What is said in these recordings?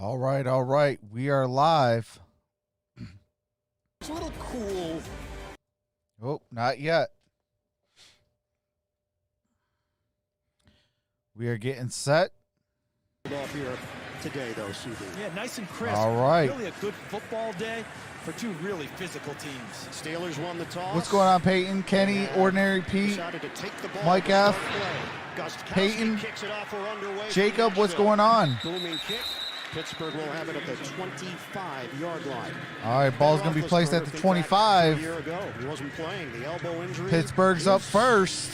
All right. We are live. It's a little cool. Oh, not yet. We are getting set. Off here today, though, CD. Yeah, nice and crisp. All right. Really a good football day for two really physical teams. Steelers won the toss. What's going on, Peyton, Kenny, Ordinary Pete, Mike F, Peyton, Jacob, what's going on? Booming kick. Pittsburgh will have it at the 25-yard line. All right, ball's going to be placed at the 25. A year ago, he wasn't playing. The elbow injury. Pittsburgh's up first,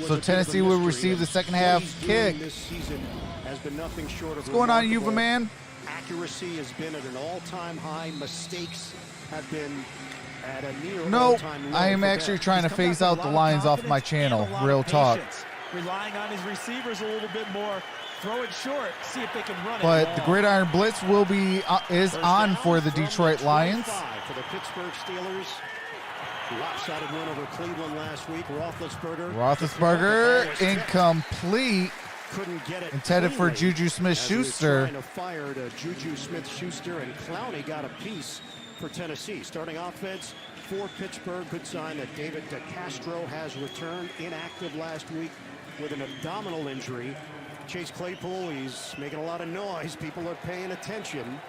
so Tennessee will receive the second half kick. This season has been nothing short of What's going on, remarkable. Yuva man? Accuracy has been at an all-time high. Mistakes have been at a near No, all-time low I am for actually them. trying to phase out the lines off my channel. Real talk. Relying on his receivers a little bit more. Throw it short, see if they can run it. But the Gridiron Blitz will be is on for the Detroit Lions. For the Pittsburgh Steelers. Lopsided win over Cleveland last week. Roethlisberger incomplete. Couldn't get it. Intended for cleanly Juju Smith-Schuster. as he was trying to fire to Juju Smith-Schuster, and Clowney got a piece for Tennessee. Starting offense for Pittsburgh. Good sign that David DeCastro has returned, inactive last week with an abdominal injury. Chase Claypool, he's making a lot of noise. People are paying attention.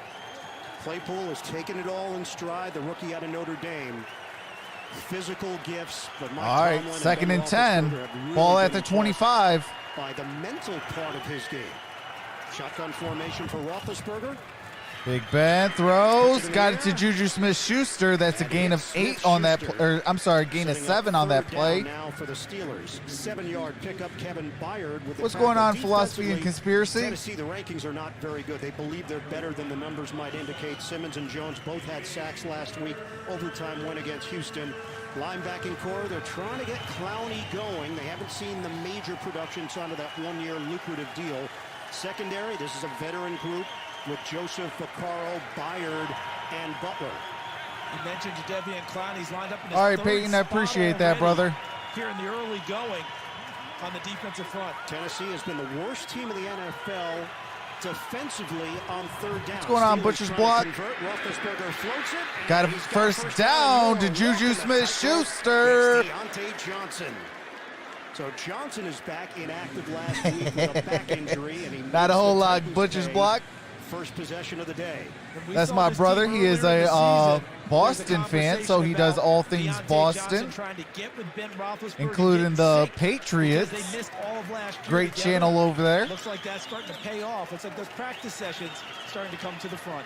Claypool is taking it all in stride. The rookie out of Notre Dame. Physical gifts, but Mike All right, Tomlin second and Ben 10. Roethlisberger have really Ball at been the 25. by the mental part of his game. Shotgun formation for Roethlisberger. Big Ben throws. Got it to Juju Smith-Schuster. That's a gain of 8 on that. Gain of 7 on that play. Now for the Steelers. 7-yard pickup. Kevin Byard with the What's going on, tackle. Philosophy and Conspiracy? Tennessee, the rankings are not very good. They believe they're better than the numbers might indicate. Simmons and Jones both had sacks last week. Overtime win against Houston. Linebacking core, they're trying to get Clowney going. They haven't seen the major production signed to that one-year lucrative deal. Secondary, this is a veteran group with Joseph, Vaccaro, Byard, and Butler. You mentioned Jadeveon Clowney's lined up in his All right, third Peyton, I spot appreciate that, already brother. Here in the early going on the defensive front. Tennessee has been the worst team in the NFL defensively on third down. What's going on, Butcher's Block? Roethlisberger floats it. Got a He's first down to Juju Smith-Schuster. Deontay Johnson. So Johnson is back inactive last week with a back injury. And he Not a missed whole the lot, Titans Butcher's today. Block. First possession of the day. And we That's saw my this brother. team He is earlier in a the season. Boston There's a fan, so he does all things Deontay Boston, Johnson trying to get with Ben Roethlisberger, including get the sick Patriots. because they missed all of last year Great together. channel over there. Looks like that's starting to pay off. Looks like those practice sessions starting to come to the front.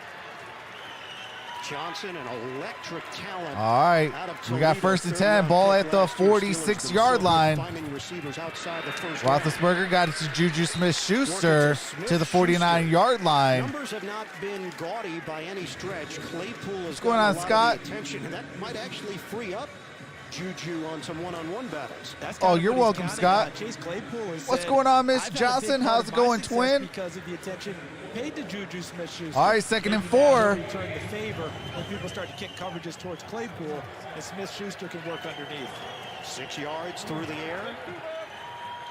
Johnson, an electric talent. All right, Out of we got Toledo, 1st and 10. third-round Ball pick at the last year. Steelers 46-yard line. finding receivers outside the first round. Roethlisberger got it to Juju Smith-Schuster to the 49-yard line. Numbers have not been gaudy by any stretch. Claypool is going on, Scott? Attention, and that might actually free up Juju on some one-on-one battles. That's Oh, kinda you're what he's welcome, counting Scott. on. Chase Claypool has What's said, going on, Miss "I've had a big Johnson? part How's of it my going, success twin?" Because of the attention paid to Juju Smith-Schuster. All right, 2nd and Maybe 4. now he'll return the favor when people start to kick coverages towards Claypool, and Smith-Schuster can work underneath. 6 yards through the air.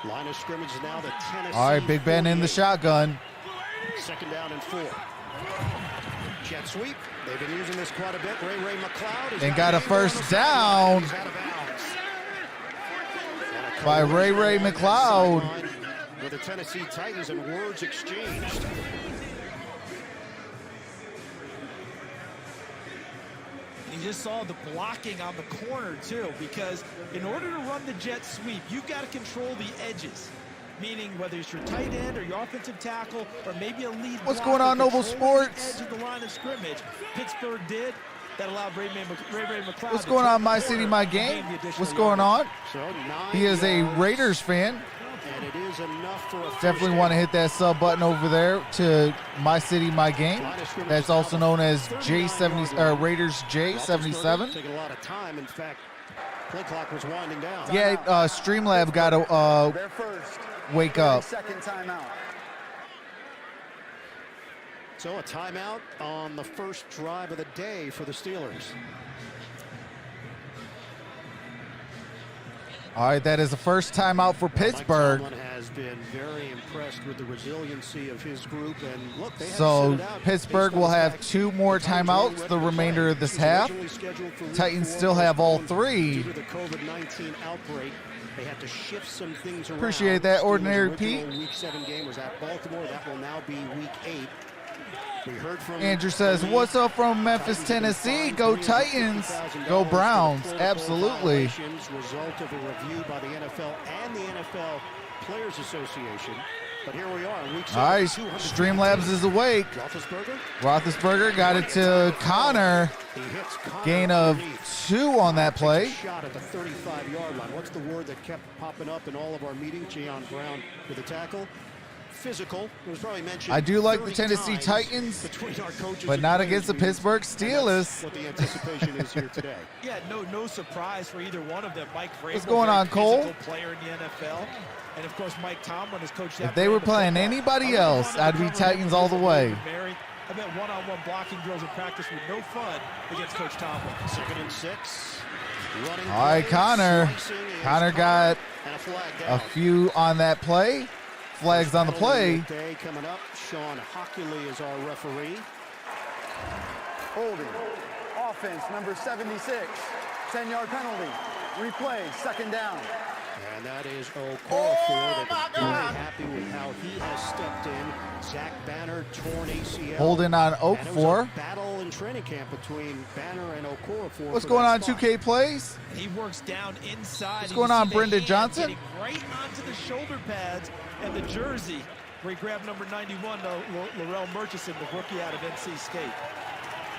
Line of scrimmage is now the Tennessee. All right, Big Ben in the 48. shotgun. 2nd down and 4. Jet sweep. They've been using this quite a bit. Ray McLeod has And got a named on the first sideline. down He's out of bounds. And a by Ray collision on the McLeod. sideline with the Tennessee Titans and words exchanged. You just saw the blocking on the corner, too, because in order to run the jet sweep, you've got to control the edges, meaning whether it's your tight end or your offensive tackle or maybe a lead What's blocker, going on, Noble controlling the Sports? edge of the line of scrimmage. Pittsburgh did. That allowed Ray McLeod. What's going on, My City, My Game? What's going on? So 9 He is a yards, Raiders fan. and it is enough for a first Definitely down. want to hit that sub button over there to My City, My Game. That's also known as J70 or Raiders J77. Taking a lot of time. In fact, play clock was winding down. Yeah, Streamlab got to Their first, wake up. second timeout. So a timeout on the first drive of the day for the Steelers. All right, that is the first timeout for Pittsburgh. Mike Tomlin has been very impressed with the resiliency of his group. And look, they So Pittsburgh will have 2 more timeouts the remainder of this half. Titans still have all 3. Due to the COVID-19 outbreak, they had to shift some things around. Appreciate that, Ordinary Steelers' Pete. original Week 7 game was at Baltimore. That will now be Week 8. We heard from Andrew says, what's up from Memphis, Tennessee? Go Titans. Go Browns. Absolutely. Result of a review by the NFL and the NFL Players Association. But here we are in Week 7. All right, Streamlabs is awake. Roethlisberger got it to Connor. Gain of 2 on that play. Shot at the 35-yard line. What's the word that kept popping up in all of our meetings? Jayon Brown with a tackle. Physical. It was probably mentioned. I do like the Tennessee Titans, but not against the Pittsburgh Steelers. What the anticipation is here today. Yeah, no surprise for either one of them. Mike Vrabel, What's going on, Cole? Player in the NFL, and of course Mike Tomlin has coached. If they were playing anybody else, I'd be Titans all the way. I bet one-on-one blocking drills in practice were no fun against Coach Tomlin. 2nd and 6. All right, Connor. Connor got a few on that play. Flags on the play. Coming up, Sean Hockley is our referee. Holding. Offense, number 76. 10-yard penalty. Replay, 2nd down. And that is Okorafor. They're very happy with how he has stepped in. Zach Banner, torn ACL. Holding on Oak and it was for. a battle in training camp between Banner and Okorafor. What's going on, 2K Plays? He works down inside. What's going on, Brenda Johnson? Right onto the shoulder pads and the jersey, where he grabbed number 91, Laurel Murchison, the rookie out of NC State.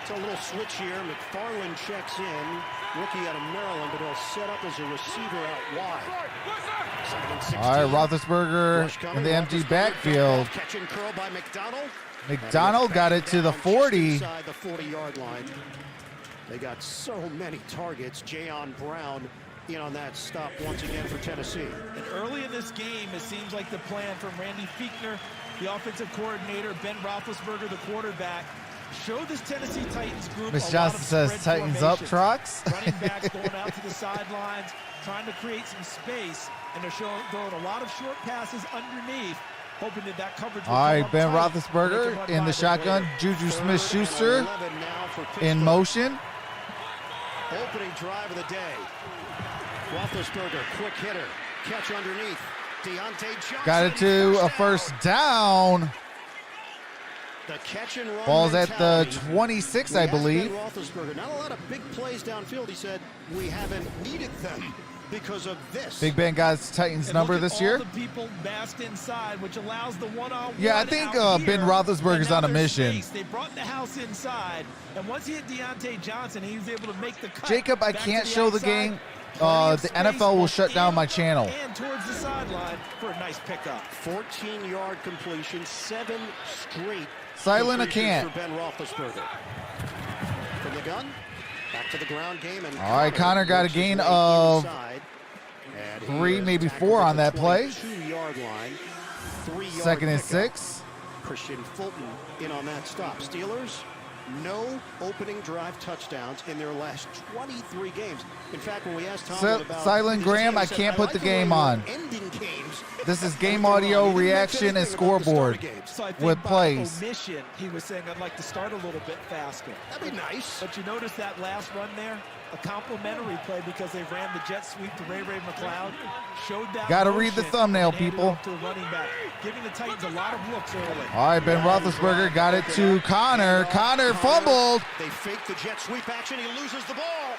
So a little switch here. McFarland checks in. Rookie out of Maryland, but he'll set up as a receiver out wide. All right, Roethlisberger in the empty backfield. Catch and curl by McDonald. McDonald got it to the 40. Inside the 40-yard line. They got so many targets. Jayon Brown in on that stop once again for Tennessee. And early in this game, it seems like the plan from Randy Fichtner, the offensive coordinator, Ben Roethlisberger, the quarterback, showed this Tennessee Titans group. Miss Johnson says Titans up, Trox. Running backs going out to the sidelines, trying to create some space, and they're throwing a lot of short passes underneath, hoping that coverage will All right, come Ben up tight. Roethlisberger in the shotgun. Juju Smith-Schuster in motion. Opening drive of the day. Roethlisberger, quick hitter, catch underneath. Deontay Johnson. Got it to a first down. The catch and run Ball's at the mentality. 26, I believe. Roethlisberger, not a lot of big plays downfield. He said, we haven't needed them because of this. Big Ben got his Titans And number look at this all year. the people massed inside, which allows the one-on-one. Yeah, I think out Ben here, Roethlisberger's and now on a there's mission. space. They brought the house inside, and once he hit Deontay Johnson, he was able to make the cut. Jacob, I back can't to show the outside. game. Plenty of The space NFL will both shut down in my channel. and towards the sideline for a nice pickup. 14-yard completion, 7 straight. Silent, I completions can't. For Ben Roethlisberger. From the gun, back to the ground game. And All right, Connor got a gain of 3, maybe 4 on that play. 2-yard line. 3-yard 2nd and pickup. 6. Christian Fulton in on that stop. Steelers, no opening drive touchdowns in their last 23 games. In fact, when we asked Tom about Silent Graham, I can't put the game on. This is game audio, reaction, and scoreboard So I think with by plays. omission, he was saying, I'd like to start a little bit faster. That'd be nice. But you notice that last run there? A complimentary play because they ran the jet sweep to Ray McLeod. Showed that Gotta read the motion thumbnail, and handed people. off to the running back, giving the Titans a lot of looks early. All right, Ben Roethlisberger got it to Connor. Connor fumbled. They fake the jet sweep action. He loses the ball.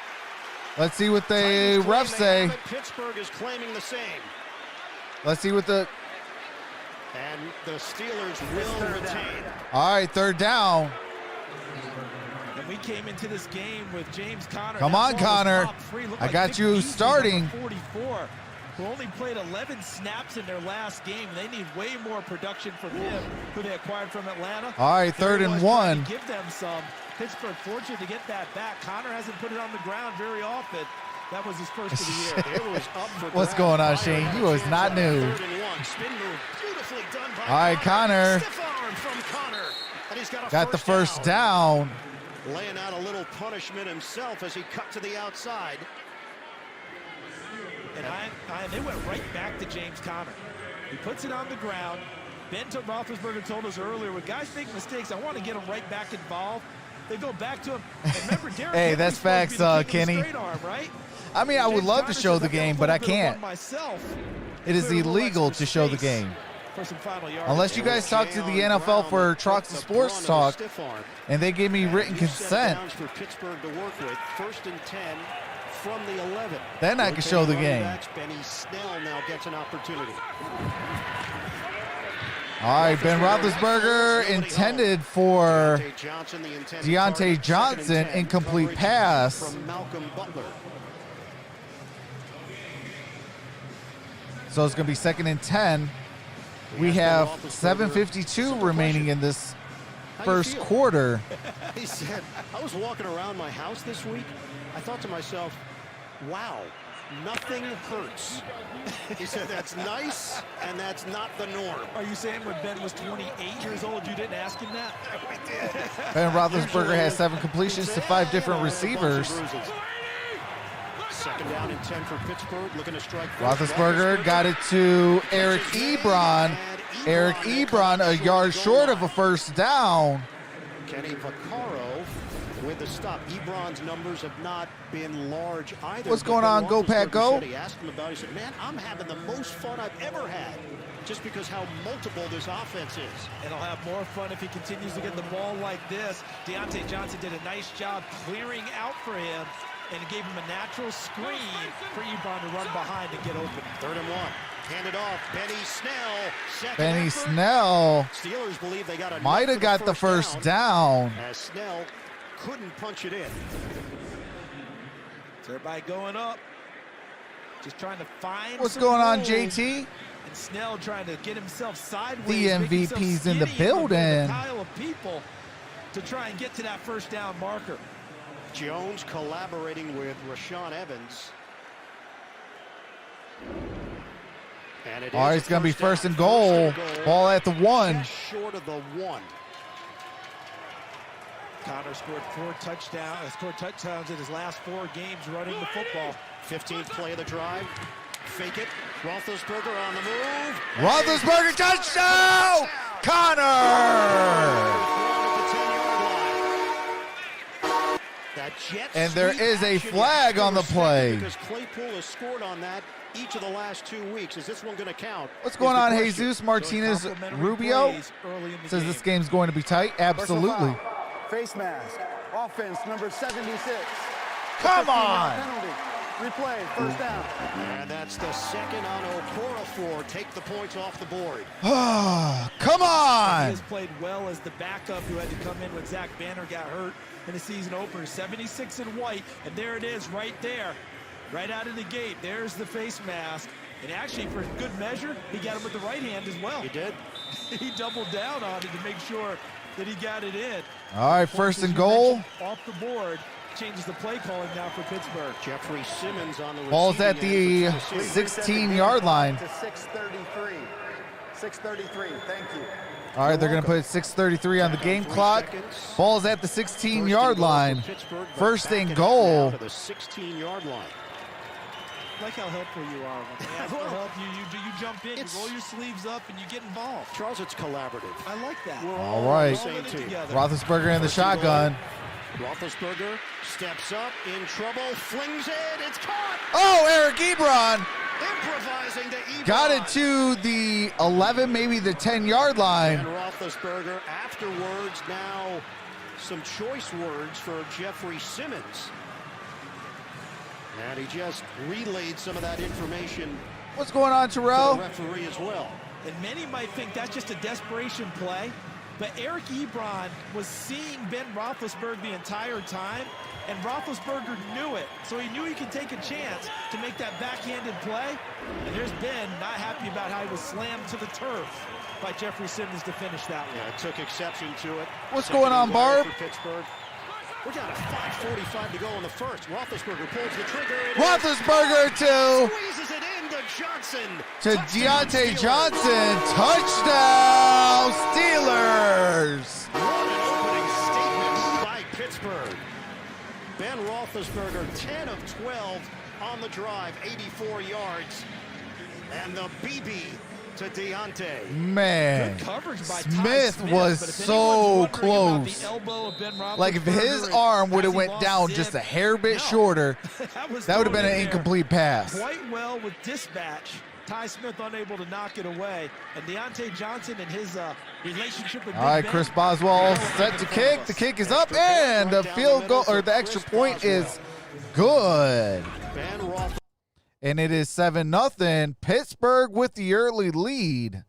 Let's see what the Titans refs claim they say. have it. Pittsburgh is claiming the same. Let's see what the. And the Steelers will retain. All right, 3rd down. And we came into this game with James Conner. Come That on, ball was Conner. top three. Looked I like got Vic you Beasley, starting. number 44, who only played 11 snaps in their last game. They need way more production from him, who they acquired from Atlanta. All right, Here 3rd he and was 1. trying to give them some. Pittsburgh fortunate to get that back. Conner hasn't put it on the ground very often. That was his first of the year. It was up for What's grabs. going on, Shane? You was not new. 3rd and 1. Spin move, beautifully done by All right, Connor. Stiff arm from Connor. And he's got the first down. Laying out a little punishment himself as he cut to the outside. And they went right back to James Conner. He puts it on the ground. Ben Roethlisberger told us earlier, when guys make mistakes, I want to get them right back involved. They go back to him. And remember, Derrn Hey, that's facts, Kenny. Arm, right? I mean, I would love to show the game, but I can't. Myself. It is illegal to show the game. Unless you guys talk to the NFL for Troxel Sports Talk, and they give me written consent, for Pittsburgh to work with. 1st and 10 from the 11. then I can show the game. Benny Snell now gets an opportunity. All right, Ben Roethlisberger intended for Deontay Johnson, incomplete pass. From Malcolm Butler. So it's going to be 2nd and 10. We have 7:52 remaining in this first quarter. He said, I was walking around my house this week. I thought to myself, wow, nothing hurts. He said, that's nice, and that's not the norm. Are you saying when Ben was 28 years old, you didn't ask him that? We did. Ben Roethlisberger has 7 completions to 5 different receivers. 2nd down and 10 for Pittsburgh, looking to strike. Roethlisberger got it to Eric Ebron. Eric Ebron a yard short of a first down. Kenny Vaccaro with the stop. Ebron's numbers have not been large either. What's going on, Go Pack Go? He asked him about it. He said, man, I'm having the most fun I've ever had, just because how multiple this offense is. And he'll have more fun if he continues to get the ball like this. Deontay Johnson did a nice job clearing out for him, and it gave him a natural screen for Ebron to run behind and get open. 3rd and 1. Handed off. Benny Snell. Benny Snell Steelers believe they got might have got the first down. As Snell couldn't punch it in. So everybody going up, just trying to find. What's some going on, room. JT? And Snell trying to get himself sideways. The MVP's in the building. A pile of people to try and get to that first down marker. Jones collaborating with Rashawn Evans. And it All right, it's going to be 1st and goal. Ball at the 1. Just short of the 1. Connor scored 4 touchdowns in his last 4 games running the football. 15th play of the drive. Fake it. Roethlisberger on the move. Roethlisberger touchdown! Connor! And there is a flag on the play. Because Claypool has scored on that each of the last 2 weeks. Is this one going to count? What's going on, Jesus Martinez Rubio? Says this game's going to be tight. Absolutely. Face mask. Offense number 76. Come on. Penalty. Replay. 1st down. And that's the 2nd on Okorafor. Take the points off the board. Come He on. has played well as the backup who had to come in when Zach Banner got hurt in the season opener. 76 in white, and there it is right there. Right out of the gate, there's the face mask. And actually, for good measure, he got him with the right hand as well. He did. He doubled down on it to make sure that he got it in. All right, 1st and goal. Off the board. Changes the play calling now for Pittsburgh. Jeffrey Simmons on the Ball's at the 16-yard line. To 6:33. 6:33. Thank you. All right, they're going to put 6:33 on the game clock. Ball's at the 16-yard line. 1st and goal. To the 16-yard line. I like how helpful you are. When they ask for help, you jump in, you roll your sleeves up, and you get involved. Charles, it's collaborative. I like that. We're All right. same team. Roethlisberger in the shotgun. Roethlisberger steps up, in trouble, flings it, it's caught! Oh, Eric Ebron Improvising to Ebron. got it to the 11, maybe the 10-yard line. And Roethlisberger afterwards, now some choice words for Jeffrey Simmons. And he just relayed some of that information What's going on, to Terrell? the referee as well. And many might think that's just a desperation play, but Eric Ebron was seeing Ben Roethlisberger the entire time, and Roethlisberger knew it, so he knew he could take a chance to make that backhanded play. And there's Ben not happy about how he was slammed to the turf by Jeffrey Simmons to finish that one. Yeah, took exception to it. What's going on, Barb? For Pittsburgh. We're down to 5:45 to go in the first. Roethlisberger pulls the trigger. Roethlisberger Squeezes it into Johnson. to Touchdown, Deontay Steelers. Johnson. Touchdown, Steelers. What an opening statement by Pittsburgh. Ben Roethlisberger, 10 of 12 on the drive, 84 yards. And the BB to Deontay. Man, Good coverage by Smith Ty was but if so anyone's wondering about close. the elbow of Ben Like if his Roethlisberger arm would have has he went lost down zip? just a hair bit No. shorter, that would have been an incomplete pass. Quite well with dispatch. Ty Smith unable to knock it away. And Deontay Johnson and his relationship with All right, Big Chris Ben, Boswell they're set right to in front kick. of The us. kick is up, and the field goal or the extra point is good. Ben Roethlisberger. And it is 7-0. Pittsburgh with the early lead.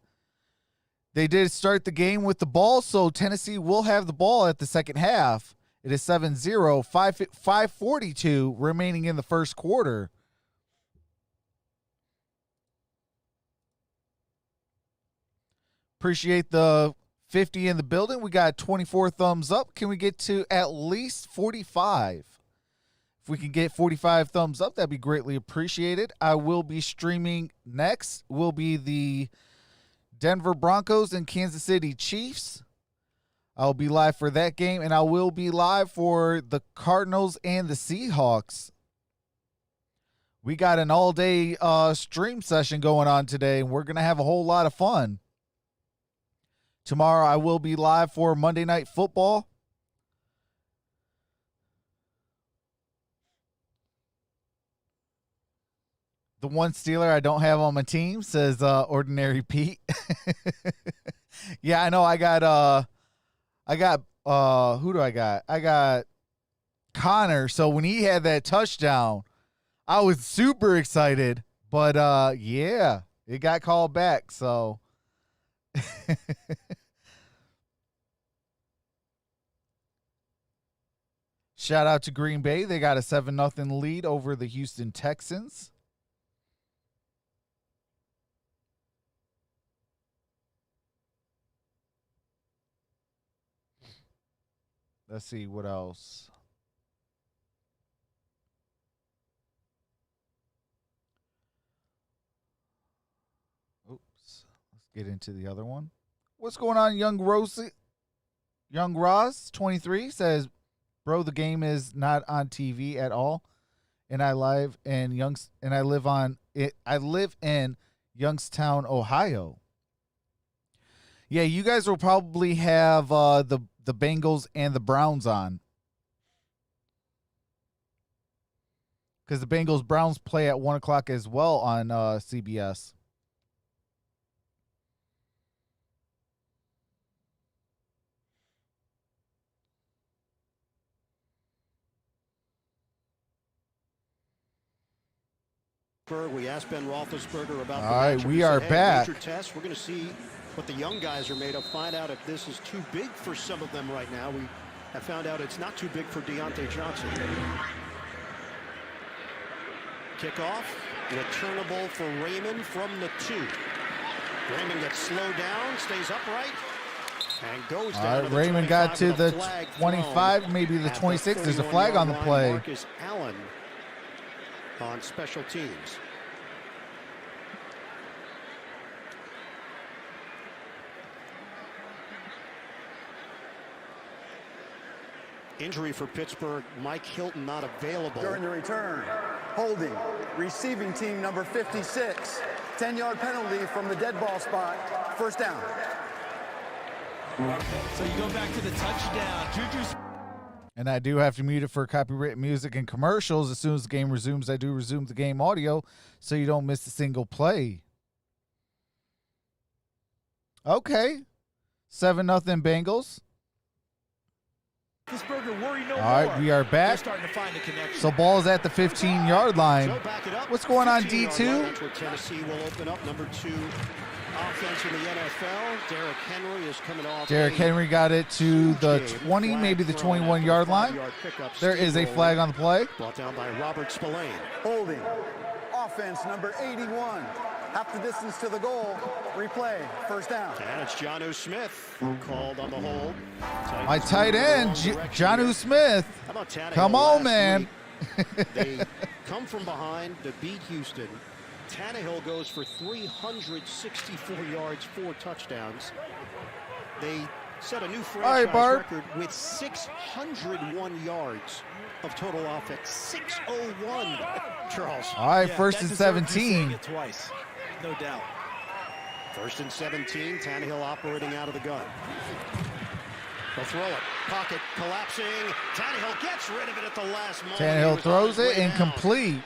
They did start the game with the ball, so Tennessee will have the ball at the second half. It is 7-0, 5:42 remaining in the first quarter. Appreciate the 50 in the building. We got 24 thumbs up. Can we get to at least 45? If we can get 45 thumbs up, that'd be greatly appreciated. I will be streaming next. Will be the Denver Broncos and Kansas City Chiefs. I'll be live for that game, and I will be live for the Cardinals and the Seahawks. We got an all-day stream session going on today, and we're going to have a whole lot of fun. Tomorrow I will be live for Monday Night Football. The one Steeler I don't have on my team, says Ordinary Pete. Yeah, I know. I got who do I got? I got Connor. So when he had that touchdown, I was super excited. But yeah, it got called back. So shout out to Green Bay. They got a 7-0 lead over the Houston Texans. Let's see what else. Oops. Let's get into the other one. What's going on, Young Rosie? Young Ross 23 says, "Bro, the game is not on TV at all, and I live in I live in Youngstown, Ohio." Yeah, you guys will probably have the Bengals and the Browns on, because the Bengals-Browns play at 1 o'clock as well on CBS. We asked Ben Roethlisberger about All the right, matchup. we He are said, back. Major test. We're going to see what the young guys are made of, find out if this is too big for some of them right now. We have found out it's not too big for Deontay Johnson. Kickoff, returnable for Raymond from the 2. Raymond gets slowed down, stays upright, and goes down. All right, to the Raymond 25 got to with a the flag 25, thrown maybe the at 26. There's a flag on the 41-yard play. line. Marcus Allen on special teams. Injury for Pittsburgh, Mike Hilton not available. During the return, holding, receiving team number 56. 10-yard penalty from the dead ball spot. First down. So you go back to the touchdown. Juju. And I do have to mute it for copyright music and commercials. As soon as the game resumes, I do resume the game audio so you don't miss a single play. Okay. 7-0 Bengals. Roethlisberger, worry no All right, more. we are They're back. starting to find a connection. So ball's at the 15-yard line. So back it up. What's going on, 15-yard D2? line. That's where Tennessee will open up. Number 2 offense in the NFL. Derrick Henry is coming off. Derrick Henry got it to the 20, maybe the 21-yard line. There is a flag on the play. Brought down by Robert Spillane. Holding. Offense number 81. Half the distance to the goal. Replay. First down. And it's Jonnu Smith called on the hold. My tight end, Jonnu Smith. How about Tannehill Come on, last man. week? They come from behind to beat Houston. Tannehill goes for 364 yards, 4 touchdowns. They set a new franchise record with 601 yards of total offense. 601, Charles. All right, Yeah, first that and deserves you saying 17. it twice, no doubt. First and 17, Tannehill operating out of the gun. They'll throw it. Pocket collapsing. Tannehill gets rid of it at the last moment. Tannehill throws it incomplete.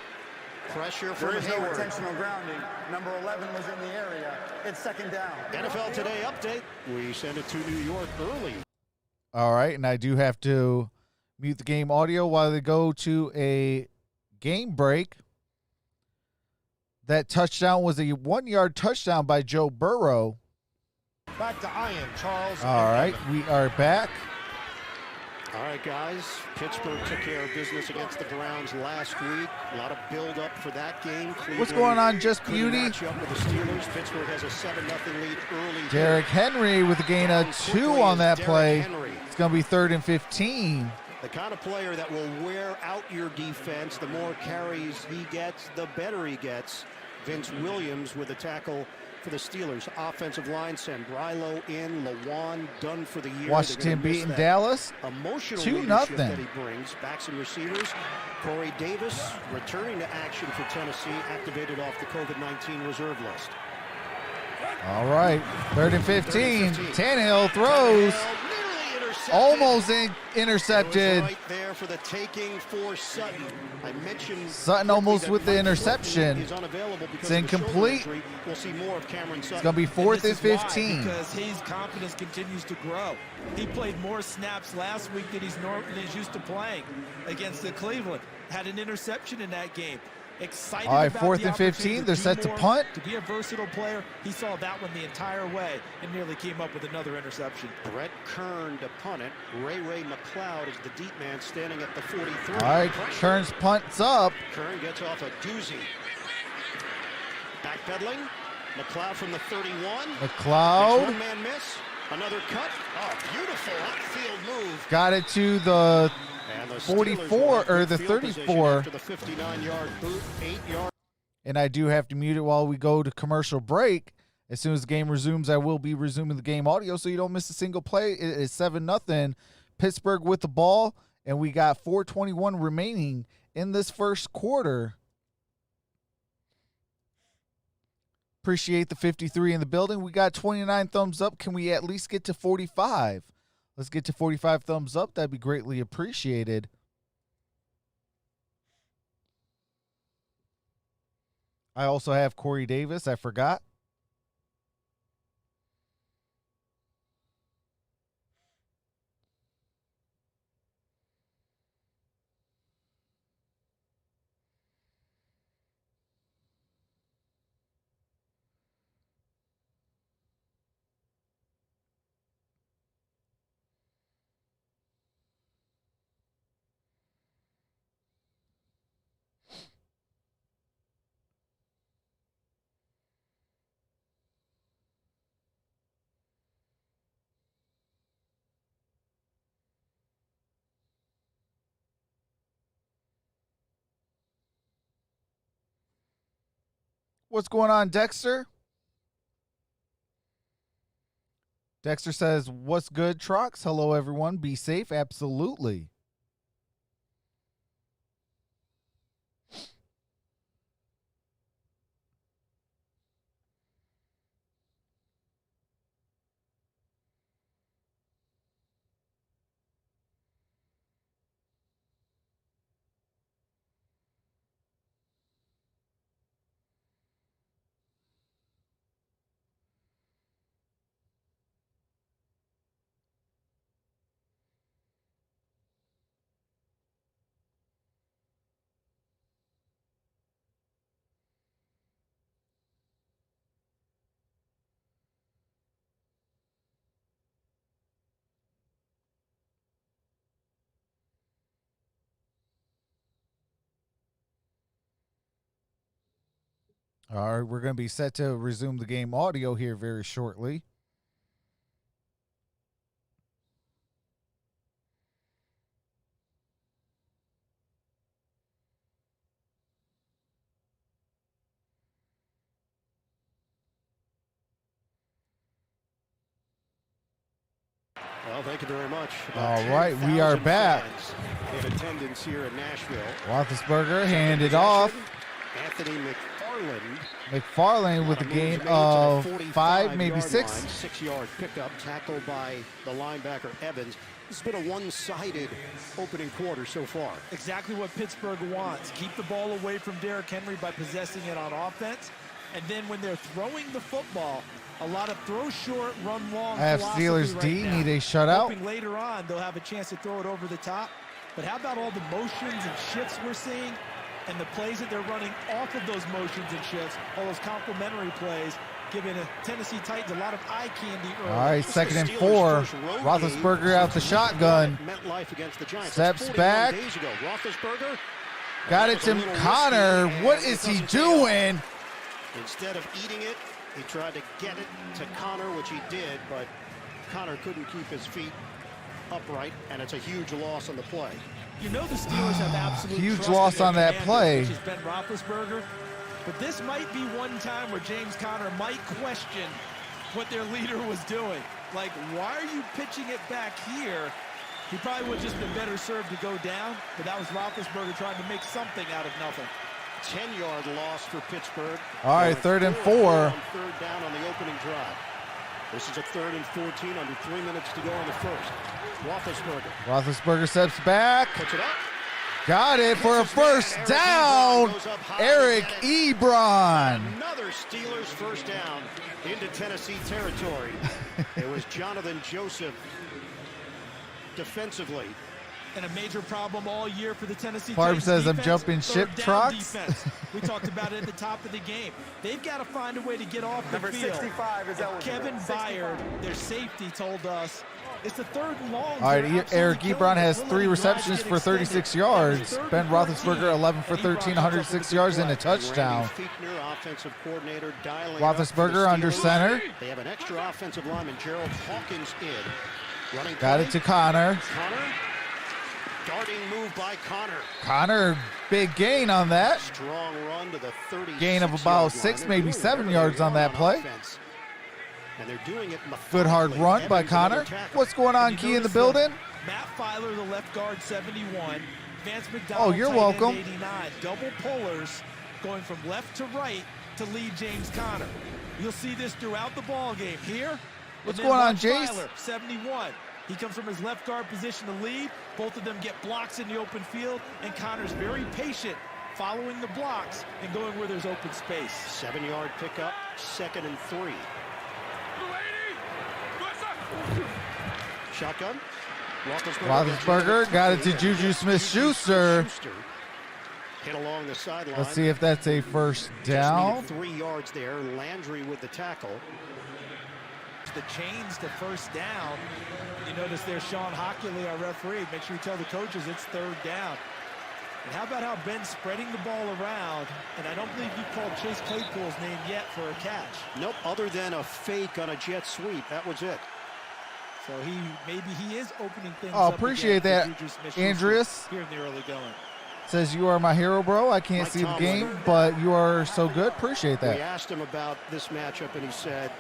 Pressure from There is no Hayward. intentional grounding. Number 11 was in the area. It's second down. NFL Today update. We send it to New York early. All right, and I do have to mute the game audio while they go to a game break. That touchdown was a 1-yard touchdown by Joe Burrow. Back to Ian, Charles. All right, we are back. All right, guys. Pittsburgh took care of business against the Browns last week. A lot of build-up for that game. What's going on, Just couldn't Beauty? match up with the Steelers. Pittsburgh has a 7-0 lead early. Derrick Henry with a gain of 2 on that play. It's going to be 3rd and 15. The kind of player that will wear out your defense. The more carries he gets, the better he gets. Vince Williams with a tackle for the Steelers. Offensive line, Sambrilo in, Lawan done for the year. Washington beating Dallas Emotional 2-0. leadership that he brings. Backs and receivers. Corey Davis returning to action for Tennessee, activated off the COVID-19 reserve list. All right, 3rd and 15. Tannehill throws. Almost intercepted. Right there for the taking for Sutton. I mentioned Sutton almost with the interception. It's incomplete. We'll see more of Cameron Sutton. It's going to be 4th and 15. Because his confidence continues to grow. He played more snaps last week than he's used to playing against the Cleveland. Had an interception in that game. Excited. All right, about 4th the and 15. opportunity They're do set to more, punt. To be a versatile player, he saw that one the entire way and nearly came up with another interception. Brett Kern to punt it. Ray McLeod is the deep man standing at the 43. All right, Kern's punt's up. Kern gets off a doozy. Backpedaling. McLeod from the 31. McLeod One-man miss. Another cut. Oh, beautiful outfield move. got it to the And the 44 or the field position 34. after the 59-yard boot, 8 yards. And I do have to mute it while we go to commercial break. As soon as the game resumes, I will be resuming the game audio so you don't miss a single play. It is 7-0. Pittsburgh with the ball, and we got 4:21 remaining in this first quarter. Appreciate the 53 in the building. We got 29 thumbs up. Can we at least get to 45? Let's get to 45 thumbs up. That'd be greatly appreciated. I also have Corey Davis. I forgot. What's going on, Dexter? Dexter says, what's good, Trox? Hello, everyone. Be safe. Absolutely. All right, we're going to be set to resume the game audio here very shortly. Well, thank you very much. All right, we are back. In attendance here in Nashville. Roethlisberger handed off. Anthony McFarland McFarland with a gain of 5, maybe 6. 6-yard pickup, tackled by the linebacker Evans. It's been a one-sided opening quarter so far. Exactly what Pittsburgh wants. Keep the ball away from Derrick Henry by possessing it on offense. And then when they're throwing the football, a lot of throw short, run long. I have Steelers D need a shutout. Hoping later on they'll have a chance to throw it over the top. But how about all the motions and shifts we're seeing and the plays that they're running off of those motions and shifts, all those complementary plays, giving a Tennessee Titans a lot of eye candy early. All right, 2nd and 4. Roethlisberger out the shotgun. Steps back. Got it to Connor. What is he doing? Instead of eating it, he tried to get it to Connor, which he did, but Connor couldn't keep his feet upright, and it's a huge loss on the play. You know the Steelers have absolute huge trust loss in on their that commander, play. which is Ben Roethlisberger. But this might be one time where James Conner might question what their leader was doing. Like, why are you pitching it back here? He probably would have just been better served to go down, but that was Roethlisberger trying to make something out of nothing. 10-yard loss for Pittsburgh. All right, 3rd and 4. Third down on the opening drive. This is a 3rd and 14, under 3 minutes to go in the first. Roethlisberger steps back. Puts it up. Got it for a first down. Eric Ebron. Another Steelers first down into Tennessee territory. It was Jonathan Joseph defensively. And a major problem all year for the Tennessee Barb Titans says I'm defense, jumping ship, Trox. We talked about it at the top of the game. They've got to find a way to get off the Number field. 65 is eligible. Kevin Byard, their safety, told us it's the 3rd and long. All right, Eric Ebron has 3 receptions for 36 yards. Ben Roethlisberger 11 for 13, 106 yards and a touchdown. Roethlisberger under center. They have an extra offensive lineman, Gerald Hawkins, in. Got it to Connor. Darting move by Connor. Connor, big gain on that. Strong run to the 30. Gain of about 6, maybe 7 yards on that play. And they're doing it good hard run by Connor. What's going on, Key, in the building? Matt Filer, the left guard, 71. Vance McDonald, oh, you're welcome. 89. Double pullers going from left to right to lead James Conner. You'll see this throughout the ball game. Here, what's going on, Jace? Filer, 71. He comes from his left guard position to lead. Both of them get blocks in the open field, and Connor's very patient, following the blocks and going where there's open space. 7-yard pickup, 2nd and 3. Shotgun. Roethlisberger got it to Juju Smith-Schuster. Hit along the sideline. Let's see if that's a first down. 3 yards there. Landry with the tackle. The chains to first down. You notice there's Sean Hockley, our referee. Make sure you tell the coaches it's 3rd down. And how about how Ben's spreading the ball around? And I don't believe you called Chase Claypool's name yet for a catch. Nope, other than a fake on a jet sweep. That was it. So maybe he is opening things up. Oh, appreciate that, Andreas. Here in the early going. Says you are my hero, bro. I can't see the game, but you are so good. Appreciate that. We asked him about this matchup, and he said,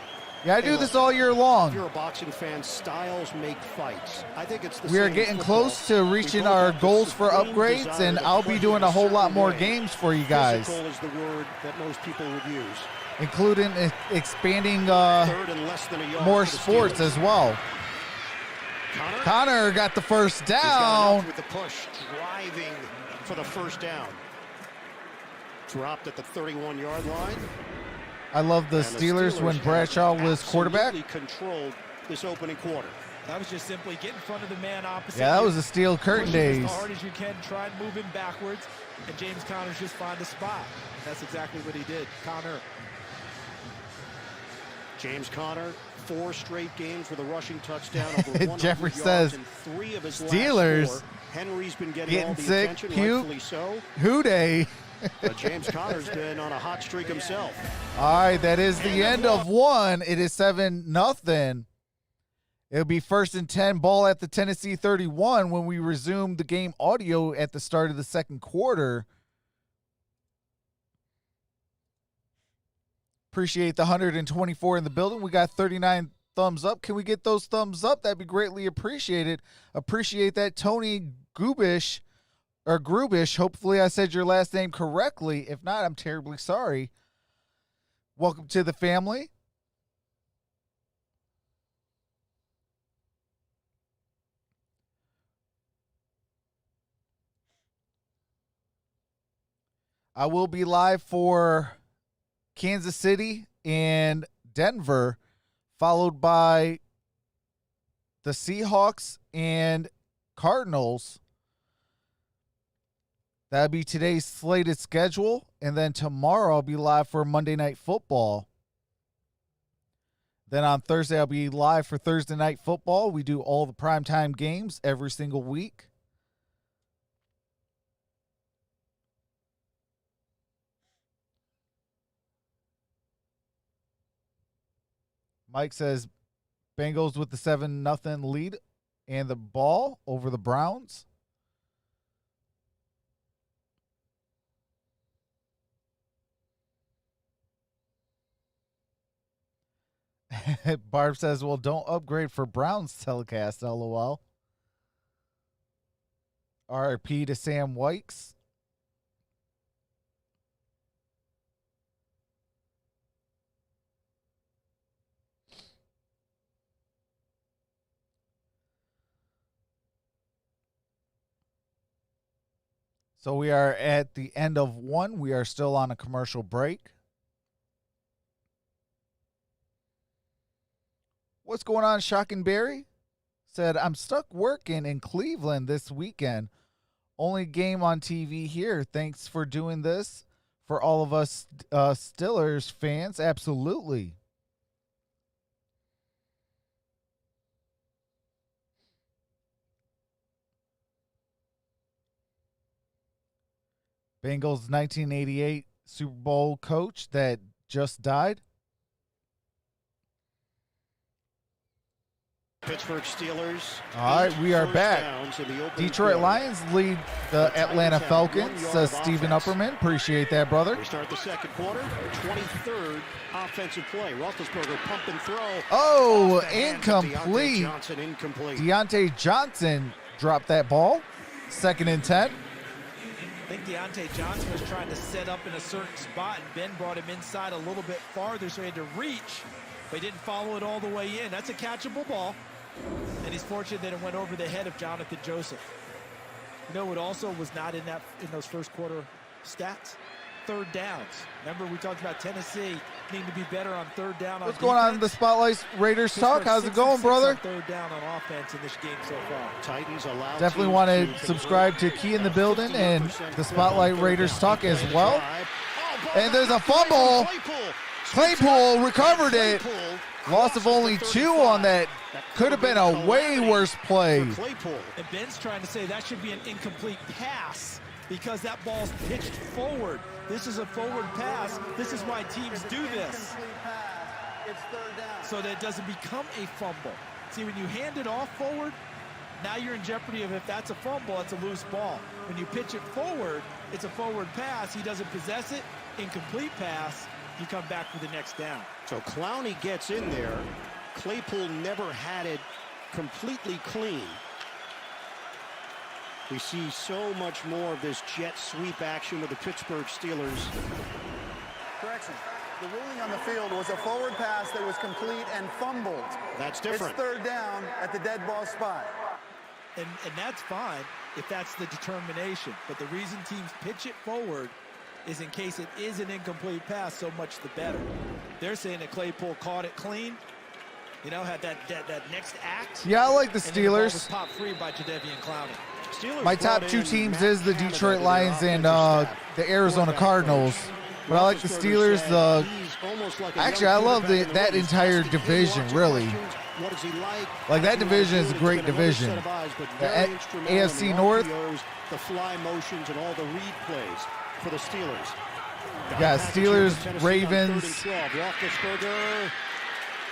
yeah, I do this all year long. If you're a boxing fan, styles make fights. I think it's the We are getting close to reaching our goals for upgrades, and I'll be doing a whole lot more games for you guys. Physical is the word that most people would use. Including expanding 3rd and less than a yard more sports as well. Connor got the first down. With the push, driving for the first down. Dropped at the 31-yard line. I love the Steelers when Bradshaw was quarterback. Controlled this opening quarter. That was just simply get in front of the man opposite. Yeah, that was the steel curtain days. As hard as you can, try and move him backwards, and James Conner's just find a spot. That's exactly what he did. Conner. James Conner, 4 straight games with a rushing touchdown. Over Jeffrey says, in 3 of his Steelers last 4. Henry's been getting all the sick, attention, puke, rightfully so. Hooday. But James Conner's been on a hot streak himself. All right, that is the end of one. It is 7-0. It'll be 1st and 10, ball at the Tennessee 31 when we resume the game audio at the start of the second quarter. Appreciate the 124 in the building. We got 39 thumbs up. Can we get those thumbs up? That'd be greatly appreciated. Appreciate that, Tony Grubish. Hopefully I said your last name correctly. If not, I'm terribly sorry. Welcome to the family. I will be live for Kansas City and Denver, followed by the Seahawks and Cardinals. That'll be today's slated schedule. And then tomorrow I'll be live for Monday Night Football. Then on Thursday I'll be live for Thursday Night Football. We do all the primetime games every single week. Mike says Bengals with the 7-0 lead and the ball over the Browns. Barb says, well, don't upgrade for Browns telecast, LOL. RIP to Sam Wykes. So we are at the end of one. We are still on a commercial break. What's going on, Shocking Barry? Said, I'm stuck working in Cleveland this weekend. Only game on TV here. Thanks for doing this for all of us Steelers fans. Absolutely. Bengals 1988 Super Bowl coach that just died. Pittsburgh Steelers. All right, we are back. Detroit Lions lead the Atlanta Falcons, says Stephen Upperman. Appreciate that, brother. We start the second quarter. 23rd offensive play. Roethlisberger pump and throw. Oh, incomplete. Incomplete. Deontay Johnson dropped that ball. 2nd and 10. I think Deontay Johnson was trying to set up in a certain spot, and Ben brought him inside a little bit farther, so he had to reach, but he didn't follow it all the way in. That's a catchable ball, and he's fortunate that it went over the head of Jonathan Joseph. You know what also was not in those first quarter stats? Third downs. Remember, we talked about Tennessee needing to be better on third down. What's going on in the Spotlight Raiders talk? How's it going, brother? Third down on offense in this game so far. Titans allowed. Definitely want to subscribe to Key in the Building and the Spotlight Raiders talk as well. And there's a fumble. Claypool recovered it. Loss of only 2 on that. Could have been a way worse play. And Ben's trying to say that should be an incomplete pass because that ball's pitched forward. This is a forward pass. This is why teams do this. So that it doesn't become a fumble. See, when you hand it off forward, now you're in jeopardy of if that's a fumble, it's a loose ball. When you pitch it forward, it's a forward pass. He doesn't possess it. Incomplete pass. You come back for the next down. So Clowney gets in there. Claypool never had it completely clean. We see so much more of this jet sweep action with the Pittsburgh Steelers. Correction. The ruling on the field was a forward pass that was complete and fumbled. That's different. It's third down at the dead ball spot. And that's fine if that's the determination. But the reason teams pitch it forward is in case it is an incomplete pass, so much the better. They're saying that Claypool caught it clean. You know, had that next act. Yeah, I like the Steelers. And the ball was popped free by Jadeveon Clowney. My top 2 teams is the Detroit Lions and the Arizona Cardinals. But I like the Steelers. Actually, I love that entire division, really. Like, that division is a great division. The AFC North. The fly motions and all the read plays for the Steelers. Yeah, Steelers, Ravens.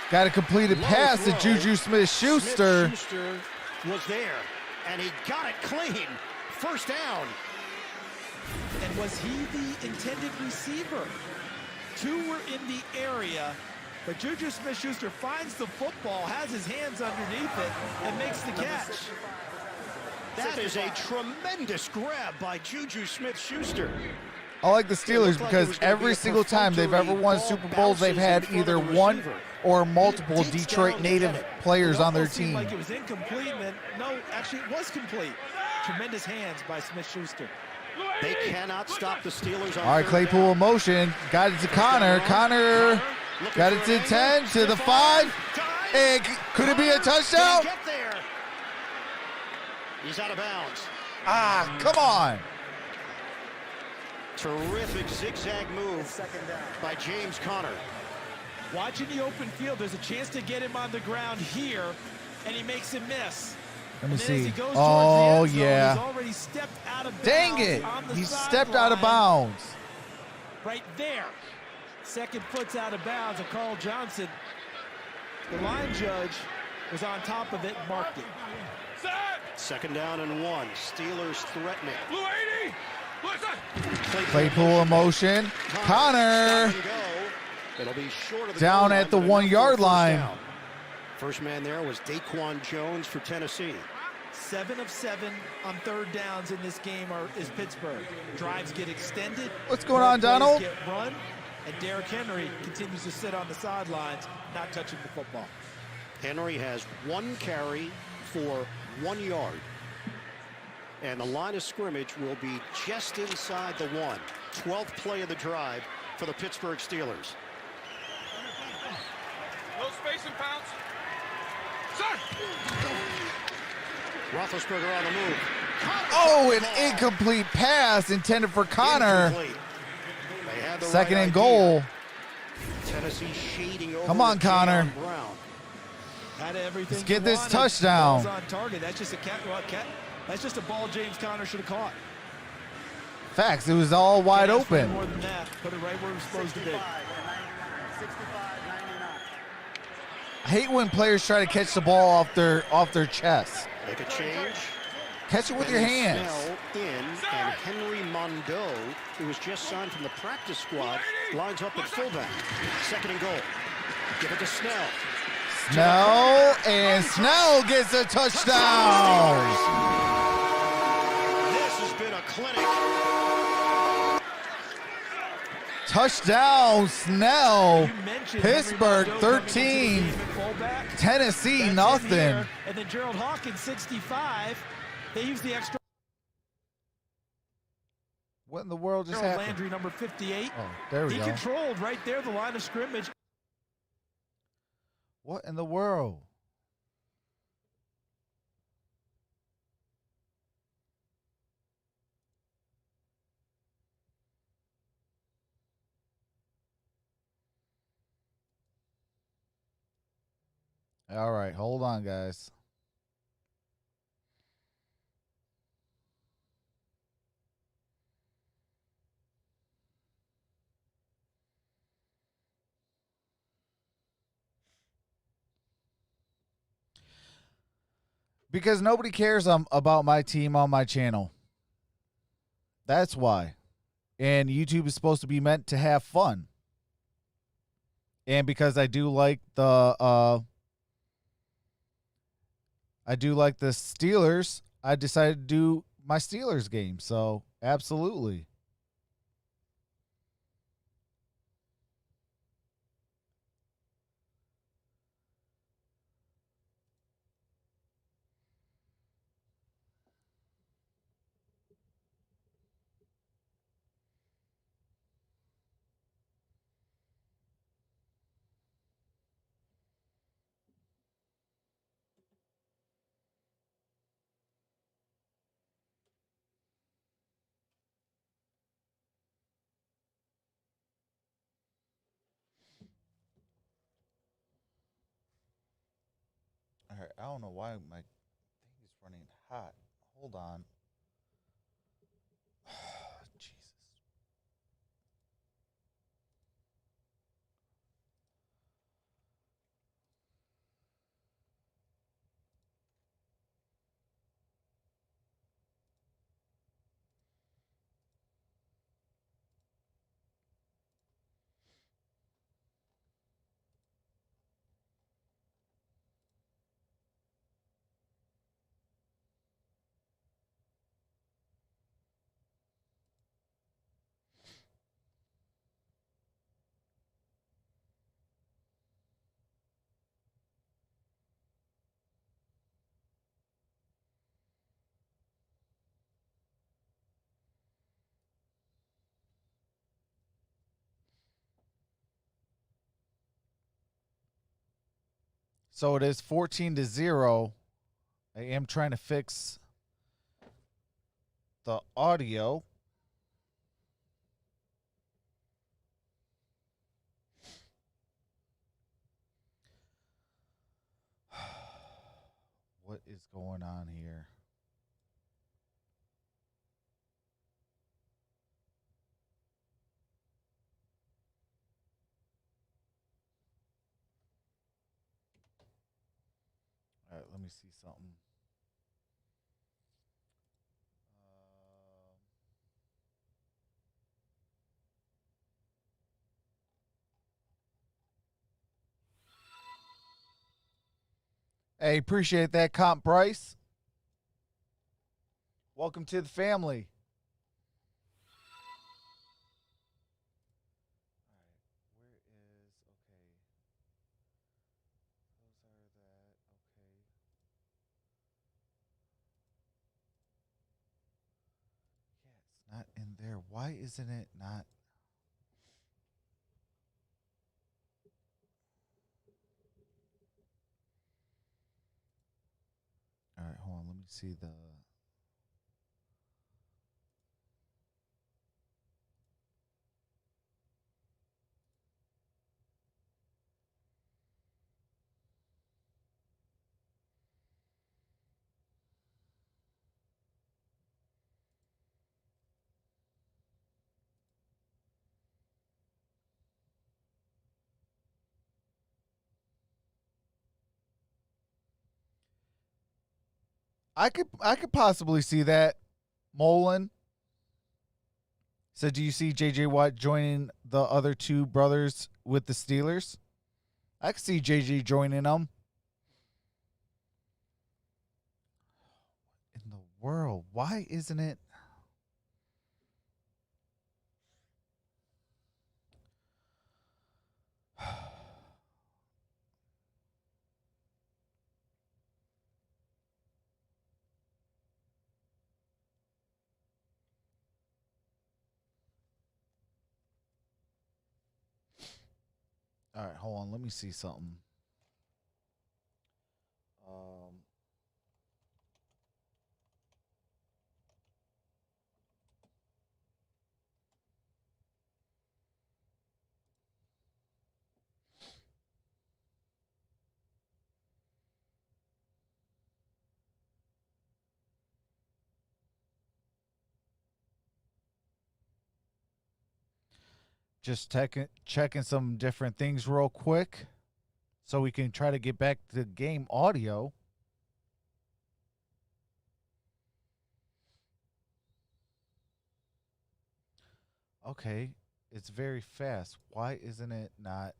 Got a completed pass to Juju Smith-Schuster. Smith-Schuster was there, and he got it clean. First down. And was he the intended receiver? 2 were in the area, but Juju Smith-Schuster finds the football, has his hands underneath it, and makes the catch. That is a tremendous grab by Juju Smith-Schuster. I like the Steelers like because every single time they've ever won Super Bowls, they've had either one or multiple Detroit native players on their team. Like it was incomplete, and then no, actually it was complete. Tremendous hands by Smith-Schuster. They cannot stop the Steelers. All right, Claypool in motion. Got it to Connor. Connor got it to 10, to the 5. And could it be a touchdown? Get there. He's out of bounds. Ah, come on. Terrific zigzag move by James Conner. Watching the open field, there's a chance to get him on the ground here, and he makes him miss. Let me And then as see. he goes towards Oh, the end zone, yeah. He's already stepped out of bounds. Dang it. On the He stepped out of sideline. bounds. Right there. Second foot's out of bounds, and Carl Johnson, the line judge, was on top of it and marked it. Second down and 1. Steelers threatening. Claypool in motion. Connor Stop and go. It'll be short of the down goal at the line, but 1 enough yard for a first line. down. First man there was Daquan Jones for Tennessee. 7 of 7 on third downs in this game is Pittsburgh. Drives get extended. What's going on, Donald? Get run, and Derrick Henry continues to sit on the sidelines, not touching the football. Henry has 1 carry for 1 yard. And the line of scrimmage will be just inside the 1. 12th play of the drive for the Pittsburgh Steelers. No space and pounce. Roethlisberger on the move. Oh, an incomplete pass intended for Connor. Incomplete. They had the Second right and idea. goal. Tennessee shading over. Come on, to Jayon Connor. Brown. Had everything. Let's get you this wanted. touchdown. Ball's on target. That's just a that's just a ball James Conner should have caught. Facts. It was all wide Can't ask for open. More than that. Put it right where it was supposed to be. 65-99. I hate when players try to catch the ball off their chest. Make a change. Catch it with your Benny hands. Snell in, and Henry Mondeau, who was just signed from the practice squad, lines up at fullback. Second and goal. Give it to Snell. Snell, and Snell gets a touchdown. This has been a clinic. Touchdown, Snell. You mentioned Pittsburgh Henry Mondeau coming into the 13, game at fullback. Tennessee That's in nothing. here. And then Gerald Hawkins, 65. They use the extra. What in the world just Harold happened? Landry, number 58. Oh, there we He go. controlled right there the line of scrimmage. What in the world? All right, hold on, guys. Because nobody cares about my team on my channel. That's why. And YouTube is supposed to be meant to have fun. And because I do like the Steelers, I decided to do my Steelers game. So, absolutely. All right, I don't know why my thing is running hot. Hold on. Jesus. So it is 14-0. I am trying to fix the audio. What is going on here? All right, let me see something. Hey, appreciate that comp, Bryce. Welcome to the family. Not in there. Why isn't it not? All right, hold on. Let me see the. I could possibly see that. Molin said, "Do you see J.J. Watt joining the other two brothers with the Steelers?" I could see J.J. joining them. In the world, why isn't it? All right, hold on. Let me see something. Just checking some different things real quick so we can try to get back to game audio. Okay, it's very fast. Why isn't it not?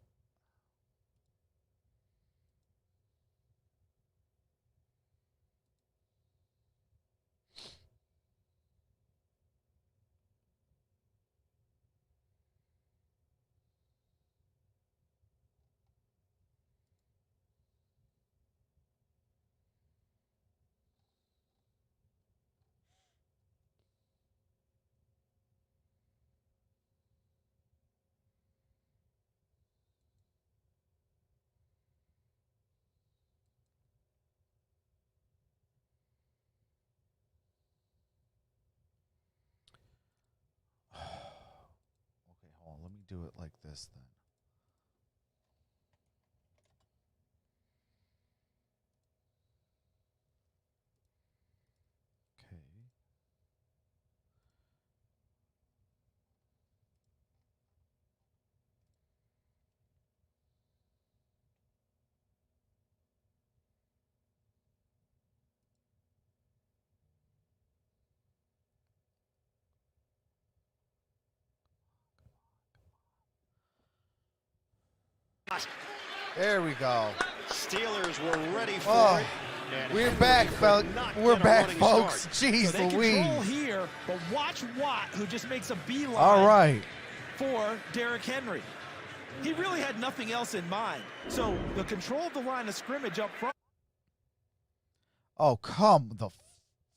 Okay, hold on. Let me do it like this then. Okay. There we go. Steelers were ready for Oh, it. And we're Henry back, could folks. not We're get a back, running folks. start. Jeez So they control Louise. here, but watch Watt, who just makes a beeline All right. for Derrick Henry. He really had nothing else in mind. So the control of the line of scrimmage up front. Oh, come the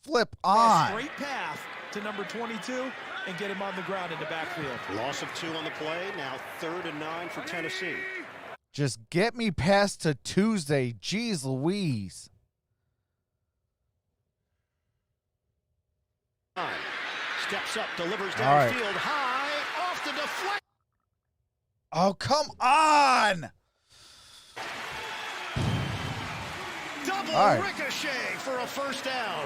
flip A on. straight path to number 22 and get him on the ground in the backfield. Loss of 2 on the play. Now 3rd and 9 for Tennessee. Just get me past to Tuesday. Jeez Louise. Steps up, delivers All right. downfield, high, off the deflection. Oh, come on. Double All right. ricochet for a first down.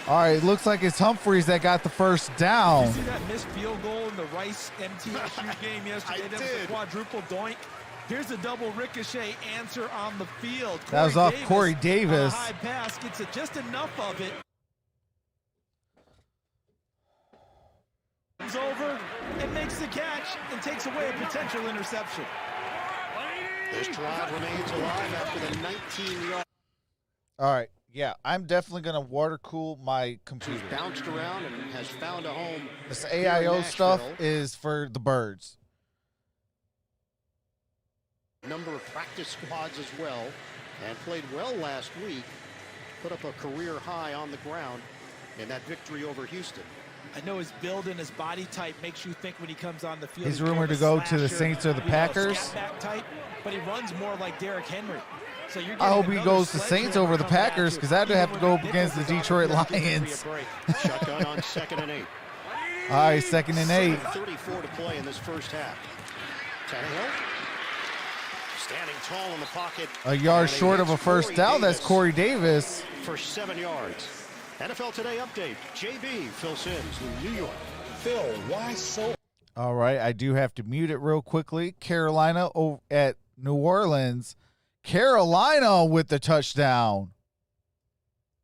All right, looks like it's Humphreys that got the first down. You see that missed field goal in the Rice MTSU game yesterday? That was a quadruple doink. Here's a double ricochet answer on the field. That was off Corey Davis. High pass gets it just enough of it. Comes over and makes the catch and takes away a potential interception. This drive remains alive after the 19-yard. All right, yeah, I'm definitely going to water cool my computer. He's bounced around and has found a home. This here in AIO stuff Nashville. is for the birds. Number of practice squads as well, and played well last week. Put up a career high on the ground in that victory over Houston. I know his build and his body type makes you think when he comes on the field. He's more rumored of to a go to the slasher, Saints or the Packers. Scat back type, but he runs more like Derrick Henry. So you're I hope he getting goes to another Saints over the sledgehammer coming at Packers you. because I'd have to Even go when up the against the nickel is Detroit off, he'll give you a Lions. break. Shotgun on 2nd and 8. All right, 2nd and 8. 7:34 to play in this first half. Tannehill standing tall in the pocket. A yard And he short of a hits first down. That's Corey Davis. for 7 yards. NFL Today update. JB, Phil Simms, New York. Phil, why so? All right, I do have to mute it real quickly. Carolina at New Orleans. Carolina with the touchdown.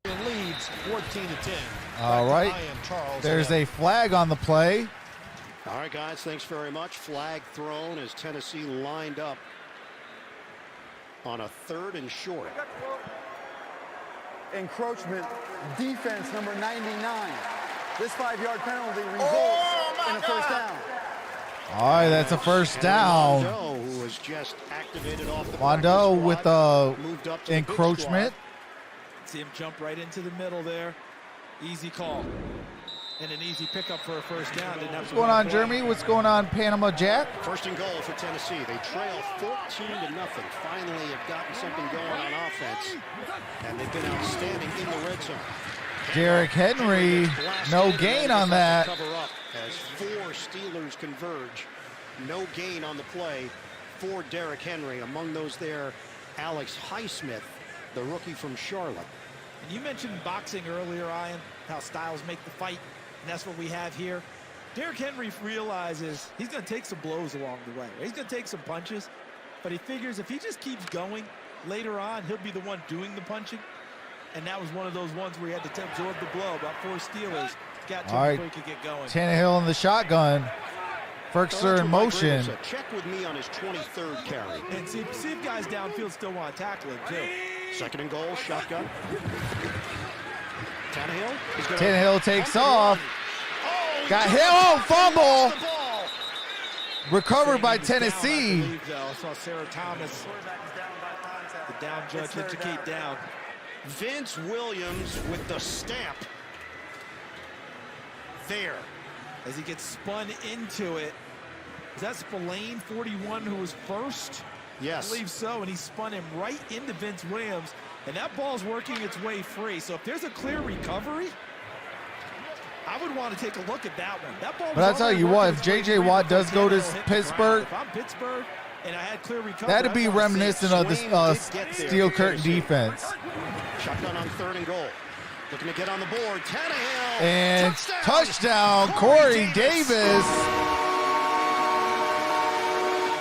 Leads 14-10. All right, there's a flag on the play. All right, guys, thanks very much. Flag thrown as Tennessee lined up on a 3rd and short. Encroachment, defense number 99. This 5-yard penalty results in a first down. All right, that's a first down. Mondo, who was just activated off the Mondo practice with squad, the moved up to the big encroachment. See him jump right into the middle there. Easy call. And an easy pickup for a first down. Didn't have What's to going run on, play. Jeremy? What's going on, Panama Jack? squad. 1st and goal for Tennessee. They trail 14-0. Finally have gotten something going on offense, and they've been outstanding in the red zone. Derrick Henry, no gain on that. Cover up as 4 Steelers converge. No gain on the play for Derrick Henry. Among those there, Alex Highsmith, the rookie from Charlotte. And you mentioned boxing earlier, Ian, how styles make the fight, and that's what we have here. Derrick Henry realizes he's going to take some blows along the way. He's going to take some punches, but he figures if he just keeps going, later on, he'll be the one doing the punching. And that was one of those ones where he had to absorb the blow. About 4 Steelers got to All him right. before he could get going. Tannehill in the shotgun. Ferkser in motion. So check with me on his 23rd carry. And see if guys downfield still want to tackle him, too. 2nd and goal, shotgun. Tannehill. He's gonna Tannehill takes pump it off. run. Oh, Got he hit. dropped Oh, it. fumble. Lost the ball. Recovered by He was down, I Tennessee. believe, though. I saw Sarah Thomas, the down judge, indicate down. Vince Williams with the stamp. There. As he gets spun into it. Is that Spillane, 41, who was first? Yes. I believe so, and he spun him right into Vince Williams, and that ball's working its way free. So if there's a clear recovery, I would want to take a look at that one. That ball. But I'll tell you what, if J.J. Watt does go to Pittsburgh, if I'm Pittsburgh and I had clear recovery, that'd be I'd wanna see it. reminiscent of the Swain did get there. steel curtain defense. Shotgun on 3rd and goal. Looking to get on the board. Tannehill. And touchdown, Corey Davis.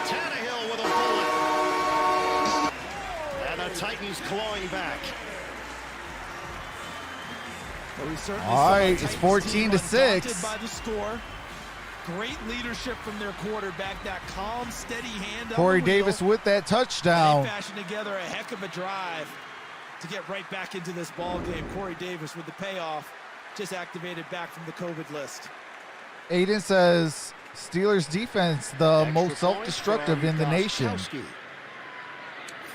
Tannehill with a bullet. And the Titans clawing back. Well, we certainly All saw right, the it's Titans 14 to team 6. undaunted by the score. Great leadership from their quarterback. That calm, steady hand. Corey on the wheel. Davis with that touchdown. They fashioned together a heck of a drive to get right back into this ball game. Corey Davis with the payoff, just activated back from the COVID list. Aiden says Steelers defense the Extra most point self-destructive from in the nation. Gostkowski.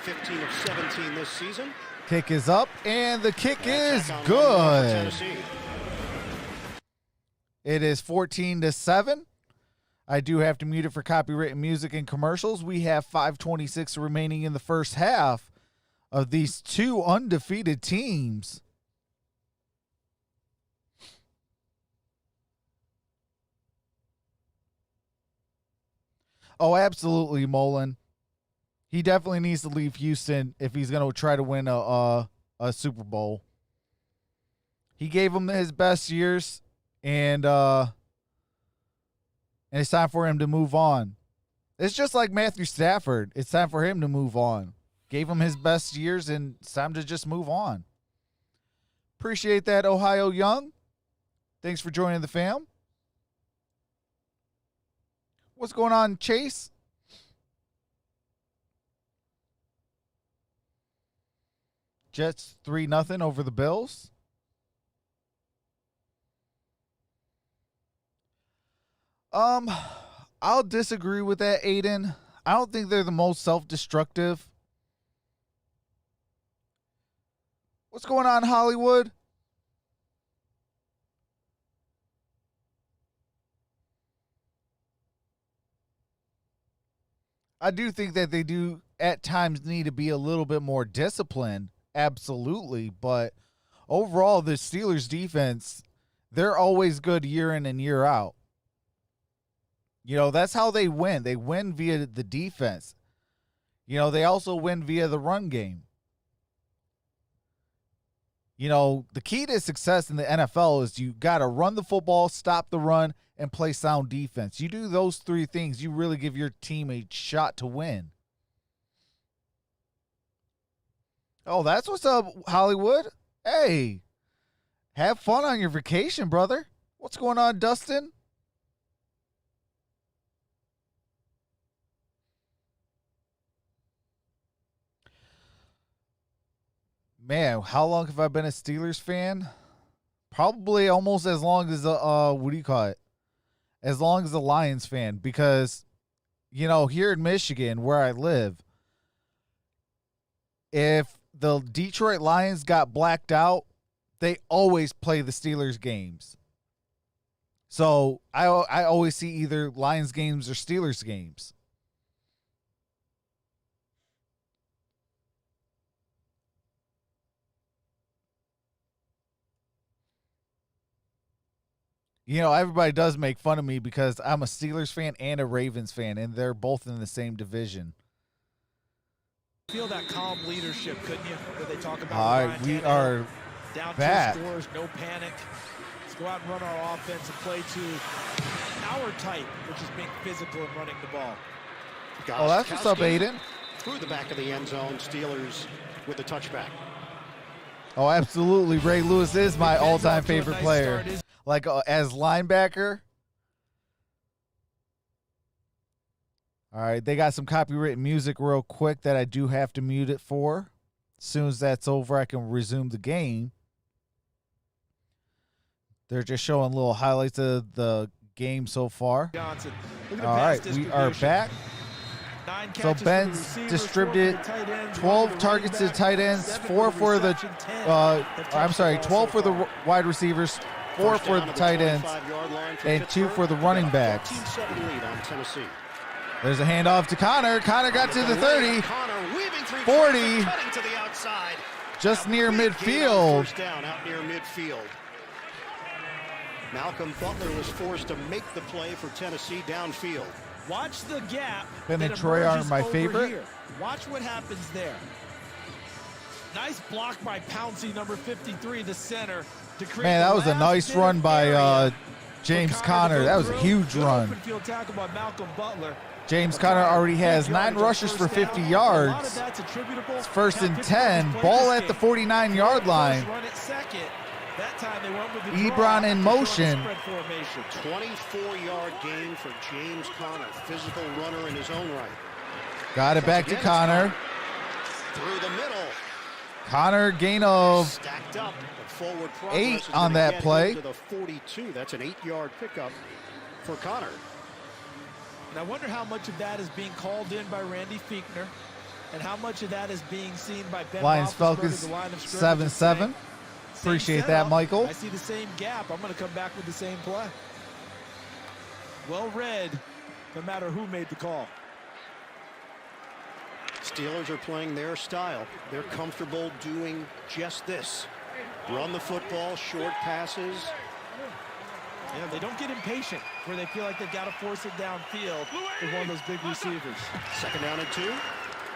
15 of 17 this season. Kick is up, and the kick is Attack on one more for good. Tennessee. It is 14 to 7. I do have to mute it for copyrighted music and commercials. We have 5:26 remaining in the first half of these two undefeated teams. Oh, absolutely, Mullen. He definitely needs to leave Houston if he's going to try to win a Super Bowl. He gave him his best years, and it's time for him to move on. It's just like Matthew Stafford. It's time for him to move on. Gave him his best years, and it's time to just move on. Appreciate that, Ohio Young. Thanks for joining the fam. What's going on, Chase? Jets 3-0 over the Bills. I'll disagree with that, Aiden. I don't think they're the most self-destructive. What's going on, Hollywood? I do think that they do at times need to be a little bit more disciplined. Absolutely. But overall, the Steelers defense, they're always good year in and year out. You know, that's how they win. They win via the defense. You know, they also win via the run game. You know, the key to success in the NFL is you got to run the football, stop the run, and play sound defense. You do those three things, you really give your team a shot to win. Oh, that's what's up, Hollywood. Hey, have fun on your vacation, brother. What's going on, Dustin? Man, how long have I been a Steelers fan? Probably almost as long as what do you call it? As long as a Lions fan, because, you know, here in Michigan where I live, if the Detroit Lions got blacked out, they always play the Steelers games. So I always see either Lions games or Steelers games. You know, everybody does make fun of me because I'm a Steelers fan and a Ravens fan, and they're both in the same division. Feel that calm leadership, couldn't you? That they talk about. All right, we are down back. 2 scores, no panic. Let's go out and run our offense and play to our type, which is being physical and running the ball. Oh, that's what's up, Aiden. Through the back of the end zone, Steelers with the touchback. Oh, absolutely. Ray Lewis is my all-time favorite player. Like, as linebacker. All right, they got some copyrighted music real quick that I do have to mute it for. As soon as that's over, I can resume the game. They're just showing little highlights of the game so far. Johnson. All right, we are back. So Ben's distributed 12 targets to the tight ends, 4 for the 12 for the wide receivers, 4 for the tight ends, and 2 for the running backs. There's a handoff to Connor. Connor got to the 30, 40, just near midfield. First down out near midfield. Malcolm Butler was forced to make the play for Tennessee downfield. Watch the gap. Ben and Troy aren't my favorite. Here. Watch what happens there. Nice block by Pouncey, number 53, the center. To create Man, that was a nice run by James Conner. That was a huge run. Field tackle by Malcolm Butler. James Conner already has 9 rushes for 50 yards. It's 1st and 10. Ball at the 49-yard line. That time they went with the Ebron in motion. 24-yard gain for James Conner, physical runner in his own right. Got it back to Conner. Through the middle. Conner gain of Stacked up, but forward 8 on that play. To the 42. That's an 8-yard pickup for Conner. And I wonder how much of that is being called in by Randy Fiechner, and how much of that is being seen by Ben Lions Falcons 7-7. Appreciate that, Michael. I see the same gap. I'm going to come back with the same play. Well read no matter who made the call. Steelers are playing their style. They're comfortable doing just this. Run the football, short passes. Yeah, they don't get impatient where they feel like they've got to force it downfield with one of those big receivers. 2nd down and 2.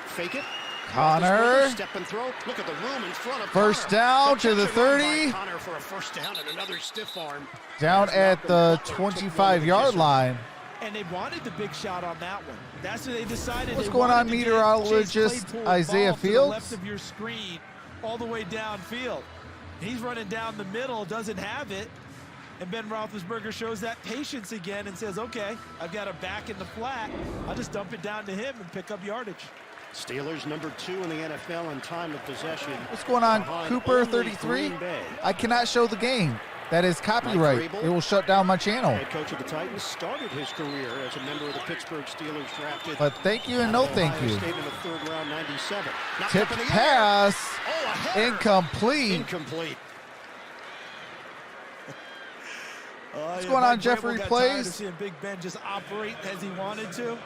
Fake it. Connor. Step and throw. Look at the room in front of First Connor. down to the Protection run 30. by Connor for a first down and another stiff arm. Down As at Malcolm the Butler took one 25-yard to line. And they wanted the big shot on that one. That's what they decided. What's they going on, wanted to get meteorologist Chase Claypool's Isaiah ball to the Fields? left of your screen, all the way downfield. He's running down the middle, doesn't have it. And Ben Roethlisberger shows that patience again and says, okay, I've got a back in the flat. I'll just dump it down to him and pick up yardage. Steelers number 2 in the NFL in time of possession. What's going on, behind Cooper only 33? Green Bay. I cannot show the game. That is copyright. Vrabel. It will shut down my channel. Head coach of the Titans started his career as a member of the Pittsburgh Steelers, drafted But thank you and no thank Ohio you. State in the 3rd round, 97. Knocked Tip up in the air. pass. Oh, a header. Incomplete. Incomplete. What's going on, Jeffrey Got Plays? tired of seeing Big Ben just operate as he wanted to.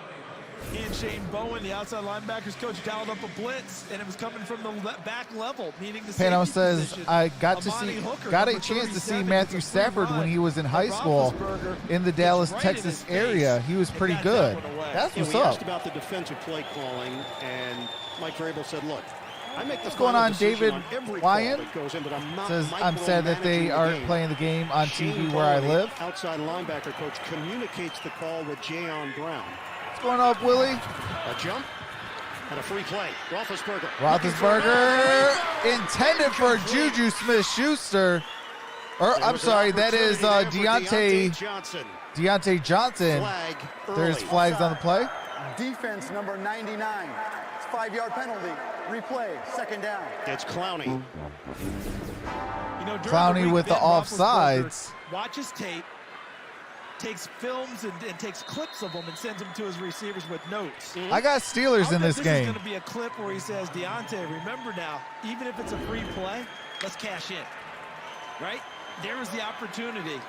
He and Shane Bowen, the outside linebackers coach, dialed up a blitz, and it was coming from the back level, meaning the Pano safety says, position. I got Amani Hooker, a number chance to see 37, Matthew gets a free Stafford when run. he was in high school Roethlisberger in the gets Dallas, right in Texas his face area. He was and pretty got good. that one away. That's Yeah, what's we up. asked about the defensive play calling, and Mike Vrabel said, look, I make the What's going final on, decision David on every Wyan? call that goes in, but I'm not Says, I'm sad that they micromanaging the aren't game." playing the game on Shane TV where I Bowen, live. Outside linebacker coach communicates the call with Jayon Brown. What's going on, Willie? A jump and a free play. Roethlisberger. Roethlisberger intended for Juju Smith-Schuster. Or, There I'm was an sorry, that is opportunity there for Deontay Johnson. Flag There's early. flags on the play. Defense number 99. It's 5-yard penalty. Replay. 2nd down. It's Clowney. You know, during Clowney week, with the Ben Roethlisberger offsides. Watches tape, takes films and takes clips of them and sends them to his receivers with notes. I got Steelers in this This is game. going to be a clip where he says, Deontay, remember now, even if it's a free play, let's cash in. Right? There was the opportunity.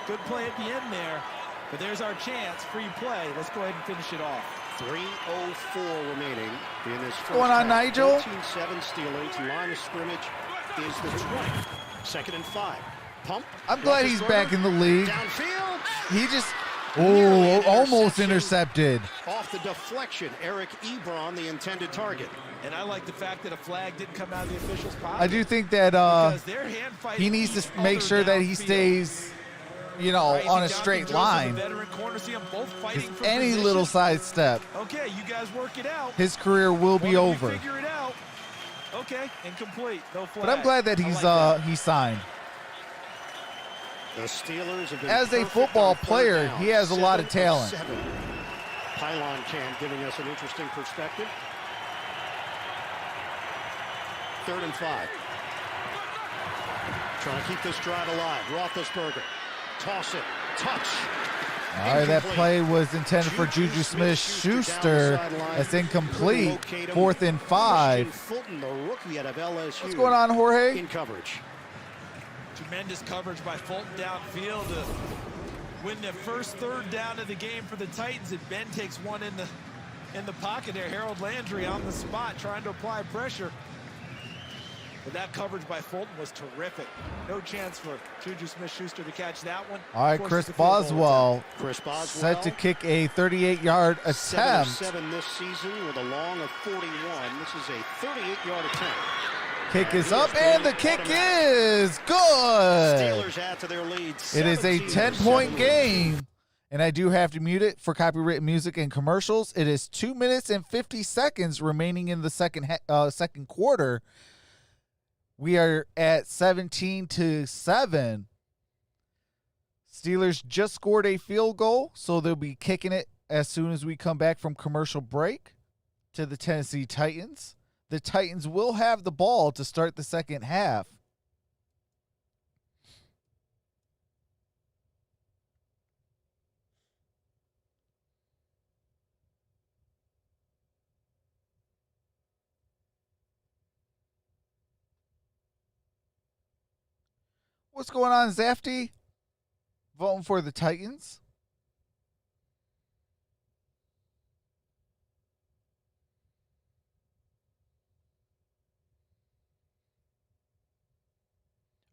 Good play at the end there, but there's our chance. Free play. Let's go ahead and finish it off. 3:04 remaining in this first going on, half. Nigel? 14-7 Steelers. Line of scrimmage is the 20. 2nd and 5. Pump. I'm glad he's back in the league. Downfield. He just, Nearly almost interception. intercepted. Off the deflection. Eric Ebron, the intended target. And I like the fact that a flag didn't come out of the official's pocket. I do think that because they're hand fighting he needs each to make other sure that he downfield. stays, Right, on a Johnson straight goes to the line. veteran corner, see 'em both fighting for Any position. little sidestep, Okay, you guys work it out. his career will be Why don't we over. Figure it out. Okay, incomplete. No flag. But I'm glad that I he's like that. he signed. The Steelers have been As a perfect football on 3rd player, down. he has a lot of 7 talent. 7. Pylon cam giving us an interesting perspective. 3rd and 5. Trying to keep this drive alive. Roethlisberger. Toss it. Touch. All right, that Incomplete. play was intended for Juju Smith-Schuster. That's incomplete. 4th and 5. Fulton, the rookie out of LSU. What's going on, Jorge? In coverage. Tremendous coverage by Fulton downfield to win the first 3rd down of the game for the Titans. And Ben takes one in the pocket there. Harold Landry on the spot trying to apply pressure. But that coverage by Fulton was terrific. No chance for Juju Smith-Schuster to catch that one. All right, Forces Chris the field goal Boswell Chris Boswell. set to kick a 38-yard 7 of attempt. 7 this season with a long of 41. This is a 38-yard attempt. Kick is up, and the kick is good. Steelers add to their lead. It is a 10-point 17-7. game, and I do have to mute it for copyright music and commercials. It is 2 minutes and 50 seconds remaining in the second quarter. We are at 17-7. Steelers just scored a field goal, so they'll be kicking it as soon as we come back from commercial break to the Tennessee Titans. The Titans will have the ball to start the second half. What's going on, Zafty? Voting for the Titans.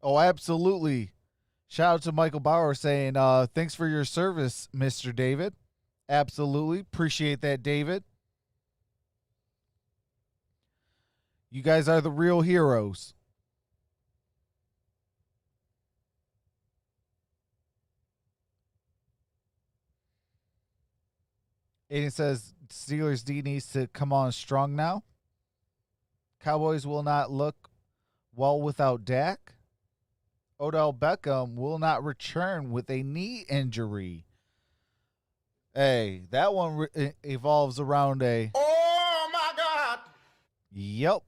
Oh, absolutely. Shout out to Michael Bauer saying, thanks for your service, Mr. David. Absolutely. Appreciate that, David. You guys are the real heroes. Aiden says Steelers D needs to come on strong now. Cowboys will not look well without Dak. Odell Beckham will not return with a knee injury. Hey, that one evolves around a... Oh, my God. Yep.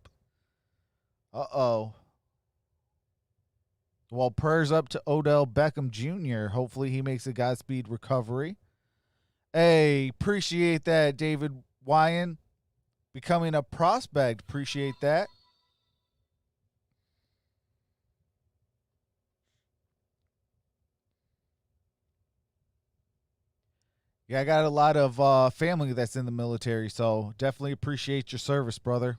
Uh-oh. Well, prayers up to Odell Beckham Jr. Hopefully he makes a Godspeed recovery. Hey, appreciate that, David Wyan. Becoming a prospect. Appreciate that. Yeah, I got a lot of family that's in the military, so definitely appreciate your service, brother.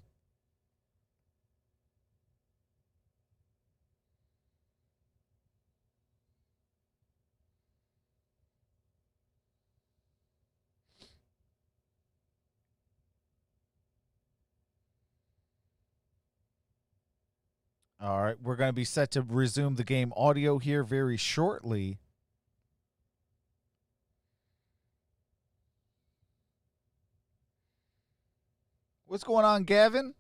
All right, we're going to be set to resume the game audio here very shortly. What's going on, Gavin?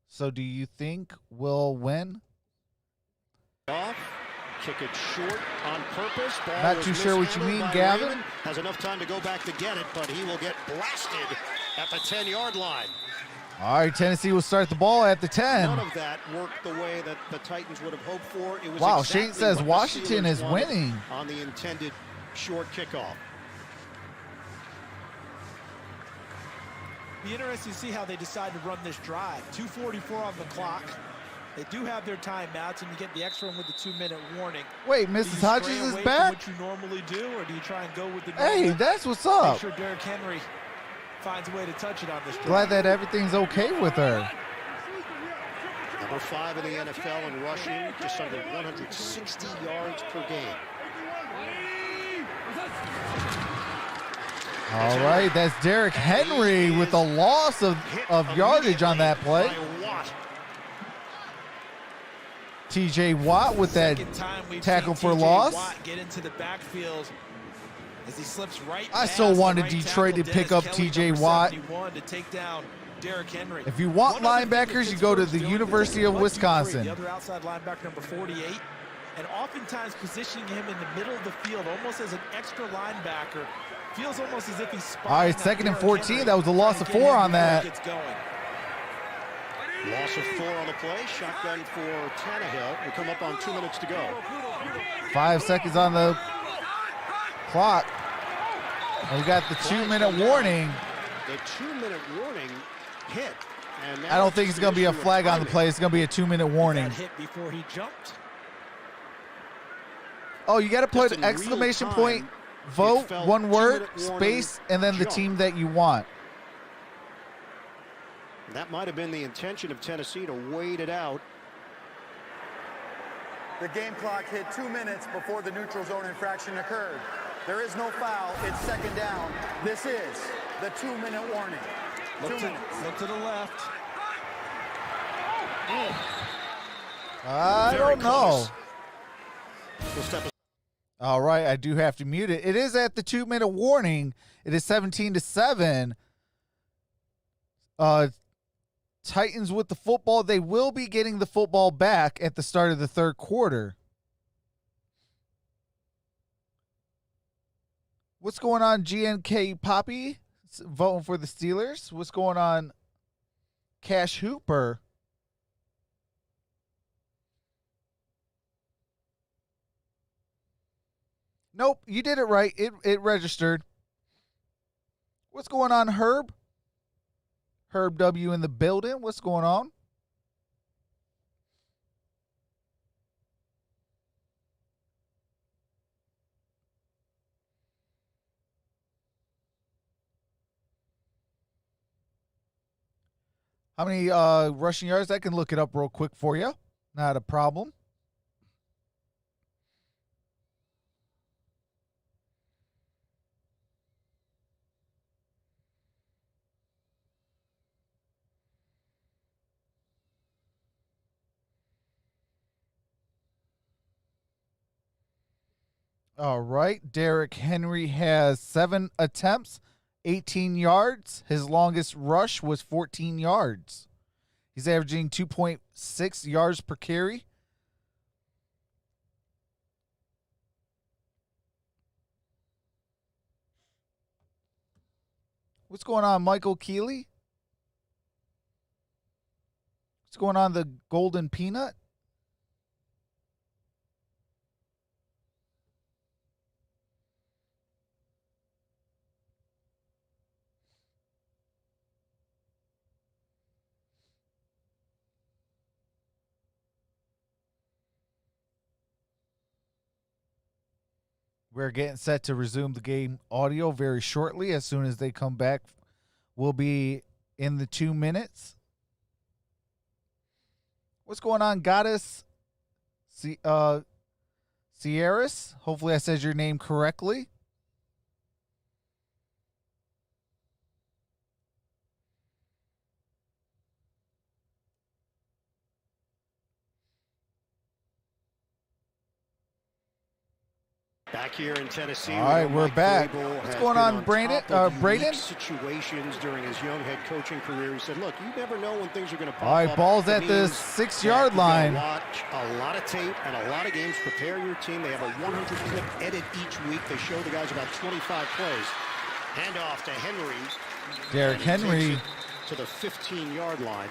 So do you think we'll win? Off, kick it short on purpose. Ball Not was too sure what you mishandled mean, by Gavin. Raymond. Has enough time to go back to get it, but he will get blasted at the 10-yard line. All right, Tennessee will start the ball at the 10. None of that worked the way that the Titans would have hoped for. It was Wow, exactly Shane says what the Washington Steelers is wanted winning. on the intended short kickoff. Be interesting to see how they decide to run this drive. 2:44 on the clock. They do have their timeouts, and you get the extra one with the 2-minute warning. Wait, Do you Mrs. stray Hodges is away from back? what you normally do, or do you try and go with the Hey, normal? that's what's Make up. sure Derrick Henry finds a way to touch it on this drive. Glad that everything's okay with her. Number 5 in the NFL in rushing, just under 160 yards per game. All right, that's Derrick Henry with a loss of yardage on that play. By Watt. TJ Watt with that Second time we've tackle seen for TJ loss. Watt get into the backfield as he slips right I past still the wanted right Detroit tackle, to pick Dennis up Kelly, TJ number Watt. 71, to take down Derrick Henry. If you want One other thing that linebackers, you go to Pittsburgh's the doing, University of 1, 2, 3, Wisconsin. The other outside linebacker, number 48, and oftentimes positioning him in the middle of the field, almost as an extra linebacker. Feels almost as if he's spying All right, on second and Derrick 14. Henry, That was a loss trying of to get 4 him on before he that. gets going. Loss of 4 on the play. Shotgun for Tannehill. We come up on 2 minutes to go. 5 seconds on the clock. And we got the 2-minute warning. The 2-minute warning hit. And I don't think it's going to be a flag on the play. It's going to be a 2-minute warning. That hit before he jumped. Oh, you got to Just put in real exclamation time, point, vote, felt one word, 2-minute warning, space, and then the jump. team that you want. That might have been the intention of Tennessee, to wait it out. The game clock hit 2 minutes before the neutral zone infraction occurred. There is no foul. It's second down. This is the 2-minute warning. 2 minutes. Look to the left. I Very don't know. close. We'll step All right, I do have to mute it. It is at the 2-minute warning. It is 17-7. Titans with the football. They will be getting the football back at the start of the third quarter. What's going on, GNK Poppy? Voting for the Steelers. What's going on, Cash Hooper? Nope, you did it right. It registered. What's going on, Herb? Herb W in the building. What's going on? How many rushing yards? I can look it up real quick for you. Not a problem. All right. Derrick Henry has 7 attempts, 18 yards. His longest rush was 14 yards. He's averaging 2.6 yards per carry. What's going on, Michael Keeley? What's going on, the Golden Peanut? We're getting set to resume the game audio very shortly. As soon as they come back, we'll be in the 2 minutes. What's going on, Goddess Sierras? Hopefully I said your name correctly. Back here in Tennessee. All right, we're back. What's going on, Brandon? Braden? Situations during his young head coaching career. He said, look, you never know when things are going to pop up. All right, ball's at the 6-yard line. Watch a lot of tape and a lot of games. Prepare your team. They have a 100-clip edit each week. They show the guys about 25 plays. Hand off to Henry. Derrick Henry. To the 15-yard line.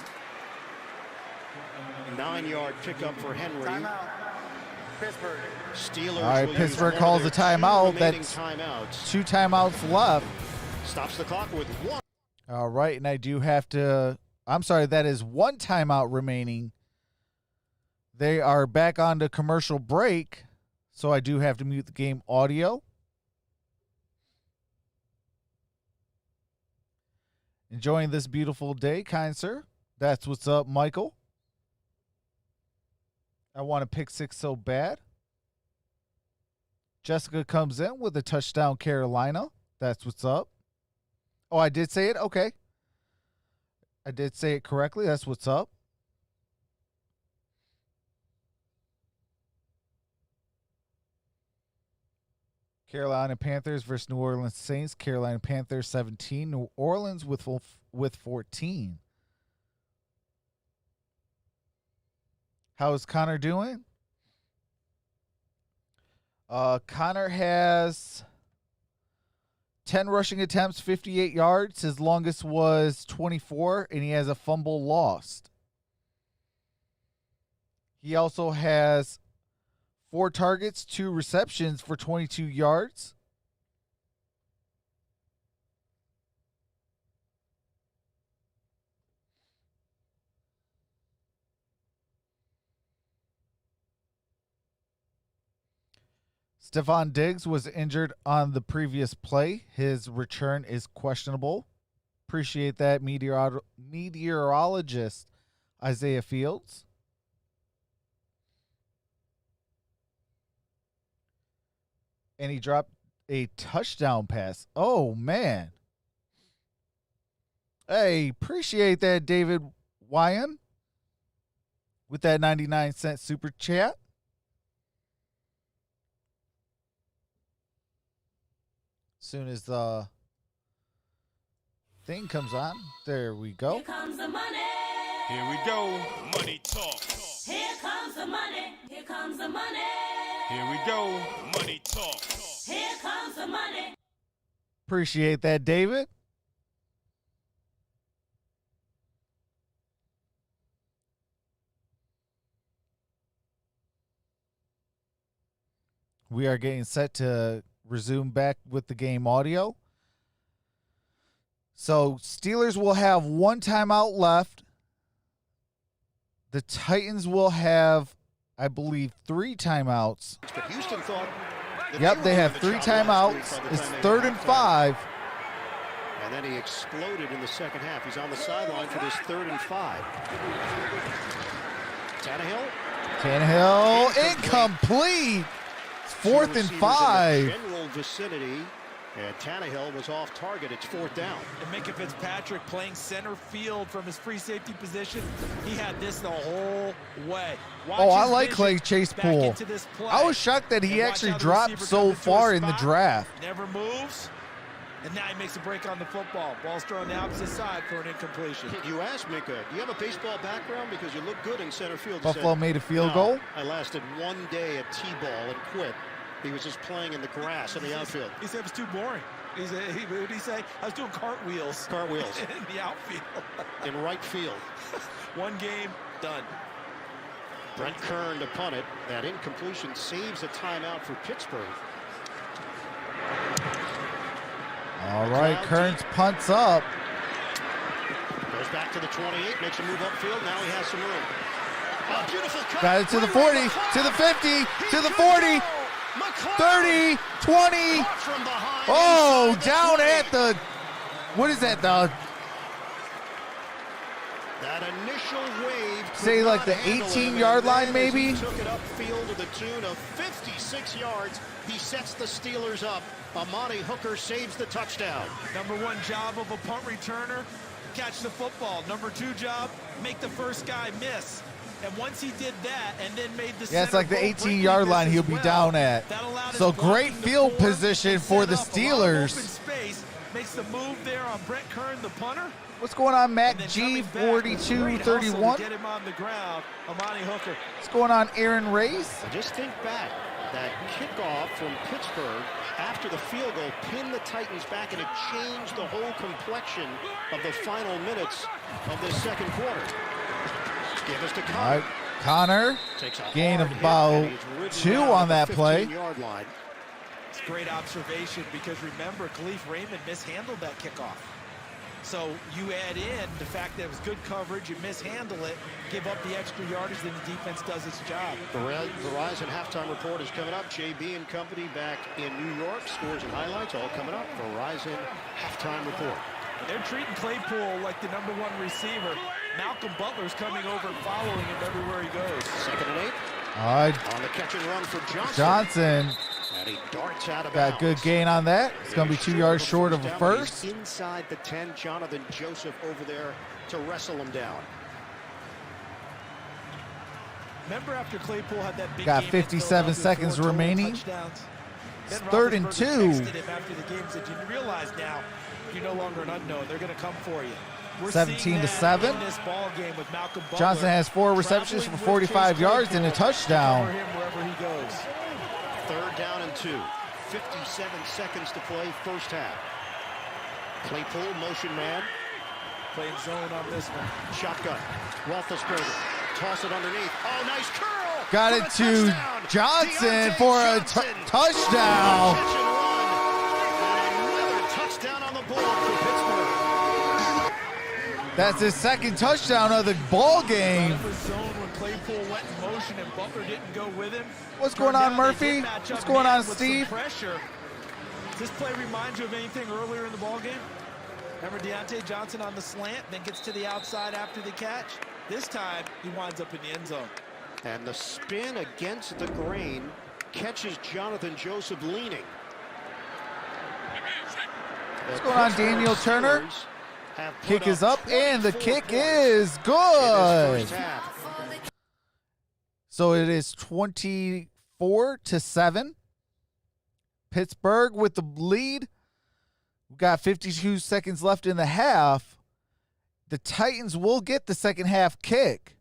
9-yard pickup for Henry. Timeout. Pittsburgh. Steelers. All right, Pittsburgh calls a timeout. That's 2 timeouts left. Stops the clock with 1. All right, and I do have to. I'm sorry, that is 1 timeout remaining. They are back on to commercial break, so I do have to mute the game audio. Enjoying this beautiful day, kind sir. That's what's up, Michael. I want to pick 6 so bad. Jessica comes in with a touchdown, Carolina. That's what's up. Oh, I did say it? Okay. I did say it correctly. That's what's up. Carolina Panthers versus New Orleans Saints. Carolina Panthers 17. New Orleans with 14. How is Connor doing? Connor has 10 rushing attempts, 58 yards. His longest was 24, and he has a fumble lost. He also has 4 targets, 2 receptions for 22 yards. Stephon Diggs was injured on the previous play. His return is questionable. Appreciate that, meteorologist Isaiah Fields. And he dropped a touchdown pass. Oh, man. Hey, appreciate that, David Wyan, with that 99-cent super chat. Soon as the thing comes on, there we go. Here comes the money. Here we go. Money talk. Here comes the money. Here comes the money. Here we go. Money talk. Here comes the money. Appreciate that, David. We are getting set to resume back with the game audio. So Steelers will have 1 timeout left. The Titans will have, I believe, 3 timeouts. But Houston thought Yep, they have 3 timeouts. It's 3rd and 5. And then he exploded in the second half. He's on the sideline for this 3rd and 5. Tannehill incomplete. It's 4th and 5. General vicinity. And Tannehill was off target. It's 4th down. And Minka Fitzpatrick playing center field from his free safety position. He had this the whole way. I like Chase Pool. I was shocked that he actually dropped so far in the draft. Never moves. And now he makes a break on the football. Ball's thrown the opposite side for an incompletion. You asked Minka, do you have a baseball background? Because you look good in center field. Buffalo made a field goal. I lasted 1 day at T-ball and quit. He was just playing in the grass in the outfield. He said it was too boring. What did he say? I was doing cartwheels. Cartwheels. In the outfield. In right field. 1 game, done. Brent Kern to punt it. That incompletion saves a timeout for Pittsburgh. All right, Kern's punts up. Goes back to the 28, makes a move upfield. Now he has some room. Oh, beautiful cut. Got it to the 40, to the 50, to the 40, 30, 20. Oh, down at the, what is that, that initial wave. Say like the 18-yard line, maybe? He took it upfield to the tune of 56 yards. He sets the Steelers up. Amani Hooker saves the touchdown. Number 1 job of a punt returner, catch the football. Number 2 job, make the first guy miss. And once he did that and then made the it's like the 18-yard line he'll be down at. So great field position for the Steelers. Space, makes the move there on Brent Kern, the punter. What's going on, Mac G, 42-31? Get him on the ground, Amani Hooker. What's going on, Aaron Race? Just think back. That kickoff from Pittsburgh after the field goal pinned the Titans back, and it changed the whole complexion of the final minutes of this second quarter. Give us to Connor. All right, Connor, gain of about 2 on that play. Line. It's a great observation because remember, Khalif Raymond mishandled that kickoff. So you add in the fact that it was good coverage, you mishandle it, give up the extra yardage, then the defense does its job. Verizon halftime report is coming up. JB and company back in New York. Scores and highlights all coming up. Verizon halftime report. They're treating Claypool like the number 1 receiver. Malcolm Butler's coming over and following him everywhere he goes. 2nd and 8. All right. On the catch and run for Johnson. Johnson. And he darts out of Got bounds. good gain on that. It's going to be 2 yards short of a first. Inside the 10, Jonathan Joseph over there to wrestle him down. Remember after Claypool had that big Got game 57 seconds remaining. It's 3rd and 2. After the game said, you realize now you're no longer an unknown. They're going to come for you. We're 17-7. in this ball game with Malcolm Butler. Johnson has 4 receptions for 45 yards and a touchdown. Cover him wherever he goes. 3rd down and 2. 57 seconds to play, first half. Claypool, motion man. Playing zone on this one. Shotgun. Roethlisberger. Toss it underneath. Oh, nice curl. Got it to Johnson for a touchdown. Catch and run. And another touchdown on the board for Pittsburgh. That's his 2nd touchdown of the ball game. Zone when Claypool went in motion and Butler didn't go with him. What's going on, Murphy? What's going on, Steve? Pressure. Does this play remind you of anything earlier in the ball game? Remember Deontay Johnson on the slant, then gets to the outside after the catch? This time, he winds up in the end zone. And the spin against the grain catches Jonathan Joseph leaning. What's going on, Daniel Turner? Kick is up, and the kick is good. So it is 24-7. Pittsburgh with the lead. We've got 52 seconds left in the half. The Titans will get the second half kick.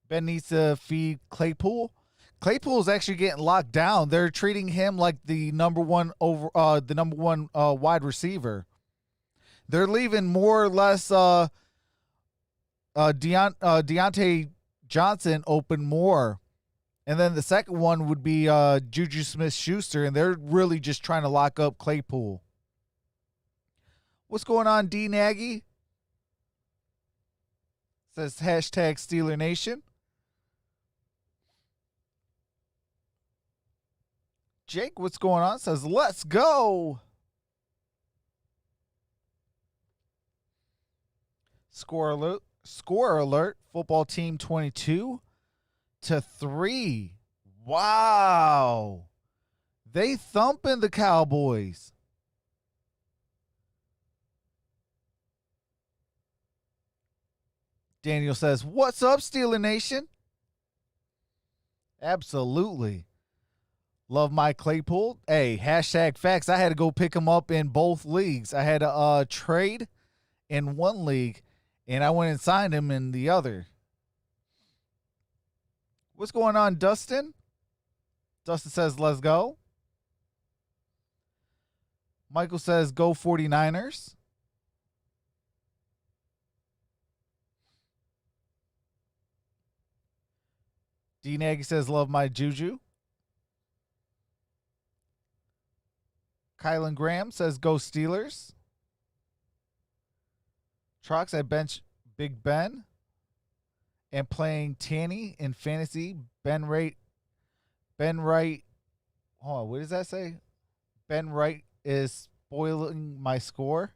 Ben needs to feed Claypool. Claypool's actually getting locked down. They're treating him like the number one wide receiver. They're leaving more or less Deontay Johnson open more. And then the second one would be Juju Smith-Schuster, and they're really just trying to lock up Claypool. What's going on, D. Nagy? Says hashtag Steeler Nation. Jake, what's going on? Says, let's go. Score alert. Football team 22-3. Wow. They thumping the Cowboys. Daniel says, "What's up, Steeler Nation?" Absolutely. Love Mike Claypool. Hey, hashtag facts. I had to go pick him up in both leagues. I had a trade in one league, and I went and signed him in the other. What's going on, Dustin? Dustin says, let's go. Michael says, go 49ers. D. Nagy says, love my Juju. Kylan Graham says, go Steelers. Trox, I bench Big Ben. And playing Tanny in fantasy. Ben Wright. Hold on, what does that say? Ben Wright is spoiling my score.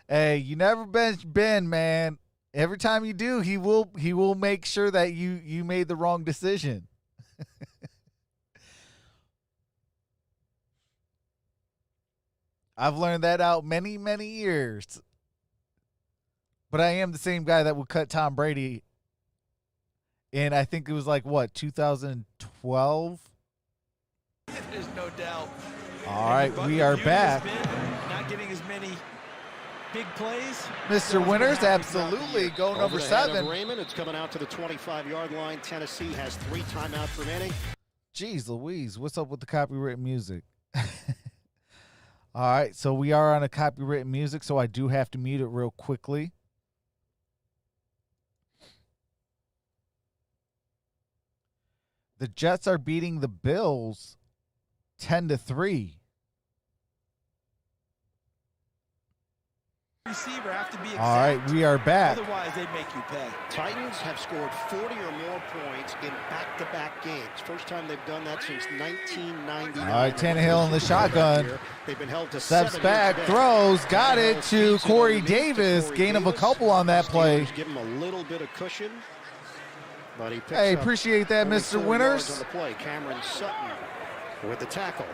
Hey, you never bench Ben, man. Every time you do, he will make sure that you made the wrong decision. I've learned that out many, many years. But I am the same guy that would cut Tom Brady. And I think it was like, what, 2012? There's no doubt. All right, we are back. Not getting as many big plays. Mr. Winters, absolutely. Go number 7. Raymond, it's coming out to the 25-yard line. Tennessee has 3 timeouts remaining. Jeez Louise, what's up with the copyrighted music? All right, so we are on a copyrighted music, so I do have to mute it real quickly. The Jets are beating the Bills 10-3. Receiver have to be exact. All right, we are back. Otherwise, they make you pay. Titans have scored 40 or more points in back-to-back games. First time they've done that since 1999. All right, Tannehill in the shotgun. They've been held to Steps 7 back, years today. throws, got it to Corey Davis. Gain of a couple on that play. Give him a little bit of cushion, but he picks Hey, up appreciate that, only Mr. 4 yards Winters. on the play. Cameron Sutton with the tackle.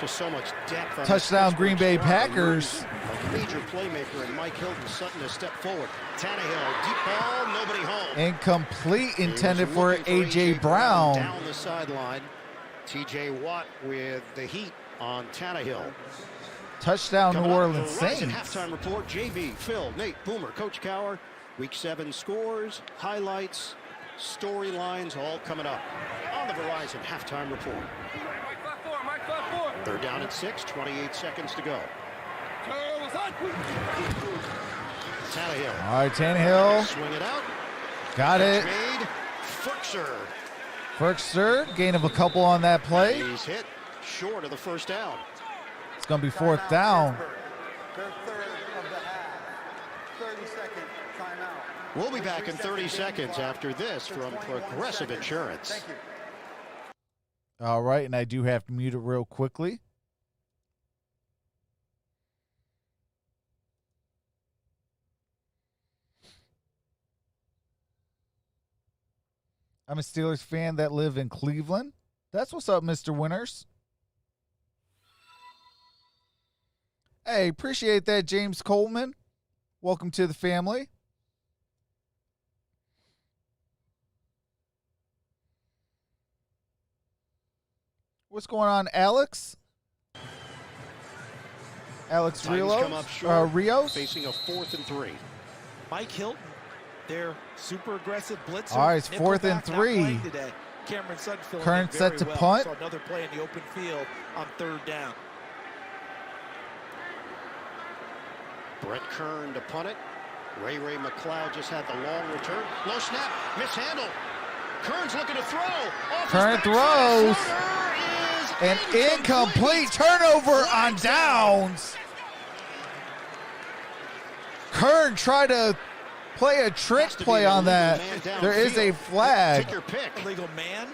Just so much depth on Touchdown, this Green Bay Pittsburgh squad. Packers. A major playmaker in Mike Hilton. Sutton has stepped forward. Tannehill, deep ball, nobody home. Incomplete, He was intended for looking A.J. Brown. Down the sideline. T.J. Watt with the heat on Tannehill. Touchdown, New Coming up, Orleans the Verizon Saints. halftime report. JB, Phil, Nate, Boomer, Coach Cower. Week 7 scores, highlights, storylines, all coming up on the Verizon halftime report. They're down at 6, 28 seconds to go. Tannehill. All right, Tannehill. Swing it out. Got it. Made. Ferkser. Ferkser, gain of a couple on that play. He's hit short of the first down. It's going to be 4th down. Their third of the half. 30-second timeout. We'll be back in 30 seconds after this from Progressive Insurance. Thank you. All right, and I do have to mute it real quickly. I'm a Steelers fan that live in Cleveland. That's what's up, Mr. Winters. Hey, appreciate that, James Coleman. Welcome to the family. What's going on, Alex? Alex Titans come up short, Rios? facing a 4th and 3. Mike Hilton, their super aggressive blitzer. All right, it's Nickel 4th and back, not 3. playing today. Cameron Sutton filling Current in set very to well. punt. Saw another play in the open field on 3rd down. Brett Kern to punt it. Ray McLeod just had the long return. Low snap, mishandled. Kern's looking to throw. Off his Kern backside. throws. Floater is An incomplete turnover on downs. Kern tried to play a trick Has to be play an on that. illegal man There is a downfield. flag. Take your pick. Illegal man.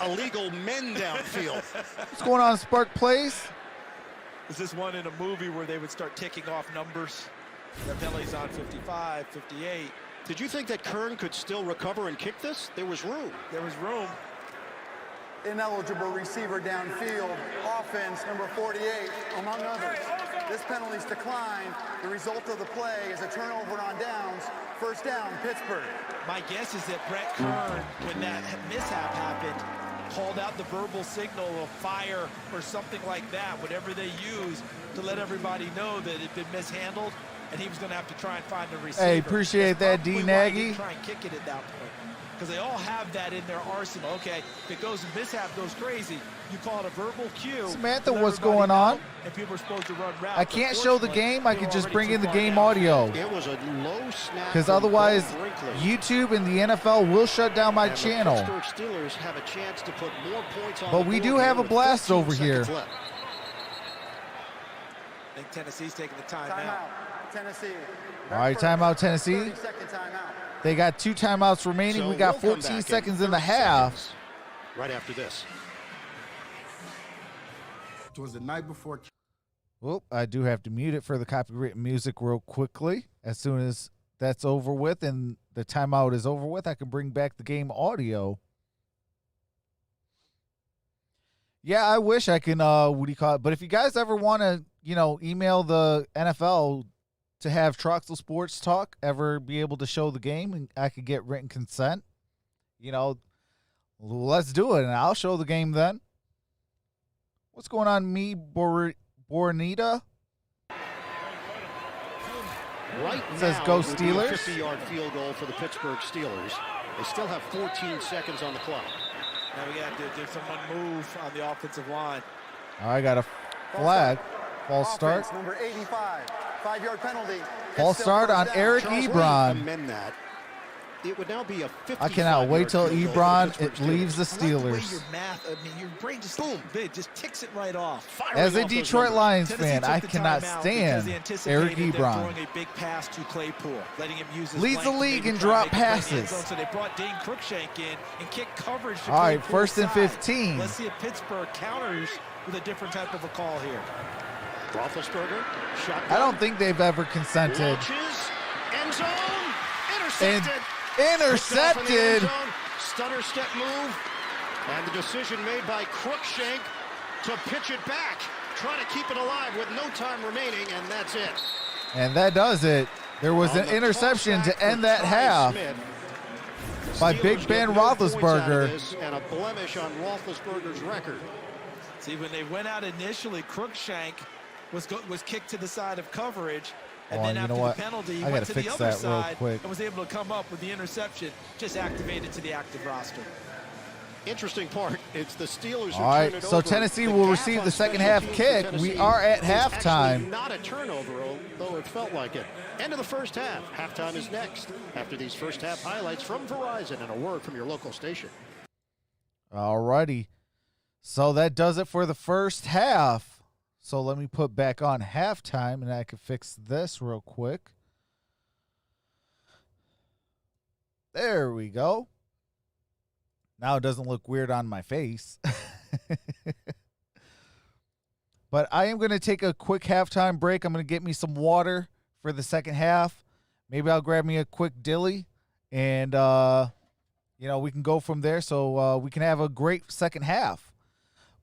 Illegal men downfield. What's going on, Spark Plays? is this one in a movie where they would start ticking off numbers? The penalty's on 55, 58. Did you think that Kern could still recover and kick this? There was room. There was room. Ineligible receiver downfield. Offense number 48, among others. This penalty's declined. The result of the play is a turnover on downs. First down, Pittsburgh. My guess is that Brett Kern, when that mishap happened, called out the verbal signal of fire or something like that, whatever they use to let everybody know that it had been mishandled, and he was going to have to try and find the receiver. Hey, appreciate that, D. Nagy. Try and kick it at that point, because they all have that in their arsenal. Okay, if it goes mishap, goes crazy, you call it a verbal cue. Samantha, what's going on? And people are supposed to run routes. I can't show the game. I could just bring in the game audio. It was a low snap. Because otherwise, YouTube and the NFL will shut down my channel. The Pittsburgh Steelers have a chance to put more points on But we do have a blast over here. I think Tennessee's taking the timeout. Tennessee. All right, timeout, Tennessee. 30-second timeout. They got 2 timeouts remaining. So we got we'll come 14 back seconds in the 30 half. seconds right after this. It was the night before. Well, I do have to mute it for the copyright music real quickly. As soon as that's over with and the timeout is over with, I can bring back the game audio. Yeah, I wish I can, what do you call it? But if you guys ever want to, email the NFL to have Troxel Sports Talk ever be able to show the game and I could get written consent, let's do it, and I'll show the game then. What's going on, me, Bornita? Right It says now, go it would be a Steelers. 50-yard field goal for the Pittsburgh Steelers. They still have 14 seconds on the clock. Now we got to do someone move on the offensive line. I got a flag. False start. Offense number 85. 5-yard penalty. False start on Eric Charles, Ebron. amend that. It would now be a 55-yard I cannot wait till field goal Ebron for the Pittsburgh leaves the I like the way Steelers. your math, your brain just boom, it just ticks it right off. Firing As a off those Detroit numbers. Lions Tennessee fan, took I the cannot timeout stand because they Eric anticipated them Ebron. throwing a big pass to Claypool, letting him use his Leads the length to league maybe in try drop and make a play in the end passes. zone. So they brought Dane Cruikshank in and kicked coverage to All right, Claypool's 1st and side. 15. Let's see if Pittsburgh counters with a different type of a call here. Roethlisberger, shotgun. I don't think they've ever consented. Launches, end zone, intercepted. Intercepted. Stunner step move, and the decision made by Cruikshank to pitch it back, trying to keep it alive with no time remaining, and that's it. And that does it. There was On an the interception touchback to end for that Ty half Smith, by Steelers Big get Ben no points out of Roethlisberger. this, and a blemish on Roethlisberger's record. See, when they went out initially, Cruikshank was kicked to the side of coverage, and then you after know what? the penalty, he I went gotta to the fix other that real side quick. and was able to come up with the interception, just activated to the active roster. Interesting part, it's the Steelers who All right, turn it so over. Tennessee The will gap receive on the second special half teams kick. for We Tennessee are at is halftime. actually not a turnover, though it felt like it. End of the first half. Halftime is next. After these first half highlights from Verizon and a word from your local station. All righty. So that does it for the first half. So let me put back on halftime, and I can fix this real quick. There we go. Now it doesn't look weird on my face. But I am going to take a quick halftime break. I'm going to get me some water for the second half. Maybe I'll grab me a quick dilly, and we can go from there. So we can have a great second half.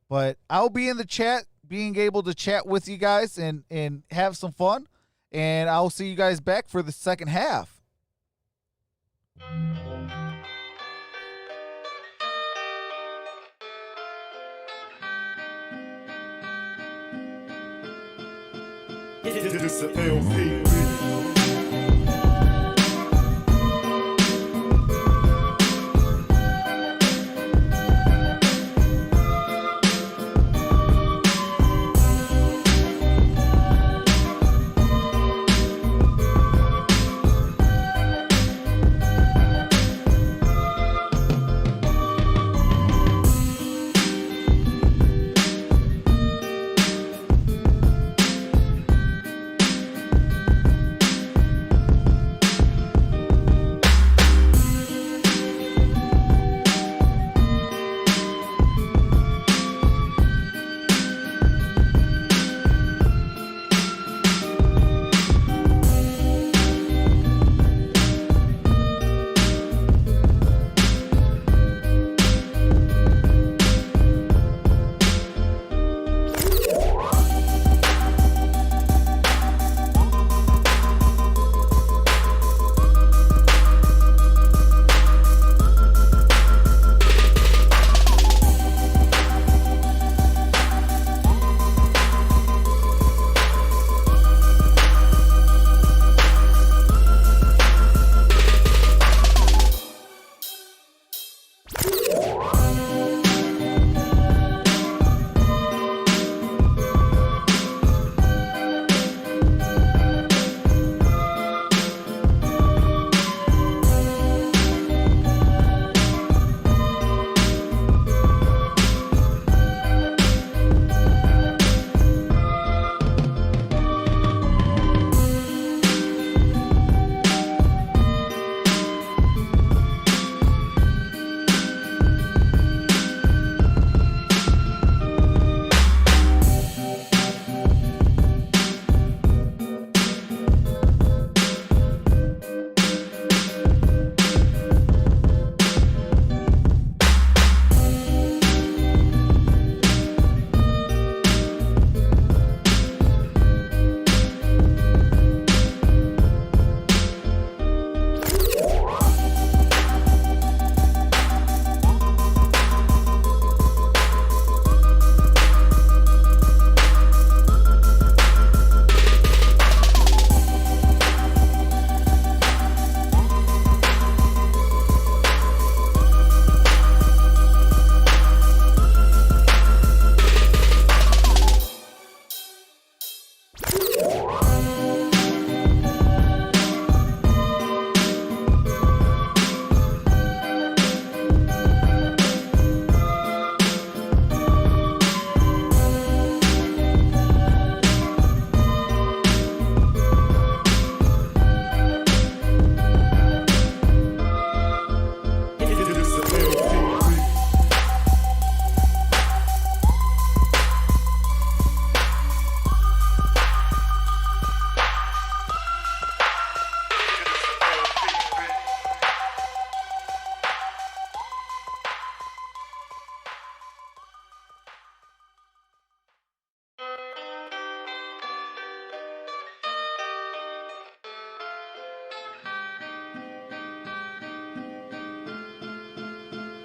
But I'll be in the chat, being able to chat with you guys and have some fun. And I'll see you guys back for the second half. This is LP.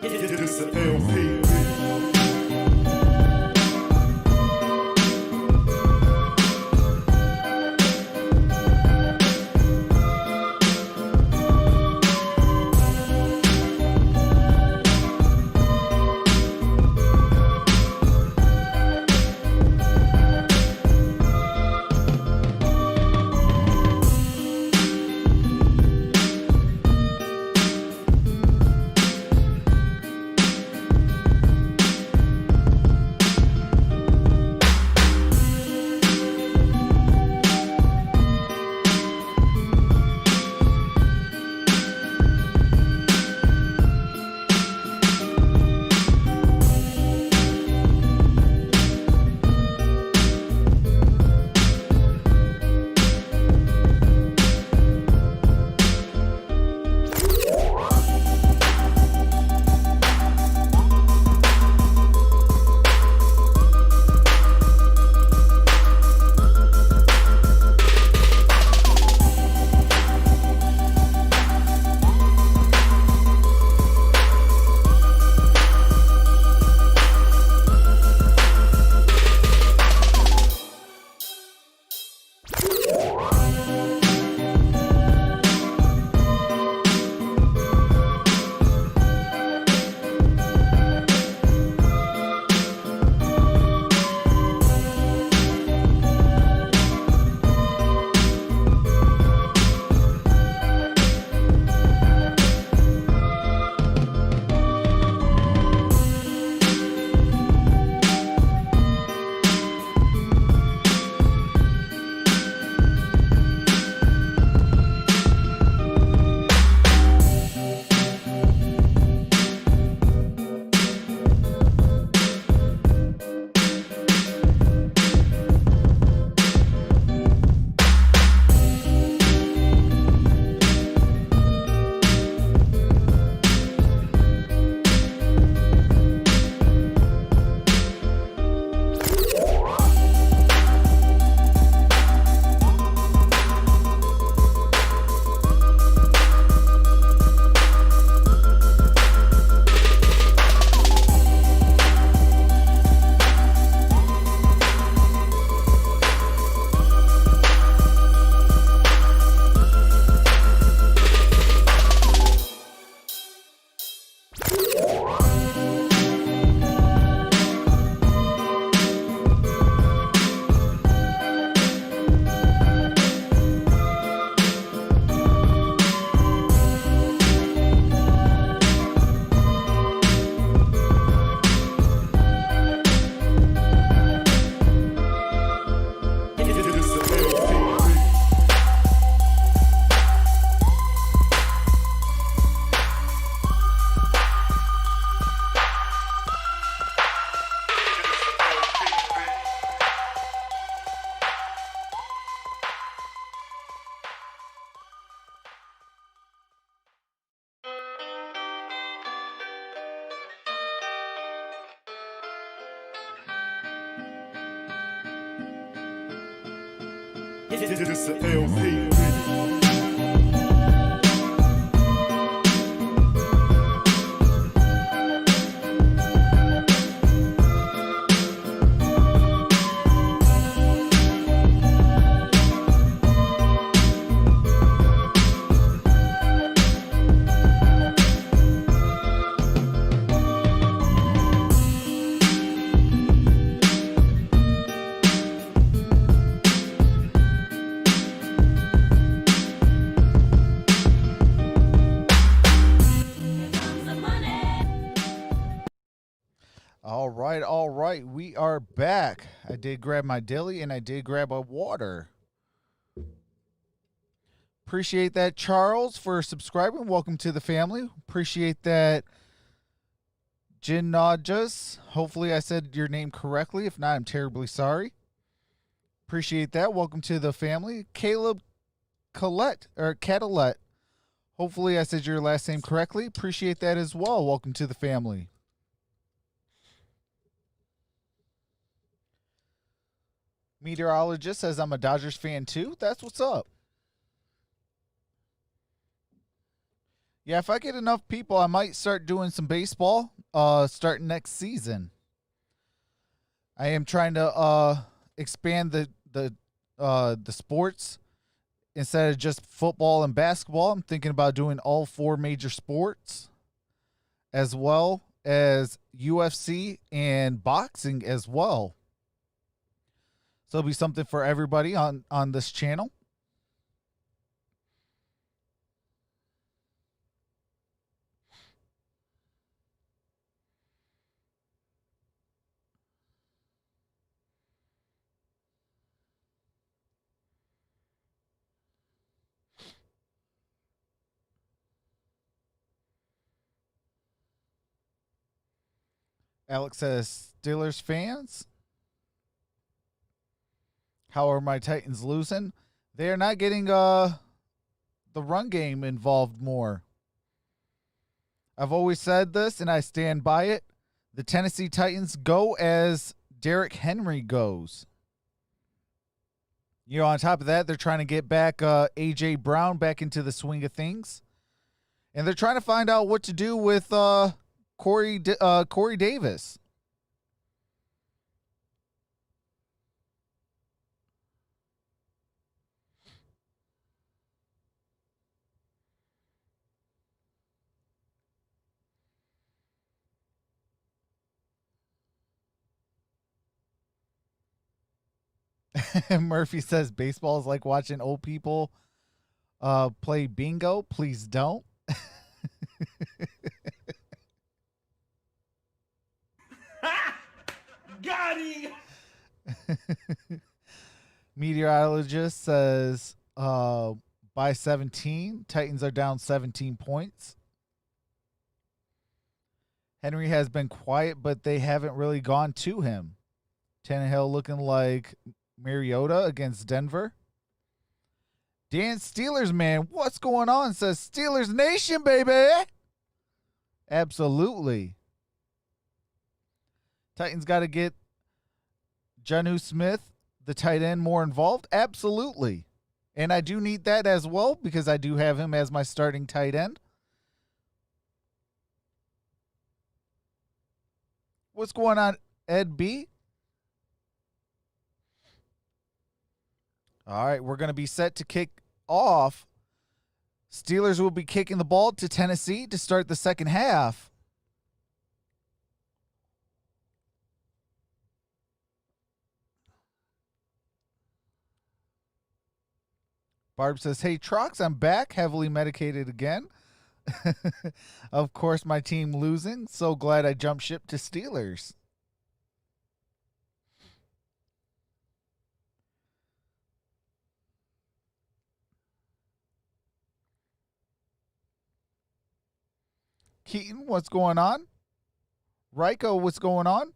This an LP. This an LP. All right. We are back. I did grab my dilly and I did grab a water. Appreciate that, Charles, for subscribing. Welcome to the family. Appreciate that, Jin Nadjas. Hopefully I said your name correctly. If not, I'm terribly sorry. Appreciate that. Welcome to the family. Caleb Catalette. Hopefully I said your last name correctly. Appreciate that as well. Welcome to the family. Meteorologist says I'm a Dodgers fan too. That's what's up. Yeah, if I get enough people, I might start doing some baseball starting next season. I am trying to expand the sports. Instead of just football and basketball, I'm thinking about doing all 4 major sports, as well as UFC and boxing as well. So it'll be something for everybody on this channel. Alex says, Steelers fans, how are my Titans losing? They are not getting the run game involved more. I've always said this, and I stand by it. The Tennessee Titans go as Derrick Henry goes. You know, on top of that, they're trying to get back A.J. Brown back into the swing of things. And they're trying to find out what to do with Corey Davis. Murphy says baseball is like watching old people play bingo. Please don't. Got him! Meteorologist says by 17, Titans are down 17 points. Henry has been quiet, but they haven't really gone to him. Tannehill looking like Mariota against Denver. Dan Steelers, man, what's going on? Says Steelers Nation, baby. Absolutely. Titans got to get Jonnu Smith, the tight end, more involved. Absolutely. And I do need that as well because I do have him as my starting tight end. What's going on, Ed B? All right, we're going to be set to kick off. Steelers will be kicking the ball to Tennessee to start the second half. Barb says, hey, Trox, I'm back, heavily medicated again. Of course, my team losing. So glad I jumped ship to Steelers. Keaton, what's going on? Ryko, what's going on?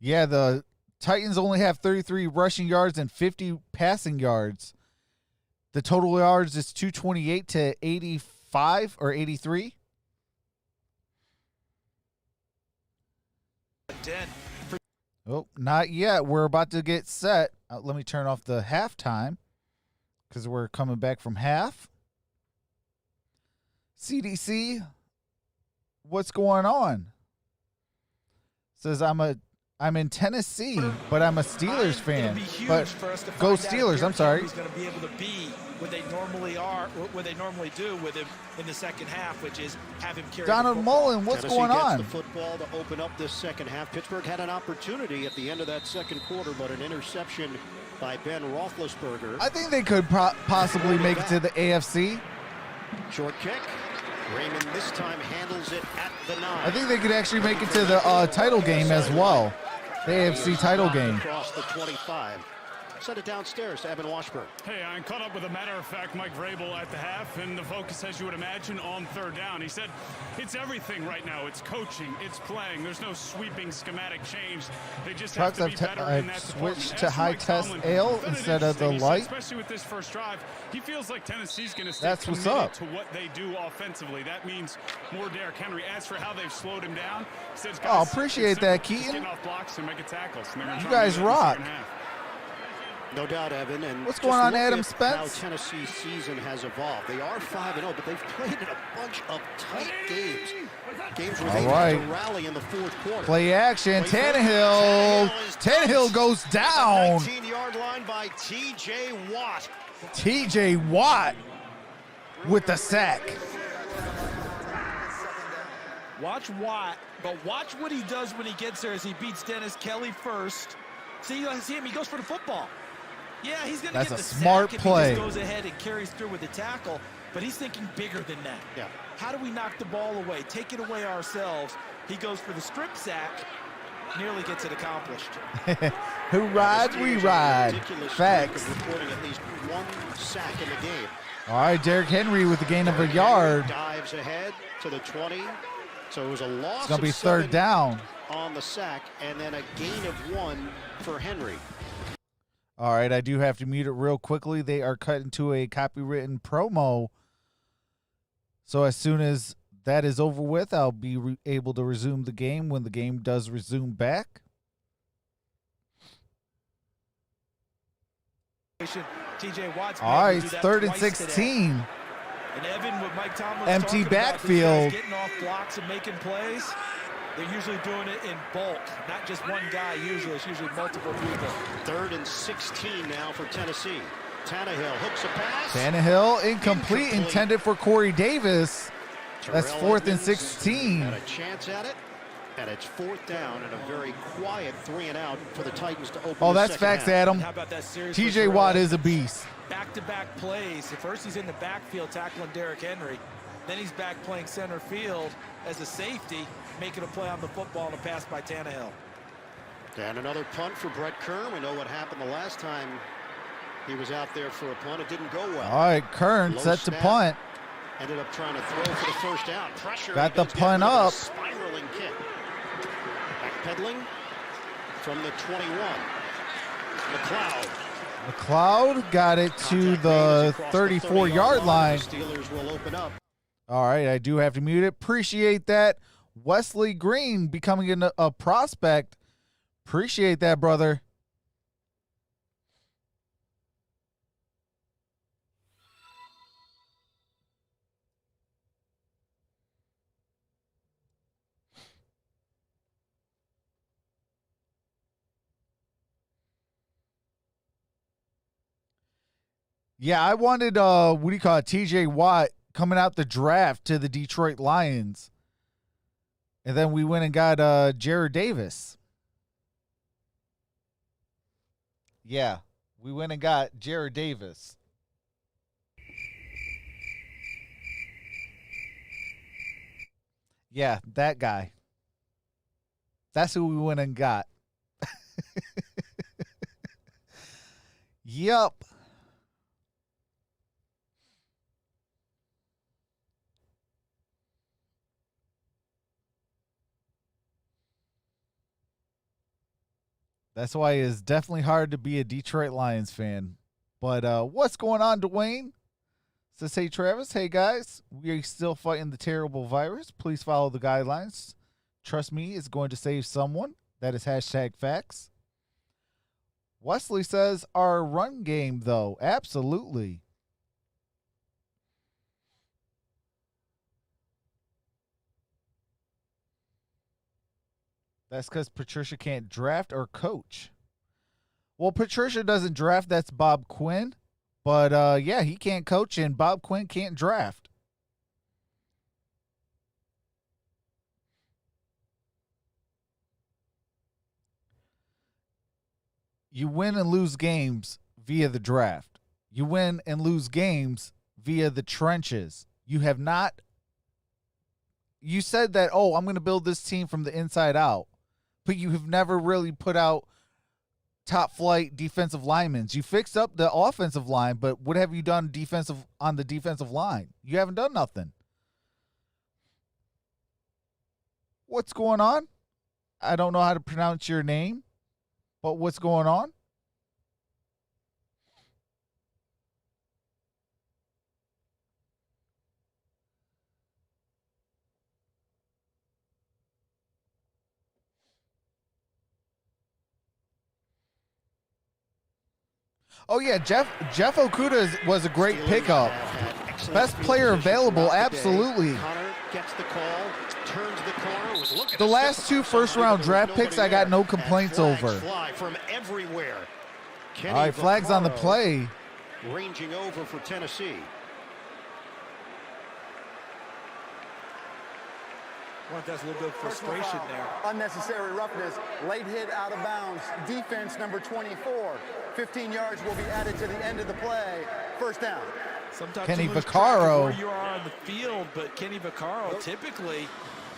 Yeah, the Titans only have 33 rushing yards and 50 passing yards. The total yards is 228 to 85 or 83. Oh, not yet. We're about to get set. Let me turn off the halftime because we're coming back from half. CDC, what's going on? Says I'm in Tennessee, but I'm a Steelers fan. But go Steelers! I'm sorry. He's going to be able to be what they normally are, what they normally do with him in the second half, which is have him carry. Donald Mullen, what's going on? The football to open up this second half. Pittsburgh had an opportunity at the end of that second quarter, but an interception by Ben Roethlisberger. I think they could possibly make it to the AFC. Short kick. Raymond this time handles it at the 9. I think they could actually make it to the title game as well. The AFC title game. Across the 25. Send it downstairs to Evan Washburn. Hey, I caught up with a matter-of-fact Mike Vrabel at the half, and the focus, as you would imagine, on third down. He said it's everything right now. It's coaching, it's playing. There's no sweeping schematic change. They just have to be better in that department. Switched to high-test ale instead of the light. Especially with this first drive, he feels like Tennessee's going to stay That's what's committed up. to what they do offensively. That means more Derrick Henry. As for how they've slowed him down, he says, Oh, guys, appreciate it's that, simple. Just Keaton. getting off blocks and making tackles. And they're gonna You try to guys do that in the rock. second half. No doubt, Evan. And What's just going on, look Adam at Spence? How Tennessee's season has evolved. They are 5-0, but they've played in a bunch of tight games. Games where All they right. had to rally in the fourth quarter. Play action. Wait for it. Tannehill. is Tannehill dumped. goes The down. 19-yard line by T.J. Watt. T.J. Watt with the sack. Watch Watt, but watch what he does when he gets there as he beats Dennis Kelly first. See him, he goes for the football. Yeah, he's going to That's get a the smart sack if play. he just goes ahead and carries through with the tackle, but he's thinking bigger than that. Yeah. How do we knock the ball away, take it away ourselves? He goes for the strip sack, nearly gets it accomplished. Who rides, we ride. Ridiculous Facts. streak of recording at least one sack in the game. All right, Derrick Henry with the gain of a yard. Dives ahead to the 20. So it was a loss. It's going to be of third 7 down. on the sack, and then a gain of 1 for Henry. All right, I do have to mute it real quickly. They are cut into a copywritten promo. So as soon as that is over with, I'll be able to resume the game when the game does resume back. TJ Watt's All right, able to it's do that third and twice today. 16. And Evan, what Mike Tomlin's Empty talking about, these backfield. guys getting off blocks and making plays, they're usually doing it in bulk, not just one guy usually. It's usually multiple people. 3rd and 16 now for Tennessee. Tannehill hooks a pass. Tannehill, incomplete, intended for Corey Davis. That's Terrell 4th and Edmonds 16. Had a chance at it, and it's 4th down and a very quiet 3-and-out for the Titans to open Oh, the that's second facts, half. Adam. How about that series? TJ Watt is a beast. Back-to-back plays. At first he's in the backfield tackling Derrick Henry. Then he's back playing center field as a safety, making a play on the football and a pass by Tannehill. And another punt for Brett Kern. We know what happened the last time he was out there for a punt. It didn't go well. All right, Kern Low set to snap. punt. Ended up trying to throw for the first down. Pressure. Got He the does get punt rid of a up. Spiraling kick. Backpedaling from the 21. McLeod. McLeod got it to Contact the man is across the 34-yard line. The Steelers will open up. All right, I do have to mute it. Appreciate that. Wesley Green becoming a prospect. Appreciate that, brother. Yeah, I wanted what do you call it, TJ Watt coming out the draft to the Detroit Lions. And then we went and got Jared Davis. Yeah, we went and got Jared Davis. Yeah, that guy. That's who we went and got. Yup. That's why it's definitely hard to be a Detroit Lions fan. But what's going on, Dwayne? Says, hey, Travis. Hey, guys. We are still fighting the terrible virus. Please follow the guidelines. Trust me, it's going to save someone. That is hashtag facts. Wesley says, our run game, though. Absolutely. That's because Patricia can't draft or coach. Well, Patricia doesn't draft. That's Bob Quinn. But, yeah, he can't coach, and Bob Quinn can't draft. You win and lose games via the draft. You win and lose games via the trenches. You have not. You said that, oh, I'm going to build this team from the inside out. But you have never really put out top flight defensive linemen. You fixed up the offensive line, but what have you done on the defensive line? You haven't done nothing. What's going on? I don't know how to pronounce your name, but what's going on? Oh, yeah, Jeff Okuda was a great pickup. Best player available, absolutely. Connor gets the call, turns the corner. Look at The last two first-round draft picks, I got no complaints over. Fly from everywhere. All right, flags on the play. Ranging over for Tennessee. Well, that's a little bit of frustration there. Unnecessary roughness. Late hit out of bounds. Defense number 24. 15 yards will be added to the end of the play. First down. Sometimes Kenny you lose track of Vaccaro. where you are on the field, but Kenny Vaccaro typically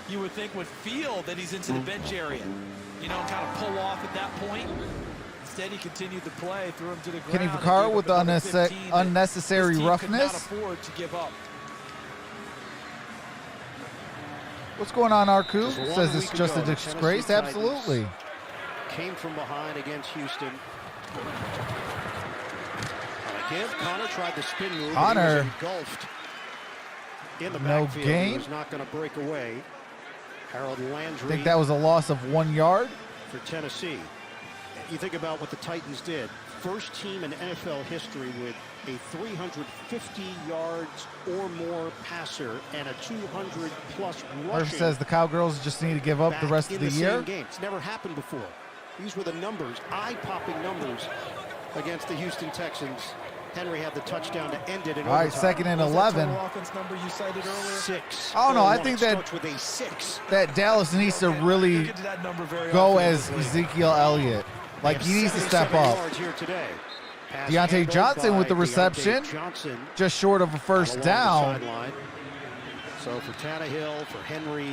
you would think would feel that he's into the bench area. You know, kind of pull off at that point. Instead, he continued the play, threw him to the ground. Kenny Vaccaro with the unnecessary roughness. Could not afford to give up. What's going on, Arku? Just 1 Says it's week just a ago, disgrace. Tennessee Absolutely. Came from behind against Houston. Connor tried the spin move. Connor. He was engulfed in the No backfield. gain. He was not going to break away. Harold I Landry think that was a loss of 1 yard. for Tennessee. You think about what the Titans did. First team in NFL history with a 350 yards or more passer and a 200-plus Murphy rushing. says the Cowgirls just need to give up the back rest of in the year. same game. It's never happened before. These were the numbers, eye-popping numbers against the Houston Texans. Henry had the touchdown to end it in All right, overtime. second and What was that 11. total offense number you cited earlier? 6. Oh, no, I It think starts with a 6. that Dallas needs to We'll really get to that number very go often as this week. Ezekiel Elliott. Like, They he have needs to 77 step up. yards here today. Pass Deontay handled Johnson by with the Deontay reception. Johnson Just short of a first along the down. sideline. So for Tannehill, for Henry,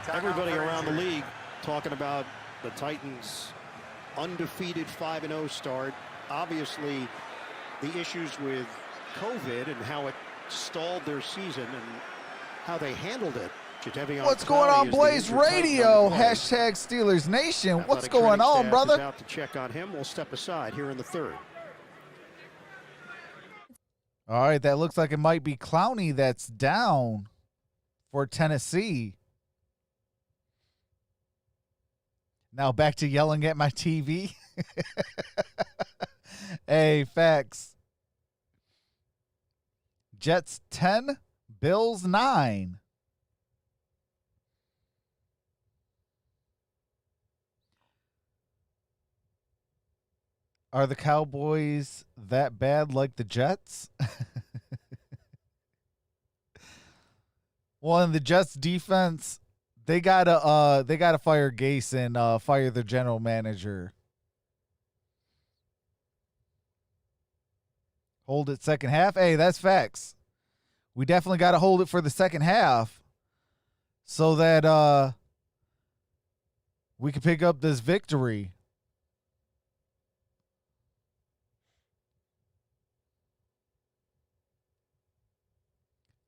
Timeout everybody for around the injury. league talking about the Titans' undefeated 5-0 start. Obviously, the issues with COVID and how it stalled their season and how they handled it. Jadeveon What's going Clowney on, is the Blaze injured Titan Radio? on the play. Hashtag Steelers Nation. What's Athletic going training on, staff brother? is out to check on him. We'll step aside here in the third. All right, that looks like it might be Clowney that's down for Tennessee. Now back to yelling at my TV. Hey, facts. Jets 10, Bills 9. Are the Cowboys that bad like the Jets? Well, in the Jets defense, they gotta fire Gase and fire the general manager. Hold it second half. Hey, that's facts. We definitely got to hold it for the second half so that we can pick up this victory.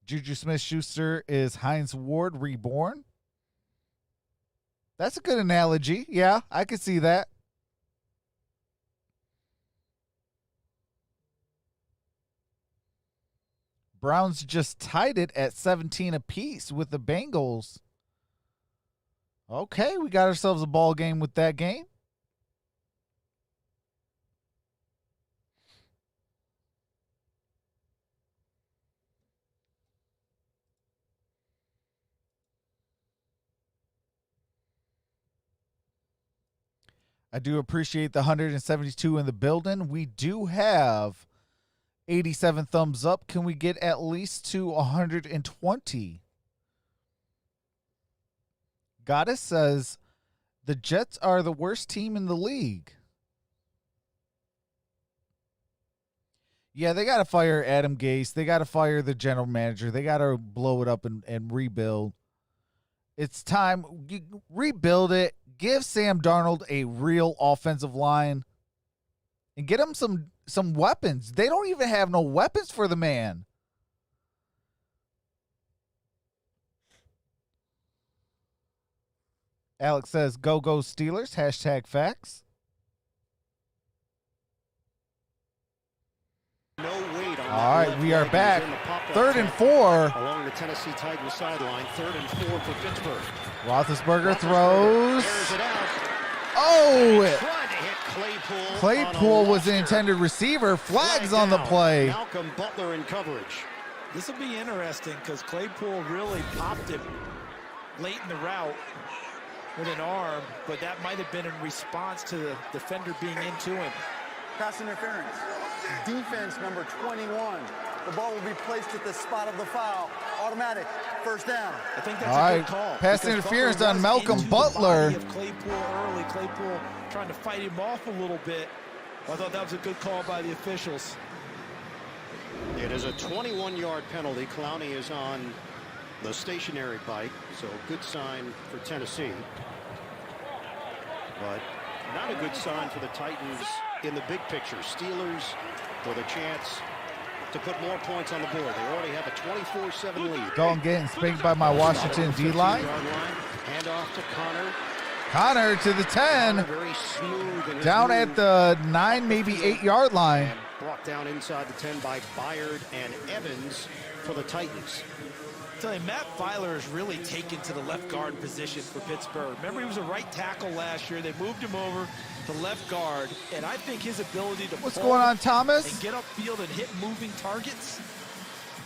Juju Smith-Schuster is Heinz Ward reborn. That's a good analogy. Yeah, I could see that. Browns just tied it at 17 apiece with the Bengals. Okay, we got ourselves a ball game with that game. I do appreciate the 172 in the building. We do have 87 thumbs up. Can we get at least to 120? Goddess says the Jets are the worst team in the league. Yeah, they got to fire Adam Gase. They got to fire the general manager. They got to blow it up and rebuild. It's time. Rebuild it. Give Sam Darnold a real offensive line and get him some weapons. They don't even have no weapons for the man. Alex says, go Steelers, hashtag facts. No weight on All right, we are back. 3rd and 4. Along the Tennessee Titans sideline, 3rd and 4 for Pittsburgh. Roethlisberger throws. Airs it out. Oh! Tried to hit Claypool. Claypool on a was the luster. intended receiver. Flags Flag on the down. play. Malcolm Butler in coverage. This will be interesting because Claypool really popped him late in the route with an arm, but that might have been in response to the defender being into him. Pass interference. Defense number 21. The ball will be placed at the spot of the foul. Automatic. First down. I think that's All a right, good call. pass because interference Butler on was Malcolm into the Butler. body of Claypool early. Claypool trying to fight him off a little bit. I thought that was a good call by the officials. It is a 21-yard penalty. Clowney is on the stationary bike, so good sign for Tennessee. But not a good sign for the Titans in the big picture. Steelers with a chance to put more points on the board. They already have a 24-7 lead. Going getting spanked by my Washington D-line. Hand off to Connor. Connor to the 10. Very smooth in his Down move. at the 9, maybe 8-yard line. And brought down inside the 10 by Byard and Evans for the Titans. I tell you, Matt Filer has really taken to the left guard position for Pittsburgh. Remember, he was a right tackle last year. They moved him over to left guard, and I think his ability to What's pull going on, Thomas? and get upfield and hit moving targets,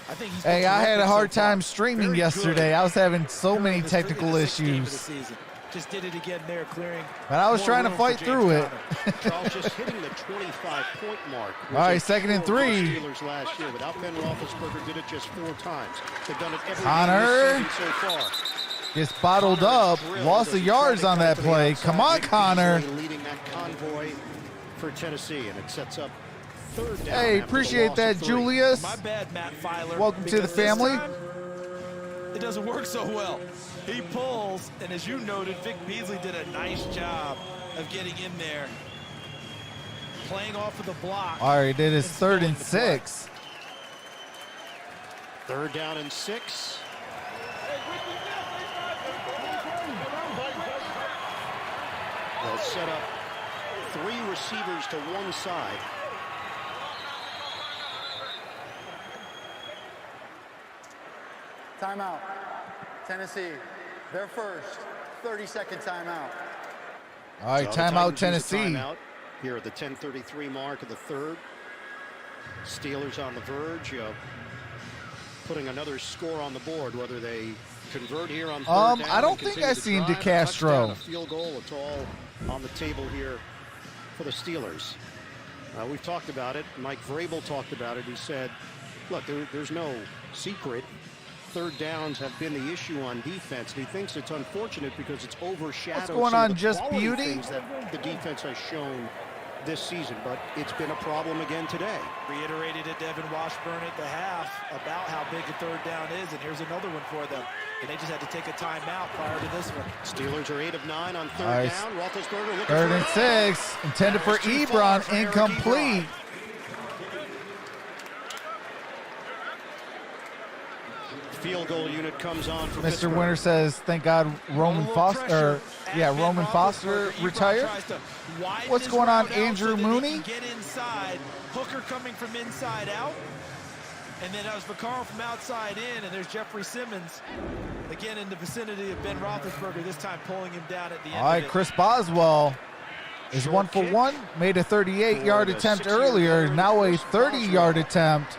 I think he's Hey, been I had a terrific hard so far. time streaming Very yesterday. good. I was having so During many the technical 6th game of the issues. season. Just did it again there, clearing. But I was more trying to room for fight James through it. Conner. Charles just hitting the 25-point mark. All right, 2nd and 3. Steelers last year without Ben Roethlisberger did it just 4 times. They've done it every Connor game this season so far. Gets bottled up. Lost the yards on that play. Come on, Connor. Leading that convoy for Tennessee, and it sets up 3rd down. Hey, after the appreciate loss that, of 3. Julius. My bad, Matt Filer. Welcome to the because this family. time, it doesn't work so well. He pulls, and as you noted, Vic Beasley did a nice job of getting in there, playing off of the block. All right, it is and 3rd and stealing the play. 6. 3rd down and 6. They'll set up 3 receivers to one side. Timeout. Tennessee. Their first 30-second timeout. All right, So the timeout, Titans use a Tennessee. timeout here at the 10:33 mark of the 3rd. Steelers on the verge of putting another score on the board, whether they convert here on 3rd down. I don't and think continue I to seen drive, a DeCastro. touchdown, a field goal. It's all on the table here for the Steelers. We've talked about it. Mike Vrabel talked about it. He said, look, there's no secret. 3rd downs have been the issue on defense. And he thinks it's unfortunate because it's overshadowed What's going some on, of the Just quality Beauty? things that the defense has shown this season, but it's been a problem again today. Reiterated at Devin Washburn at the half about how big a 3rd down is, and here's another one for them. And they just had to take a timeout prior to this one. Steelers are 8 of 9 on 3rd Nice. down. Roethlisberger looking 3rd for and 6. Intended for It's too far Ebron. for Eric Incomplete. Ebron. Field goal unit comes on for Mr. Pittsburgh. Winter says, thank God Roman A little Foster, pressure at Ben Roman Foster Roethlisberger. Ebron retired. tries to widen What's his going on, route out Andrew so that he Mooney? can get inside. Hooker coming from inside out. And then that was Vaccaro from outside in, and there's Jeffrey Simmons, again in the vicinity of Ben Roethlisberger, this time pulling him down at the end All right, of it. Chris Boswell is Short 1 for kick 1. Made a 38-yard for the attempt 6-yard earlier. veteran, Now a Chris 30-yard attempt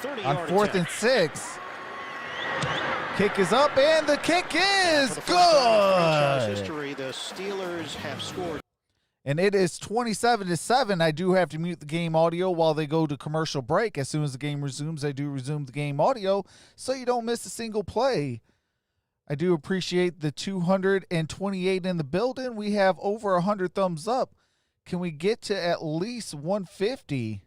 30-yard on 4th and attempt. 6. Kick is up, and the kick is For the first time in franchise good. history, the Steelers have scored. And it is 27-7. I do have to mute the game audio while they go to commercial break. As soon as the game resumes, I do resume the game audio so you don't miss a single play. I do appreciate the 228 in the building. We have over 100 thumbs up. Can we get to at least 150?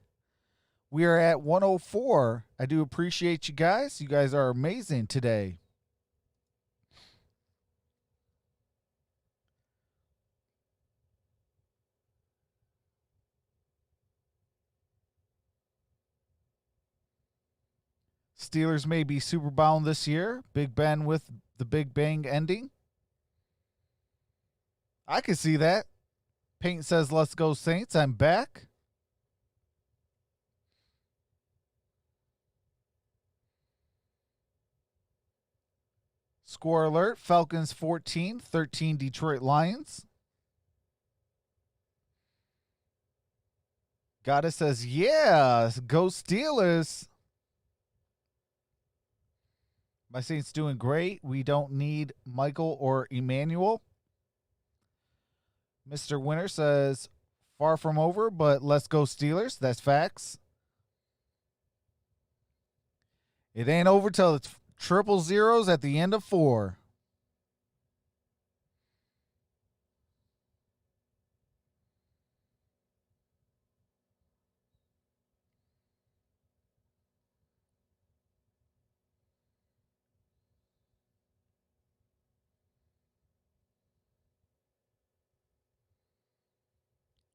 We are at 104. I do appreciate you guys. You guys are amazing today. Steelers may be super bound this year. Big Ben with the Big Bang ending. I can see that. Paint says, let's go Saints. I'm back. Score alert. Falcons 14-13 Detroit Lions. Goddess says, yeah, go Steelers. My Saints doing great. We don't need Michael or Emmanuel. Mr. Winter says, far from over, but let's go Steelers. That's facts. It ain't over till it's triple zeros at the end of 4.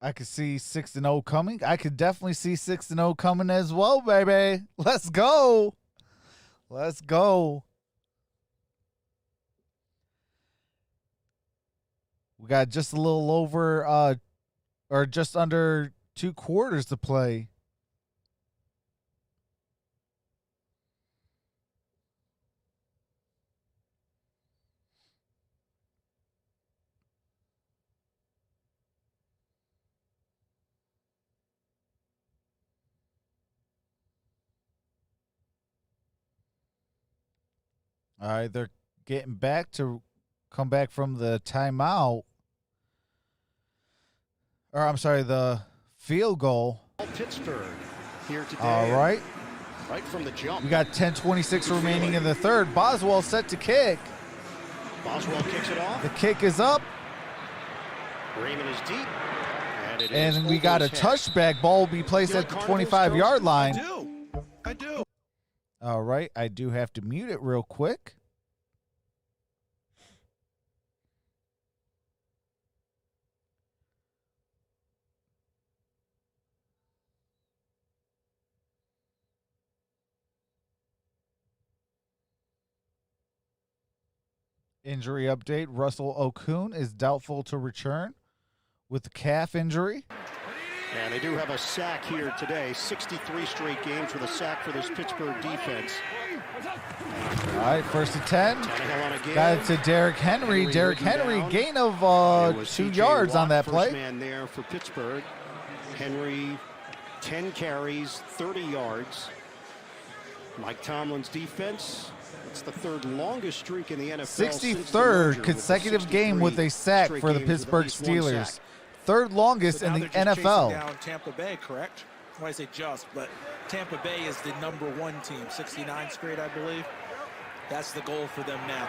I could see 6-0 coming. I could definitely see 6-0 coming as well, baby. Let's go. Let's go. We got just a little over or just under 2 quarters to play. All right, they're getting back to come back from the timeout. Or I'm sorry, the field goal. Pittsburgh here today. All right. Right from the jump. We got 10:26 remaining in the third. Boswell set to kick. Boswell kicks it off. The kick is up. Raymond is deep. And we got a touchback. Ball will be placed at the 25-yard line. I do. All right. I do have to mute it real quick. Injury update. Russell Okun is doubtful to return with the calf injury. And they do have a sack here today. 63 straight games with a sack for this Pittsburgh defense. All right, 1st and 10. Got it to Derrick Henry. Derrick Henry, gain of 2 yards on that play. First man there for Pittsburgh. Henry, 10 carries, 30 yards. Mike Tomlin's defense. It's the 3rd longest streak in the NFL. 63rd consecutive game with a sack for the Pittsburgh Steelers. 3rd longest in the NFL. Down Tampa Bay, correct? When I say just, but Tampa Bay is the #1 team, 69 straight, I believe. That's the goal for them now.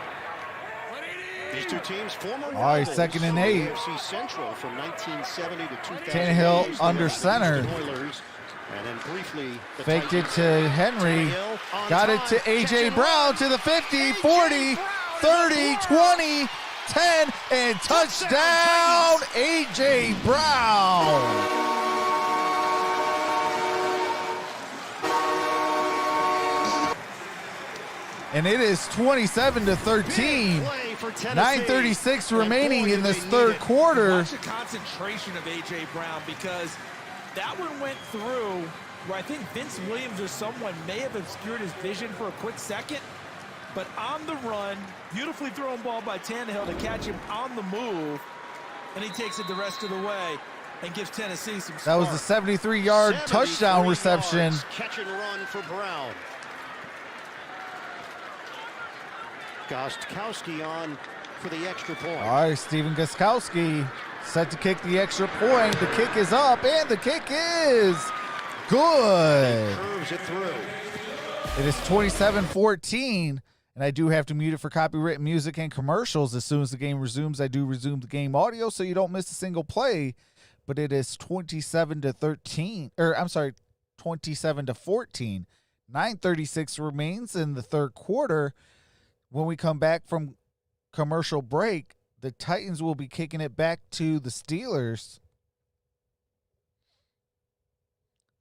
These two teams, former all right, 2nd and 8. AFC Central from 1970 to 2000. Tannehill under center. And then briefly, faked it to Henry. Got it to A.J. Brown to the 50, 40, 30, 20, 10, and touchdown, A.J. Brown. And it is 27-13. 9:36 remaining in this 3rd quarter. Watch the concentration of A.J. Brown, because that one went through where I think Vince Williams or someone may have obscured his vision for a quick second. But on the run, beautifully thrown ball by Tannehill to catch him on the move. And he takes it the rest of the way and gives Tennessee some spark. That was a 73-yard touchdown reception. Catch and run for Brown. Gostkowski on for the extra point. All right, Steven Gostkowski set to kick the extra point. The kick is up, and the kick is good. Curves it through. It is 27-14, and I do have to mute it for copyright music and commercials. As soon as the game resumes, I do resume the game audio so you don't miss a single play. But it is 27-13, or I'm sorry, 27-14. 9:36 remains in the 3rd quarter. When we come back from commercial break, the Titans will be kicking it back to the Steelers.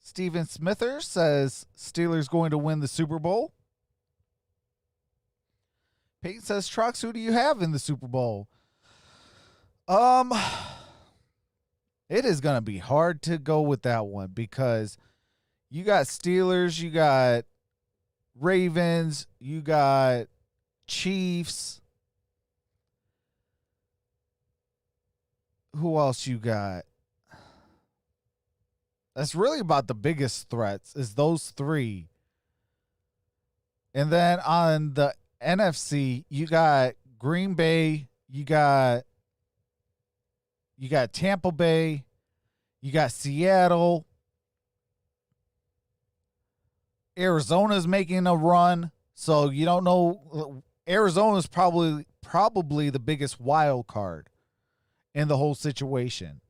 Steven Smithers says Steelers going to win the Super Bowl. Peyton says, Trox, who do you have in the Super Bowl? It is going to be hard to go with that one because you got Steelers, you got Ravens, you got Chiefs. Who else you got? That's really about the biggest threats is those three. And then on the NFC, you got Green Bay, you got Tampa Bay, you got Seattle. Arizona's making a run, so you don't know. Arizona's probably the biggest wild card in the whole situation.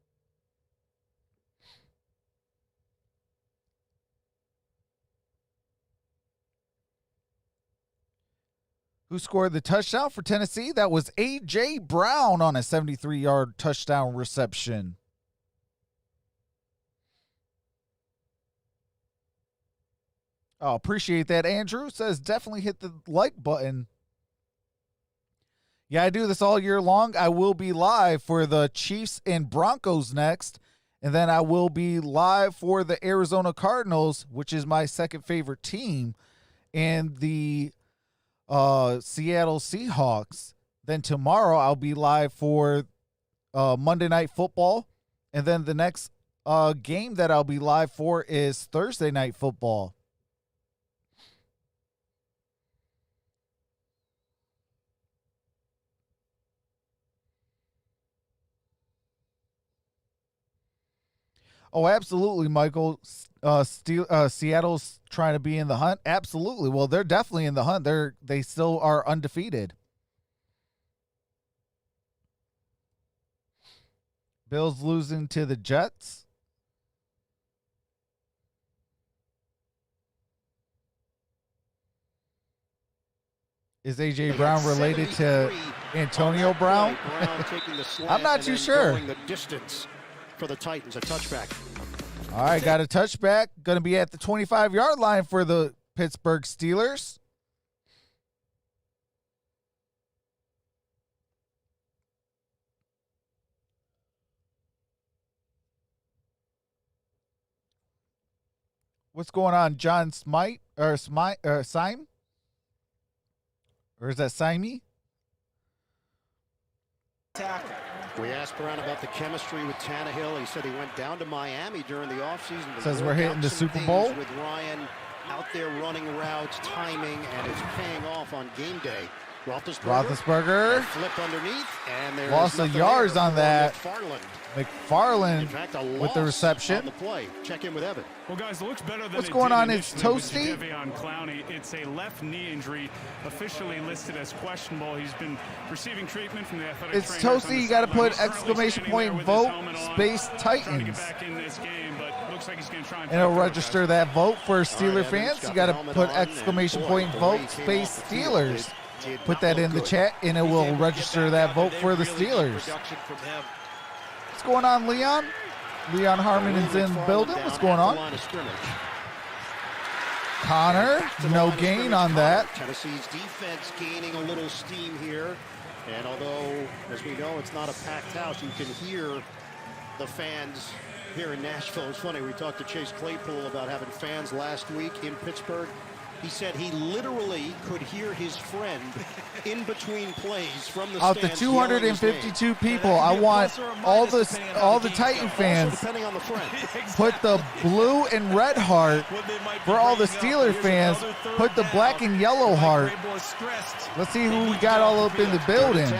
Who scored the touchdown for Tennessee? That was A.J. Brown on a 73-yard touchdown reception. Oh, appreciate that, Andrew. Says definitely hit the like button. Yeah, I do this all year long. I will be live for the Chiefs and Broncos next, and then I will be live for the Arizona Cardinals, which is my second favorite team, and the Seattle Seahawks. Then tomorrow I'll be live for Monday Night Football, and then the next game that I'll be live for is Thursday Night Football. Oh, absolutely, Michael. Seattle's trying to be in the hunt. Absolutely. Well, they're definitely in the hunt. They still are undefeated. Bills losing to the Jets. Is A.J. Brown related to Antonio Brown? I'm not too sure. The distance for the Titans, a touchback. All right, got a touchback. Going to be at the 25-yard line for the Pittsburgh Steelers. What's going on, John Smite or Syme? Or is that Simey? Tackle. We asked Brown about the chemistry with Tannehill. He said he went down to Miami during the offseason. Says we're hitting the Super Bowl. With Ryan out there running routes, timing, and it's paying off on game day. Roethlisberger. Flip underneath, and there's lost the yards on that. McFarland In fact, with the reception. On the play. Check in with Evan. Well, guys, it looks better than what's going on? It's Toasty. It's a left knee injury, officially listed as questionable. He's been receiving treatment from the athletic It's trainers Toasty. You got to put exclamation point vote space Titans. And it'll register that vote for Steeler fans. You got to put exclamation point vote space Steelers. Put that in the chat, and it will register that vote for the Steelers. What's going on, Leon? Leon Harmon is in the building. What's going on? Connor, no gain on that. Tennessee's defense gaining a little steam here. And although, as we know, it's not a packed house, you can hear the fans here in Nashville. It's funny, we talked to Chase Claypool about having fans last week in Pittsburgh. He said he literally could hear his friend in between plays from the stands. Of the 252 people, I want all the Titan fans put the blue and red heart. For all the Steeler fans, put the black and yellow heart. Let's see who we got all up in the building.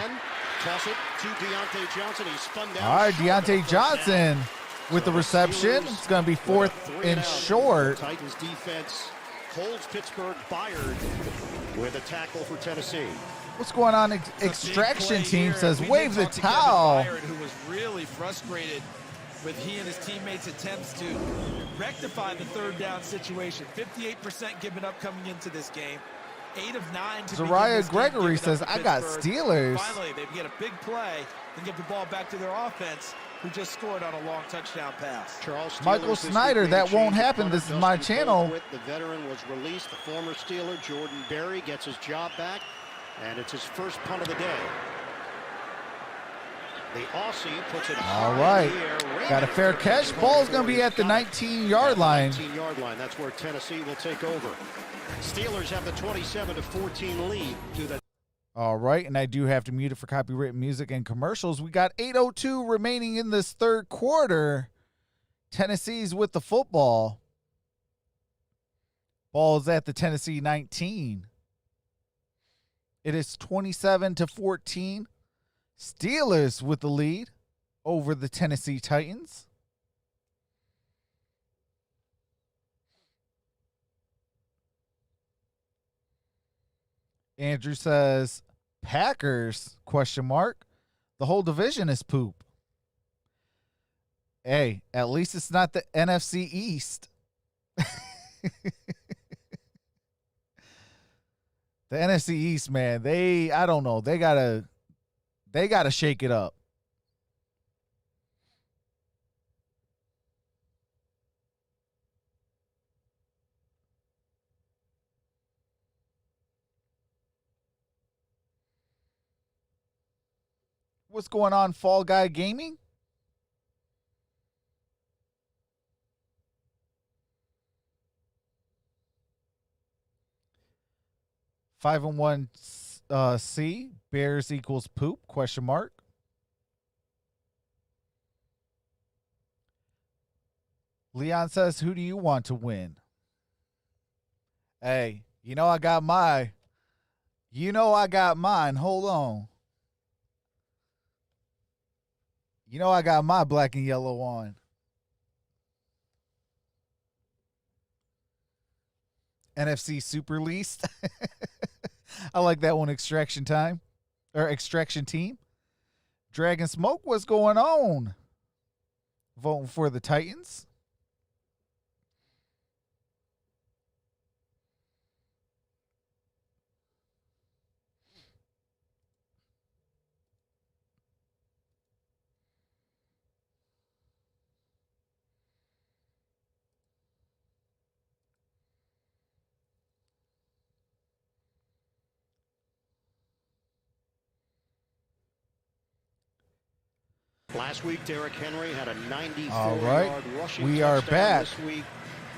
All right, Deontay Johnson with the reception. It's going to be 4th and short. Titans defense holds Pittsburgh. Byard with a tackle for Tennessee. What's going on? Extraction team says wave the towel. Byard, who was really frustrated with he and his teammates' attempts to rectify the third down situation. 58% given up coming into this game. 8 of 9 to Zariah Gregory says, I got Steelers. Finally, they get a big play and give the ball back to their offense, who just scored on a long touchdown pass. Michael Snyder, that won't happen. This is my channel. The veteran was released. The former Steeler, Jordan Berry, gets his job back. And it's his first punt of the day. The Aussie puts it All high right. in the air. Got a fair catch. Ball's going to be at the 19-yard line. 19-yard line. That's where Tennessee will take over. Steelers have the 27-14 lead to the. All right, and I do have to mute it for copyrighted music and commercials. We got 8:02 remaining in this third quarter. Tennessee's with the football. Ball's at the Tennessee 19. It is 27-14. Steelers with the lead over the Tennessee Titans. Andrew says, Packers, question mark. The whole division is poop. Hey, at least it's not the NFC East. The NFC East, man, I don't know. They gotta shake it up. What's going on, Fall Guy Gaming? Five and one C. Bears equals poop? Question mark. Leon says, "Who do you want to win?" Hey, you know I got mine. Hold on. You know I got my black and yellow on. NFC Super Least. I like that one. Extraction time. Or Extraction Team. Dragon Smoke, what's going on? Voting for the Titans. Last week, Derrick Henry had a 94-yard All right, rushing we are touchdown. back. This week,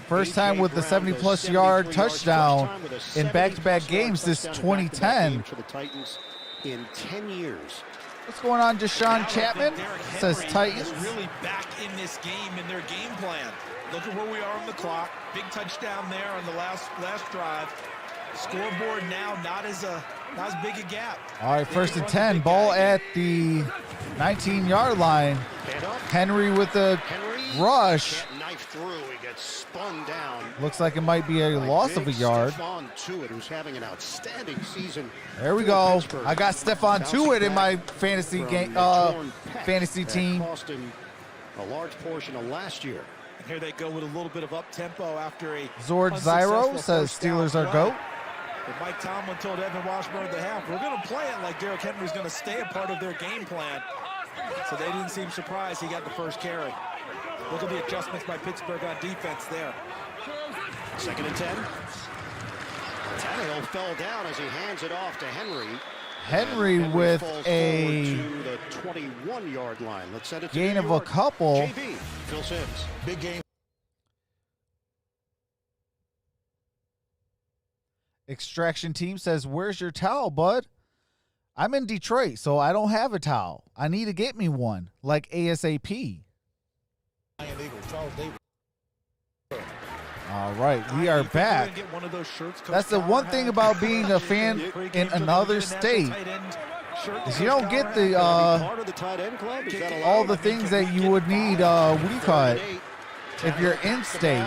First time with the 70-plus yard touchdown in back-to-back games since 2010. For the Titans in 10 years. What's going on, Deshaun Chapman? Says Titans. Really back in this game in their game plan. Look at where we are on the clock. Big touchdown there on the last drive. Scoreboard now not as big a gap. All right, first and 10. Ball at the 19-yard line. Henry with the rush. Knife through. He gets spun down. Looks like it might be a loss of a yard. Stephon Tuitt, who's having an outstanding season. There we go. I got Stephon Tuitt in my fantasy game, fantasy team. Cost him a large portion of last year. And here they go with a little bit of up-tempo after a Zord Zyro says Steelers are GOAT. But Mike Tomlin told Evan Washburn at the half, we're going to play it like Derrick Henry's going to stay a part of their game plan. So they didn't seem surprised he got the first carry. Look at the adjustments by Pittsburgh on defense there. Second and 10. Tannehill fell down as he hands it off to Henry. Henry with a to the 21-yard line. Let's send it to gain New of a York. couple. JB, Phil Simms. Big game. Extraction Team says, "Where's your towel, bud?" I'm in Detroit, so I don't have a towel. I need to get me one, like ASAP. All right, we are back. That's the one thing about being a fan in another state, is you don't get the all the things that you would need. What do you call it? If you're in state.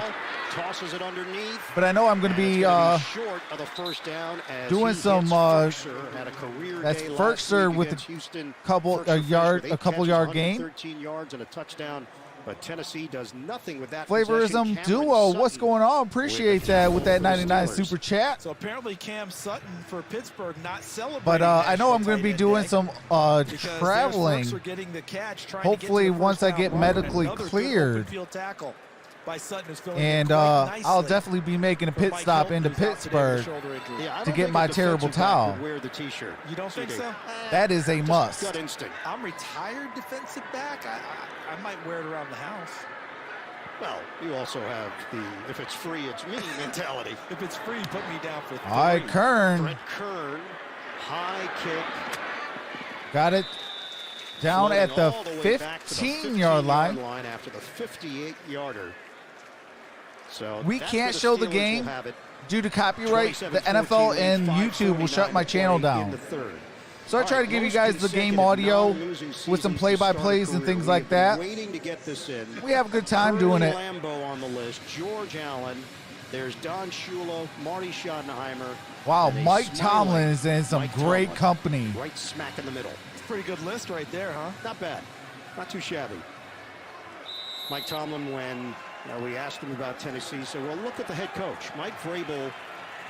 Tosses it underneath. But I know I'm going to be short of the first down as doing some had a career that's day Ferkser last week with against Houston. a couple yard game. 13 yards and a touchdown, but Tennessee does nothing with that. Flavorism possession. duo, Cameron what's Sutton going on? Appreciate that with that 99 Steelers. super chat. So apparently Cam Sutton for Pittsburgh not celebrating. But I know I'm going to be doing day some traveling. Getting the catch, Hopefully to get to the once I first get down medically marker. Another good cleared. open field tackle. by Sutton, who's filling And in quite nicely I'll definitely be making a for pit Mike stop Hilton, into who's out today with a Pittsburgh shoulder injury. Yeah, I to don't get think my a terrible defensive back towel. would wear the T-shirt. You don't think so? That is a Just must. gut instinct. I'm retired defensive back. I might wear it around the house. Well, you also have the if it's free, it's me mentality. If it's free, put me down for 3. All right, Kern Brett Kern, high kick. got it down floating at the all way back to the 15-yard line. after the 58-yarder. So We that's can't where the show the Steelers game will have it. due to copyright. The 27-14 NFL and lead, YouTube will shut my 5:49 channel to play down. in the third. So I All try right, to give you most guys the game consecutive audio non-losing with some seasons to play-by-plays start a and things career. like We've been that. Waiting to get this in. We have a good time Curly doing it. Lambeau on the list. George Allen. There's Don Shula, Marty Schottenheimer. Wow, and a Mike smiling Tomlin is in some Mike great Tomlin, company. right smack in the middle. It's a pretty good list right there, huh? Not bad. Not too shabby. Mike Tomlin, when we asked him about Tennessee, he said, well, look at the head coach. Mike Vrabel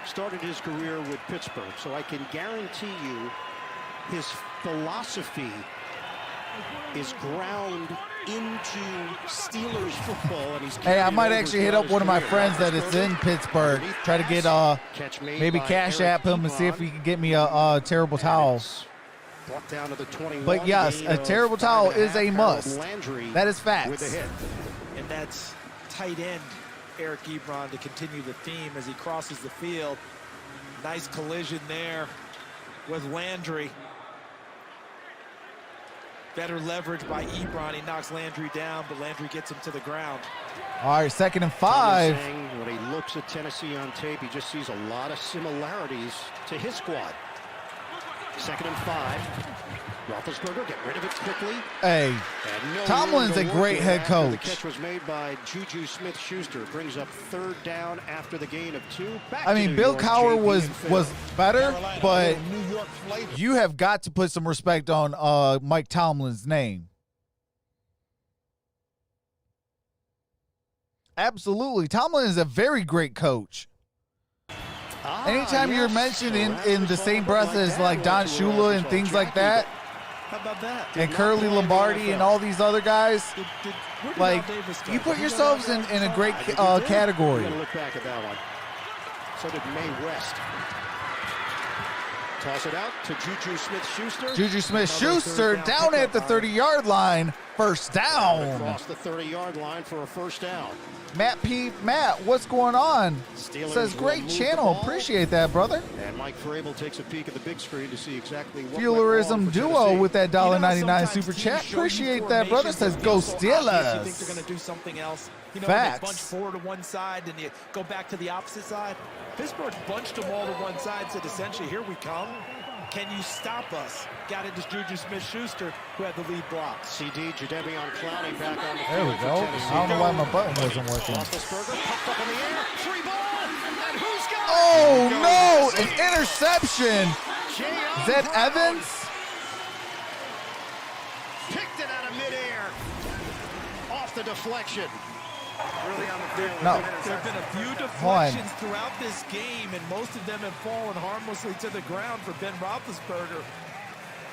started his career with Pittsburgh, so I can guarantee you his philosophy is ground into Steelers football. And he's Hey, I carried might over actually hit throughout up his one of my career. friends that is in Pittsburgh. Try to get Catch made maybe by cash Eric app him and see if Ebron. he can get me a terrible towel. It's brought down to the 21. But yes, gain a of terrible towel 5.5. is a Harold must. Landry That is with facts. a hit. And that's tight end Eric Ebron to continue the theme as he crosses the field. Nice collision there with Landry. Better leverage by Ebron. He knocks Landry down, but Landry gets him to the ground. All right, 2nd and Tomlin 5. saying when he looks at Tennessee on tape, he just sees a lot of similarities to his squad. 2nd and 5. Roethlisberger, get rid of it quickly. Hey, And no Tomlin's room a to great work head with after The coach. catch was made by Juju Smith-Schuster. Brings up 3rd down after the gain of 2. Back I to mean, New Bill York, Cowher JP was and Phil. was better, but New York flavor. you have got to put some respect on Mike Tomlin's name. Absolutely. Tomlin is a very great coach. Anytime you're yes. mentioned So in the same breath as like Don Shula and things like that, How about that? and Curly Lombardi and all these other guys, Where did like, Al Davis go? you put Did he go yourselves down in there? a great I think he did. category. We're gonna look back at that one. So did Mae West. Toss it out to Juju Smith-Schuster. Juju Smith-Schuster down at the 30-yard line. First down. Across the 30-yard line for a first down. Matt, what's going on? Steelers Says will great move the channel. ball. Appreciate that, brother. And Mike Vrabel takes a peek at the big screen to see exactly what Fuelerism went wrong for duo Tennessee. with that You know how $1.99 sometimes super teams chat. show you Appreciate that, brother. formations Says that go feel so obvious, You think Steelers. they're going to do something else. You know, Facts. when they bunch 4 to one side and you go back to the opposite side. Pittsburgh bunched them all to one side, said essentially, here we come. Can you stop us? Got it to Juju Smith-Schuster, who had the lead block. CD, Jadeveon Clowney back on the There field we for go. Tennessee. I don't know why my button wasn't working. Roethlisberger popped up in the air. Free ball. And who's got it? Oh, no. An interception. J.R. Is that Evans? Picked it out of midair. Off the deflection. Really on the field. No. There have been a few on. deflections throughout this game, and most of them have fallen harmlessly to the ground for Ben Roethlisberger.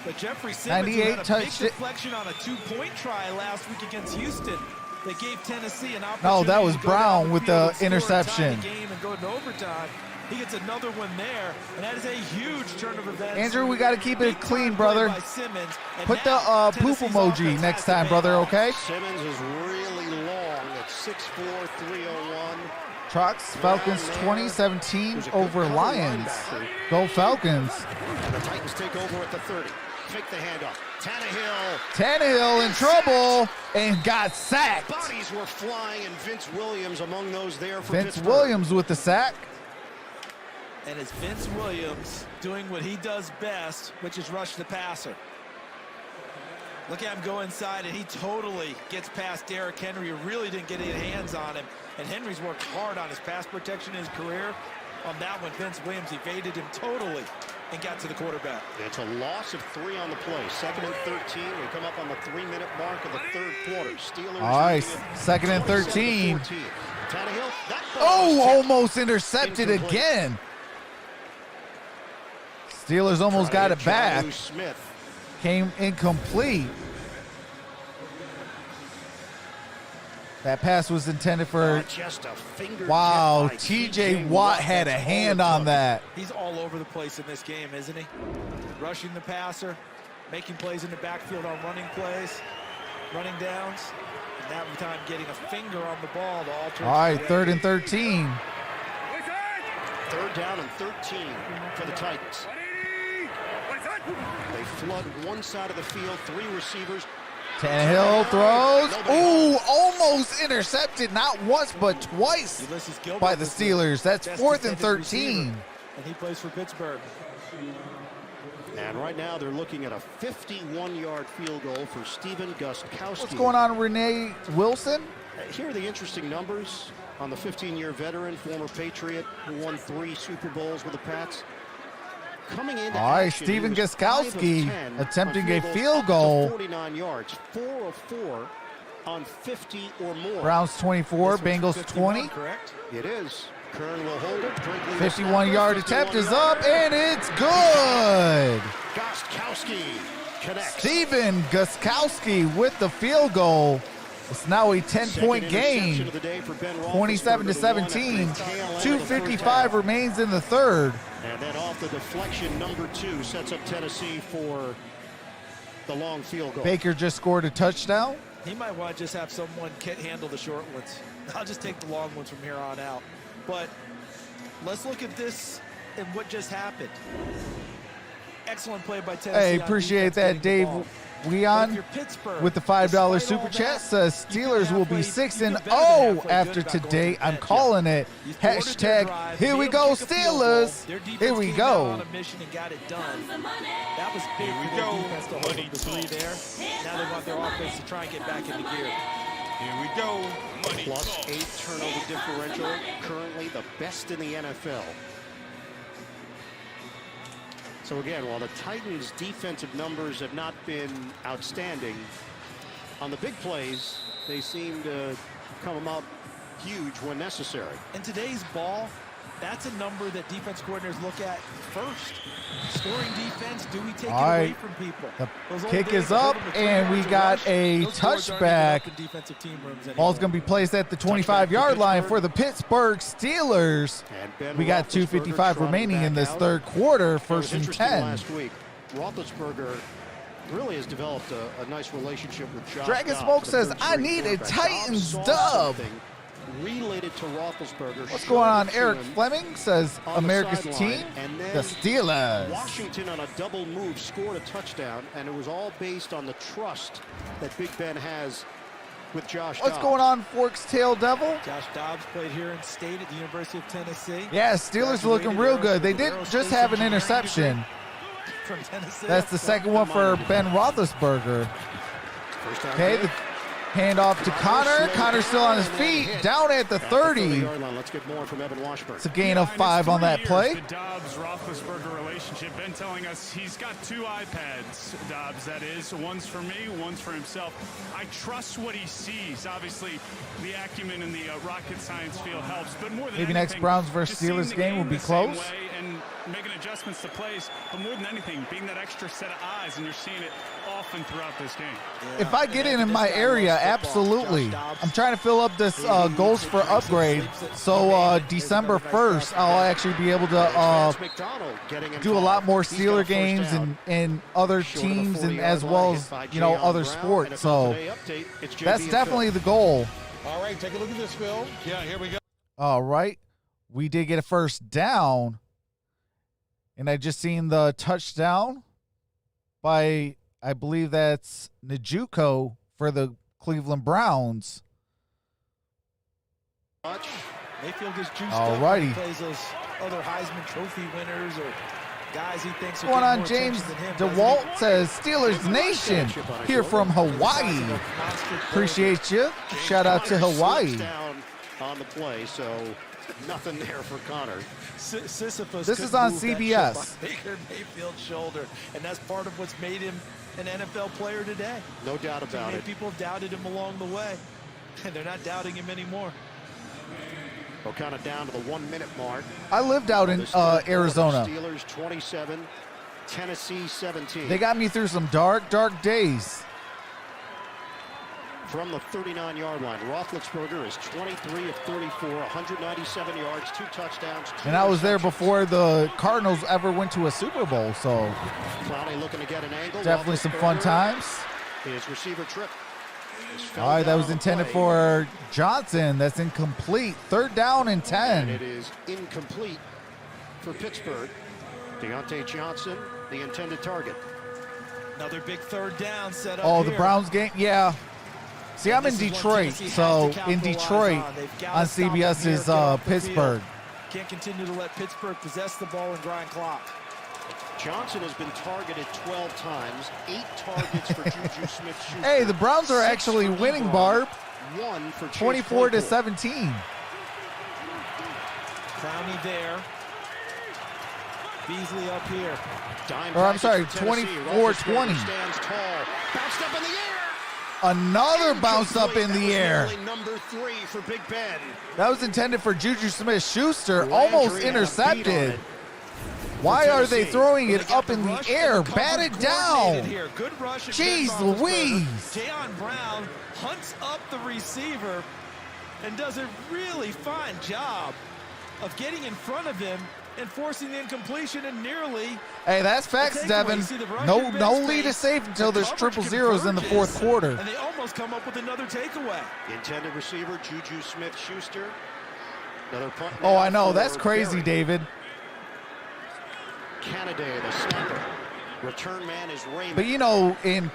But Jeffrey Simmons, who 98 had a big touched it. deflection on a 2-point try last week against Houston, that gave Tennessee an opportunity. No, that was to go Brown down with field the and score and interception. tie the game and go into overtime. He gets another one there, and that is a huge turn of events. Andrew, we got to keep it Big clean, time brother. play by Simmons, and Put the now poop Tennessee's emoji offense next has to time, pay brother, off. okay? Simmons is really long at 6'4", 301. Trox, Falcons 2017 over Lions. Go Falcons. And the Titans take over at the 30. Fake the handoff. Tannehill. Tannehill in trouble and got sacked. Bodies were flying, and Vince Williams among those there for Vince Pittsburgh. Williams with the sack. And it's Vince Williams doing what he does best, which is rush the passer. Look at him go inside, and he totally gets past Derrick Henry, who really didn't get any hands on him. And Henry's worked hard on his pass protection in his career. On that one, Vince Williams evaded him totally and got to the quarterback. It's a loss of 3 on the play. 2nd and 13. We come up on the 3-minute mark of the third quarter. Steelers. All right, leading it 2nd and 13. 27-14. Tannehill. That ball Oh, was tipped. almost intercepted Incomplete. again. Steelers almost got it back. Jonnu Smith. Came incomplete. That pass was intended for. Just a finger. Wow, by T.J. Watt had a hand on that. He's all over the place in this game, isn't he? Rushing the passer, making plays in the backfield on running plays, running downs, and that time getting a finger on the ball to alter. All right, 3rd and 13. 3rd down and 13 for the Titans. They flood one side of the field, 3 receivers. Tannehill throws. Ooh, almost intercepted, not once but twice by the Steelers. That's 4th and 13. And he plays for Pittsburgh. And right now they're looking at a 51-yard field goal for Steven Gostkowski. What's going on, Renee Wilson? Here are the interesting numbers on the 15-year veteran, former Patriot, who won 3 Super Bowls with the Pats. Coming into all right, action, Steven he was 5 of Gostkowski 10 attempting on a field field goals goal. up to 49 yards, 4 of 4 on 50 or more. Browns 24, Bengals 20. Correct? It is. Kern will hold it. 51-yard attempt is up, and it's good. Gostkowski connects. Steven Gostkowski with the field goal. It's now a 10-point game, 27-17. 2:55 remains in the 3rd. And then off the deflection, number 2 sets up Tennessee for the long field goal. Baker just scored a touchdown. He might want to just have someone handle the short ones. I'll just take the long ones from here on out. But let's look at this and what just happened. Excellent play by Tennessee. Hey, appreciate that, Dave Leon with the $5 super chat. Says Steelers will be 6-0 after today. I'm calling it. Hashtag here we go Steelers. Here we go. That was big for their defense to hold up the 3 there. Now they want their offense to try and get back into gear. Here we go. Money Plus talk. 8 turnover differential, currently the best in the NFL. So again, while the Titans' defensive numbers have not been outstanding, on the big plays, they seem to come out huge when necessary. In today's ball, that's a number that defense coordinators look at first. Scoring defense, do we take it away from people? The kick is up, and we got a touchback. Ball's going to be placed at the 25-yard line for the Pittsburgh Steelers. We got 2:55 remaining in this 3rd quarter, 1st and 10. Last week, Roethlisberger really has developed a nice relationship with Josh Dragon Dobbs, Smoke the says, third I string need a quarterback. Titans Dobbs saw dub. something related to Roethlisberger. What's going on? showed it to Eric him Fleming says on the America's sideline, team, and then the Steelers. Washington on a double move scored a touchdown, and it was all based on the trust that Big Ben has with Josh What's Dobbs. going on, Forks Tail Devil? Josh Dobbs played here in state at the University of Tennessee. Yeah, Steelers are looking real good. They did just have an interception. From Tennessee. That's the second one for Ben Roethlisberger. Okay, the handoff to Connor. Connor's still on his feet, down at the 30. Let's get more from Evan Washburn. It's a gain of 5 on that play. The Dobbs-Roethlisberger relationship. Ben telling us he's got 2 iPads, Dobbs, that is. One's for me, one's for himself. I trust what he sees. Obviously, the acumen in the rocket science field helps, but more than Maybe anything, next Browns versus just seeing Steelers the game will be the same close. way and making adjustments to plays, but more than anything, being that extra set of eyes, and you're seeing it often throughout this game. If I get in my area, absolutely. I'm trying to fill up this goals for upgrade. So December 1st, I'll actually be able to do a lot more Steeler games and other teams, and as well as other sports. So that's definitely the goal. All right, take a look at this, Phil. Yeah, here we go. All right, we did get a first down, and I just seen the touchdown by, I believe that's Njoku for the Cleveland Browns. Mayfield gets juiced All up righty. when he plays those other Heisman Trophy winners or guys he thinks are What's going getting on, more James attention than him, DeWalt says Steelers Nation here from Hawaii. Appreciate you. Shout out to Hawaii. Down on the play, so nothing there for Connor. Sisyphus This is on CBS. Baker Mayfield's shoulder, and that's part of what's made him an NFL player today. No doubt about it. People have doubted him along the way, and they're not doubting him anymore. We're kind of down to the 1 minute mark. I lived out in Arizona. Steelers 27, Tennessee 17. They got me through some dark, dark days. from the 39-yard line. Roethlisberger is 23 of 34, 197 yards, 2 touchdowns. And I was there before the Cardinals ever went to a Super Bowl, so Clowney looking to get an angle. definitely some fun times. His receiver trip. All right, that was intended for Johnson. That's incomplete. 3rd down and 10. And it is incomplete for Pittsburgh. Deontay Johnson, the intended target. Another big 3rd down set up. Oh, the here. Browns game? Yeah. See, I'm in Detroit, so in Detroit on CBS's Pittsburgh. Can't continue to let Pittsburgh possess the ball and grind clock. Johnson has been targeted 12 times, 8 targets for Juju Smith-Schuster. Hey, the Browns are actually winning, Barb. 1 for 24-17. Clowney there. Beasley up here. Or I'm sorry, 24-20. Stands tall. Bounced up in the air. Another bounce up in the air. Number 3 for Big Ben. That was intended for Juju Smith-Schuster, almost intercepted. Why are they throwing it up in the air? Bat it down. Good rush. Jeez Louise. Jayon Brown hunts up the receiver and does a really fine job of getting in front of him and forcing the incompletion and nearly. Hey, that's facts, Devin. No lead is safe until there's triple zeros in the 4th quarter. And they almost come up with another takeaway. Intended receiver, Juju Smith-Schuster. Another punt. Oh, I know. That's crazy, David. Canada, the snapper. Return man is Raymond. But you know, in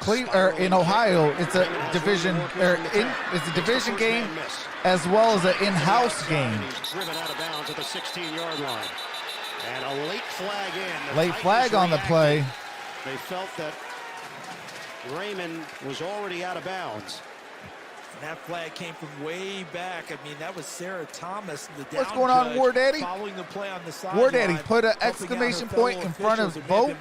in Ohio, it's a division it's a division game as well as an in-house game. He's driven out of bounds at the 16-yard line. And a late flag in. Late flag on the play. They felt that Raymond was already out of bounds. And that flag came from way back. I mean, that was Sarah Thomas, the down What's going on, War Daddy? Following the play on the sideline. War Daddy, put an exclamation point in front of vote,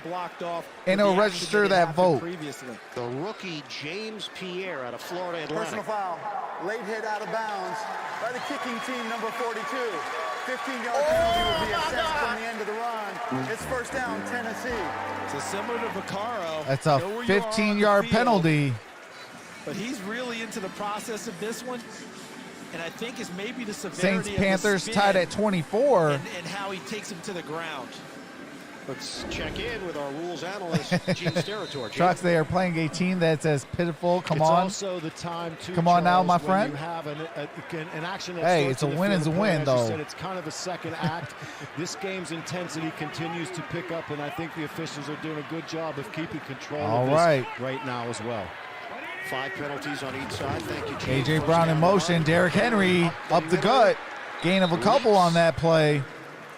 and it'll register that vote. Previously. The rookie James Pierre out of Florida Atlantic. Personal foul. Late hit out of bounds by the kicking team, number 42. 15-yard penalty will be assessed from the end of the run. It's 1st down, Tennessee. So similar to Vaccaro. That's a 15-yard penalty. But he's really into the process of this one, and I think is maybe the severity Saints of Panthers the tied at 24. and how he takes him to the ground. Let's check in with our rules analyst, Gene Steratore. Trucks, they are playing a team that's as pitiful. Come it's on. Also the time to, come on now, my when friend. You have an action that hey, it's a win is a win, though. Said, it's kind of a second act. This game's intensity continues to pick up, and I think the officials are doing a good job of keeping control of this right now as well. 5 penalties on each side. Thank you, Gene. A.J. Brown in motion. Derrick Henry up the gut. Gain of a couple on that play.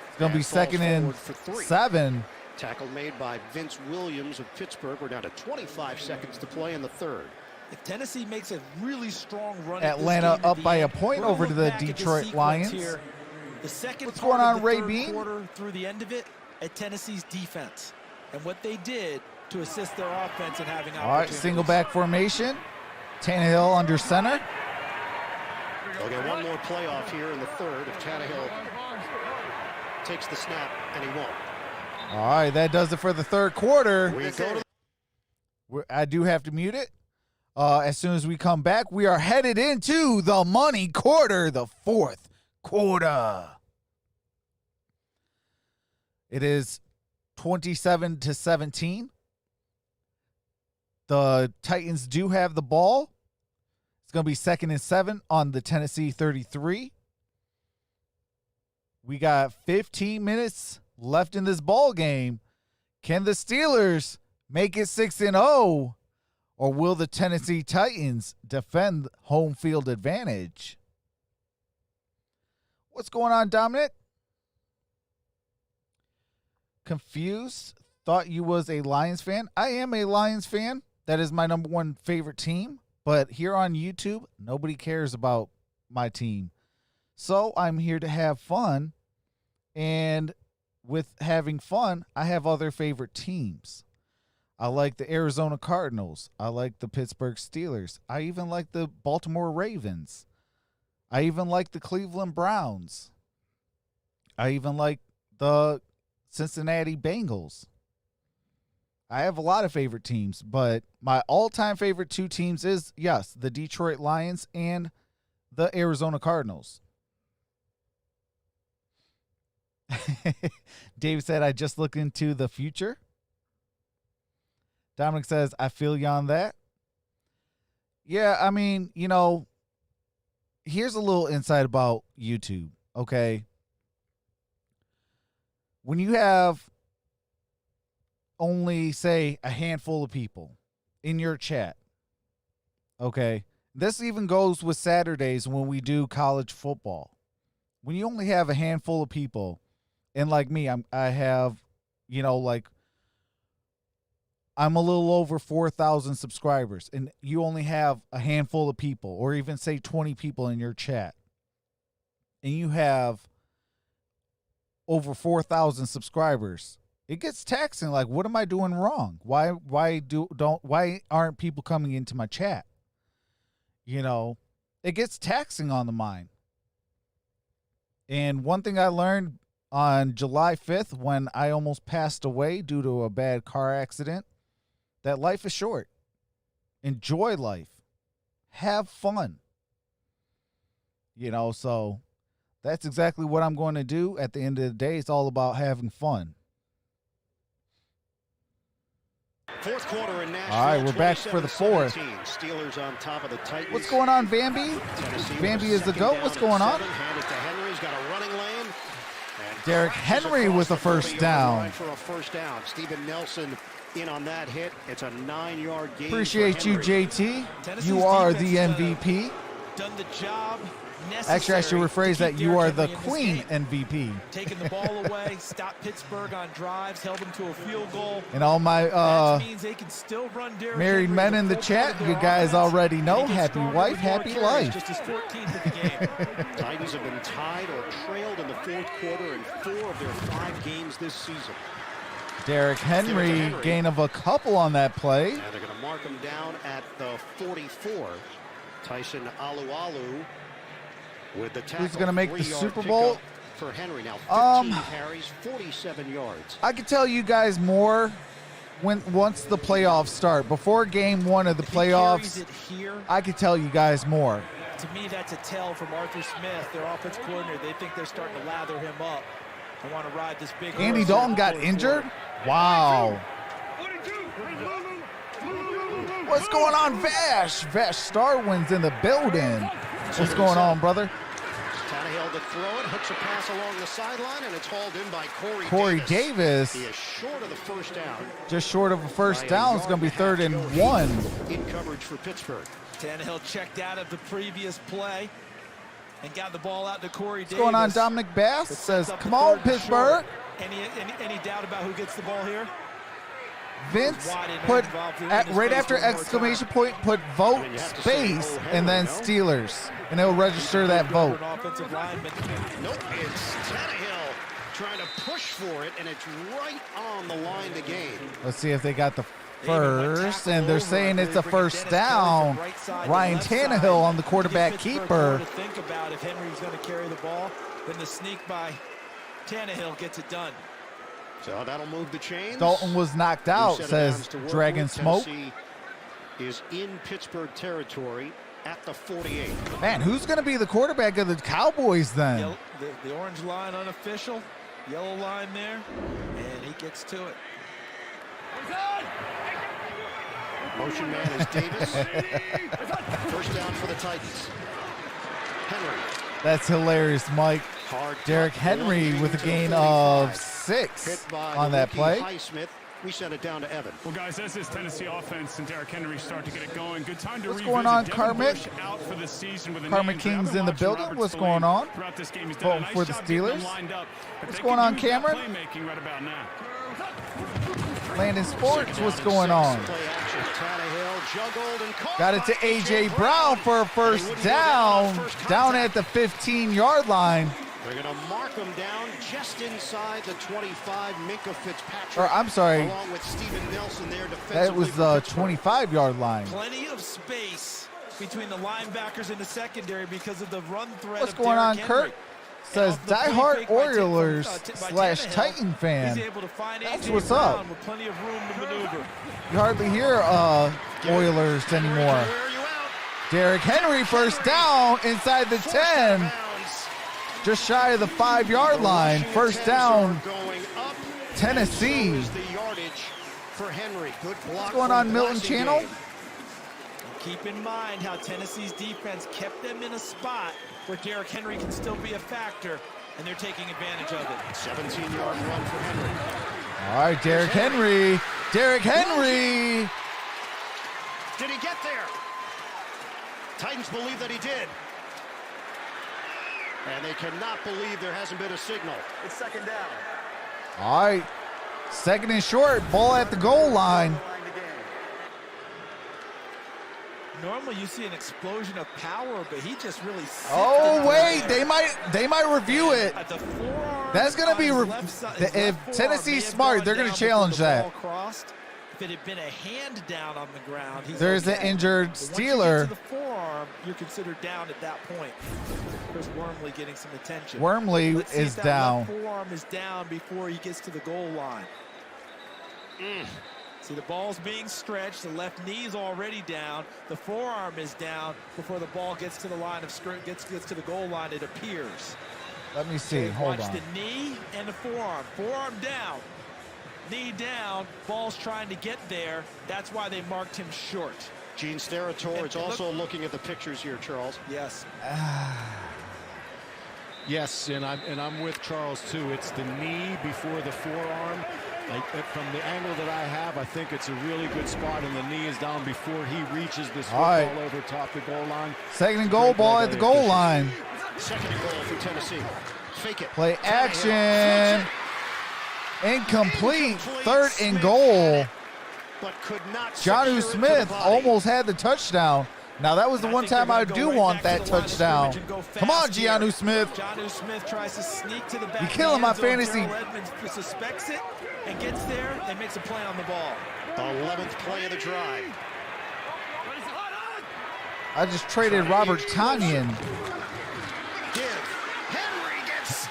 It's going to be 2nd and 7. Tackle made by Vince Williams of Pittsburgh. We're down to 25 seconds to play in the 3rd. If Tennessee makes a really strong run, Atlanta up by a point over to the Detroit Lions. Here. The second What's going on, Ray third Bean? quarter through the end of it at Tennessee's defense and what they did to assist their offense in having opportunities. All right, single back formation. Tannehill under center. They'll get one more playoff here in the 3rd if Tannehill takes the snap, and he won't. All right, that does it for the 3rd quarter. I do have to mute it. As soon as we come back, we are headed into the money quarter, the 4th quarter. It is 27-17. The Titans do have the ball. It's going to be 2nd and 7 on the Tennessee 33. We got 15 minutes left in this ball game. Can the Steelers make it 6-0, or will the Tennessee Titans defend home field advantage? What's going on, Dominic? Confused? Thought you was a Lions fan. I am a Lions fan. That is my number 1 favorite team. But here on YouTube, nobody cares about my team. So I'm here to have fun. And with having fun, I have other favorite teams. I like the Arizona Cardinals. I like the Pittsburgh Steelers. I even like the Baltimore Ravens. I even like the Cleveland Browns. I even like the Cincinnati Bengals. I have a lot of favorite teams, but my all-time favorite two teams is, yes, the Detroit Lions and the Arizona Cardinals. Dave said, I just looked into the future. Dominic says, I feel you on that. Yeah, I mean, you know, here's a little insight about YouTube, okay? When you have only, say, a handful of people in your chat, okay? This even goes with Saturdays when we do college football. When you only have a handful of people, and like me, I have, you know, like, I'm a little over 4,000 subscribers, and you only have a handful of people, or even say 20 people in your chat, and you have over 4,000 subscribers, it gets taxing. Like, what am I doing wrong? Why aren't people coming into my chat? You know, it gets taxing on the mind. And one thing I learned on July 5th when I almost passed away due to a bad car accident, that life is short. Enjoy life. Have fun. You know, so that's exactly what I'm going to do. At the end of the day, it's all about having fun. Fourth quarter in Nashville. All right, we're back for the fourth. Steelers on top of the Titans. What's going on, Bambi? Bambi is the GOAT. What's going on? Hand it to Henry's got a running lane. Derrick Henry with a first down. For a first down. Steven Nelson in on that hit. It's a 9-yard gain. Appreciate you, JT. You are the MVP. Done the job. Actually, I should rephrase that. You are the Queen MVP. Taking the ball away, stopped Pittsburgh on drives, held them to a field goal. And all my means they can still run married men in the chat, you guys already know. Happy wife, happy life. Just his 14th of the game. Titans have been tied or trailed in the fourth quarter in 4 of their 5 games this season. Derrick Henry, gain of a couple on that play. And they're going to mark him down at the 44. Tyson Alualu with the tackle. Who's going to make the Super Bowl? For Henry now, 15 carries, 47 yards. I can tell you guys more once the playoffs start. Before game 1 of the playoffs, I can tell you guys more. To me, that's a tell from Arthur Smith, their offense coordinator. They think they're starting to lather him up. I want to ride this big. Andy Dalton got injured? Wow. What's going on, Vash? Vash Starwin's in the building. What's going on, brother? Tannehill to throw it, hooks a pass along the sideline, and it's hauled in by Corey Davis. He is short of the first down. Just short of a first down. It's going to be 3rd and 1. In coverage for Pittsburgh. Tannehill checked out of the previous play and got the ball out to Corey Davis. What's going on? Dominic Bass says, come on, Pittsburgh. Any doubt about who gets the ball here? Vince put, right after exclamation point, put vote space and then Steelers. And it'll register that vote. Nope, it's Tannehill trying to push for it, and it's right on the line to gain. Let's see if they got the first, and they're saying it's a first down. Ryan Tannehill on the quarterback keeper. Think about if Henry's going to carry the ball, then the sneak by Tannehill gets it done. So that'll move the chains. Dalton was knocked out, says Dragon Smoke. Is in Pittsburgh territory at the 48. Man, who's going to be the quarterback of the Cowboys then? The orange line unofficial, yellow line there, and he gets to it. Motion man is Davis. First down for the Titans. Henry. That's hilarious, Mike. Derrick Henry with a gain of 6 on that play. Highsmith. We sent it down to Evan. Well, guys, as this Tennessee offense and Derrick Henry start to get it going, good time to What's going on, Carmick? Out for the season with Carmick King's in the building. What's going on? Throughout this game, he's voting for the Steelers. What's going on, Cameron? Playmaking right about now. Landon Sports, what's going on? Got it to A.J. Brown for a first down. Down at the 15-yard line. They're going to mark him down just inside the 25. Minka Fitzpatrick. Or I'm sorry. Along with Steven Nelson there defensively. That was the 25-yard line. Plenty of space between the linebackers and the secondary because of the run threat. What's going on, Kurt? Says diehard Oilers slash Titan fan. That's what's up. With plenty of room to maneuver. You hardly hear Oilers anymore. Derrick Henry first down inside the 10. Just shy of the 5-yard line. First down, Tennessee. What's going on, Milton Channel? Keep in mind how Tennessee's defense kept them in a spot where Derrick Henry can still be a factor, and they're taking advantage of it. 17-yard run for Henry. All right, Derrick Henry. Derrick Henry. Did he get there? Titans believe that he did. And they cannot believe there hasn't been a signal. It's second down. All right, second and short. Ball at the goal line. Normally you see an explosion of power, but he just really. Oh wait, they might review it. That's gonna be if Tennessee's smart, they're gonna challenge that. If it had been a hand down on the ground, there's an injured Steeler. Once you get to the forearm, you're considered down at that point. There's Wormley getting some attention. Wormley is down. Left forearm is down before he gets to the goal line. See, the ball's being stretched. The left knee's already down. The forearm is down before the ball gets to the line of scrimmage, gets to the goal line, it appears. Let me see. Hold Watch on. the knee and the forearm. Forearm down. Knee down. Ball's trying to get there. That's why they marked him short. Gene Steratore is also looking at the pictures here, Charles. Yes. Yes, and I'm with Charles too. It's the knee before the forearm. From the angle that I have, I think it's a really good spot, and the knee is down before he reaches this football over top the goal line. Second and goal, ball at the goal line. Second and goal for Tennessee. Fake it. Play action. Incomplete. Third and goal. But could not. Jonnu Smith almost had the touchdown. Now, that was the one time I do want that touchdown. Come on, Jonnu Smith. Jonnu Smith tries to sneak to the back. You're killing my fantasy. Edmonds suspects it and gets there and makes a play on the ball. 11th play of the drive. I just traded Robert Tonyan.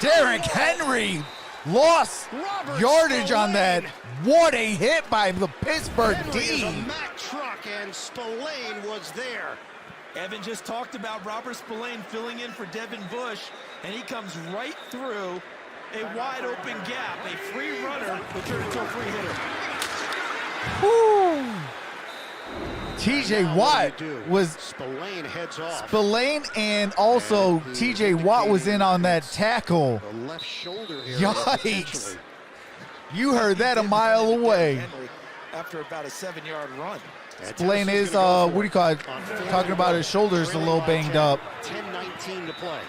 Derrick Henry lost yardage on that. What a hit by the Pittsburgh D. Mack truck, and Spillane was there. Evan just talked about Robert Spillane filling in for Devin Bush, and he comes right through a wide open gap. A free runner will turn into a free hitter. Woo. TJ Watt was Spillane heads off. Spillane and also TJ Watt was in on that tackle. The left shoulder here. Yikes. You heard that a mile away. After about a 7-yard run. Spillane is, what do you call it? Talking about his shoulders a little banged up. 10-19 to play.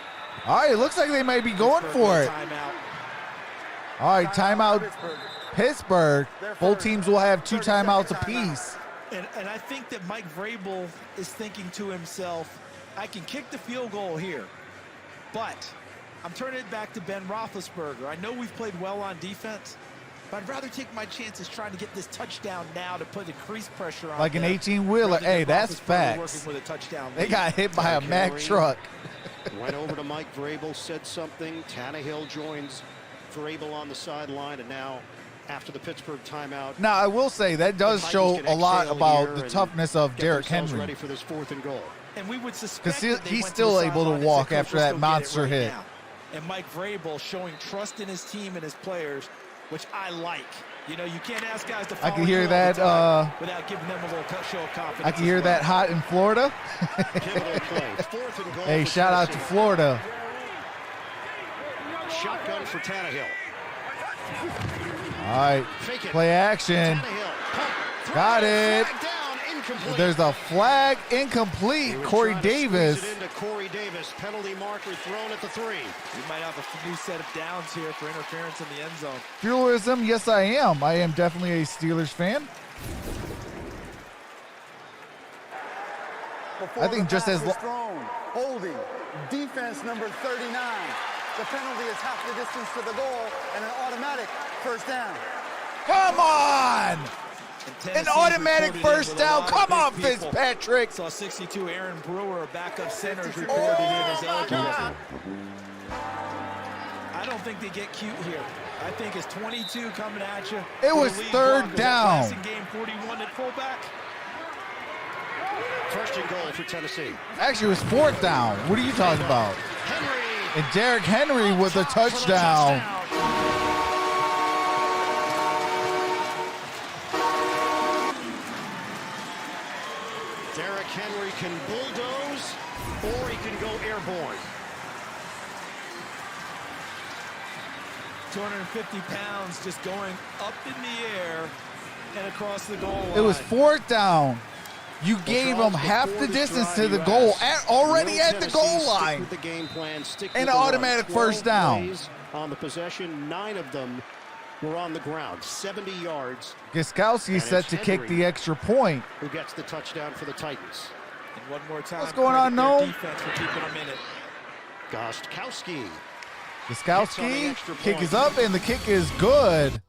All right, it looks like they might be going for it. All right, timeout Pittsburgh. Both teams will have 2 timeouts apiece. And I think that Mike Vrabel is thinking to himself, I can kick the field goal here, but I'm turning it back to Ben Roethlisberger. I know we've played well on defense, but I'd rather take my chances trying to get this touchdown now to put increased pressure on. Like an 18-wheeler. Hey, that's facts. They got hit by a Mack truck. Went over to Mike Vrabel, said something. Tannehill joins Vrabel on the sideline, and now after the Pittsburgh timeout. Now, I will say that does show a lot about the toughness of Derrick Henry. Ready for this 4th and goal. And we would suspect because he's still able to walk after that monster hit. And Mike Vrabel showing trust in his team and his players, which I like. You know, you can't ask guys to follow. I can hear that without giving them a little show of confidence. I can hear that hot in Florida. Hey, shout out to Florida. Shotgun for Tannehill. All right, play action. Got it. There's a flag incomplete. Corey Davis. Corey Davis, penalty marker thrown at the 3. We might have a new set of downs here for interference in the end zone. Steelerism, yes I am. I am definitely a Steelers fan. I think just as thrown, holding, defense number 39. The penalty is half the distance to the goal and an automatic first down. Come on! An automatic first down. Come on, Fitzpatrick. Saw 62 Aaron Brewer, a backup center, is reported in as eligible. I don't think they get cute here. I think it's 22 coming at you. It was third down. Passing game 41 at fullback. First and goal for Tennessee. Actually, it was fourth down. What are you talking about? Henry. And Derrick Henry with a touchdown. Derrick Henry can bulldoze, or he can go airborne. 250 pounds just going up in the air and across the goal line. It was fourth down. You gave them half the distance to the goal, already at the goal line. The game plan, and an automatic first down. On the possession, 9 of them were on the ground, 70 yards. Gostkowski set to kick the extra point. Who gets the touchdown for the Titans? And one more time. What's going on, Noel? Defense for keeping them in it. Gostkowski. Gostkowski, kick is up, and the kick is good.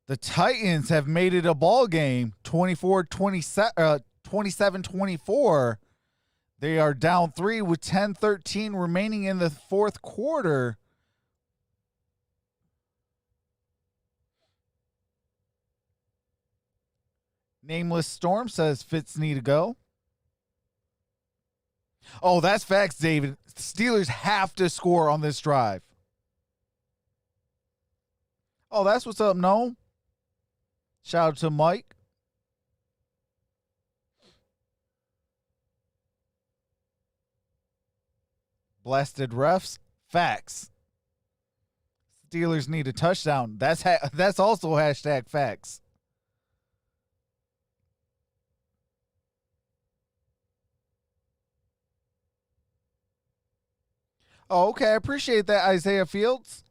The Titans have made it a ball game, 27-24. They are down 3 with 10-13 remaining in the fourth quarter. Nameless Storm says Fitz need to go. Oh, that's facts, David. The Steelers have to score on this drive. Oh, that's what's up, no? Shout out to Mike. Blasted refs. Facts. Steelers need a touchdown. That's also hashtag facts. Oh, okay. I appreciate that, Isaiah Fields.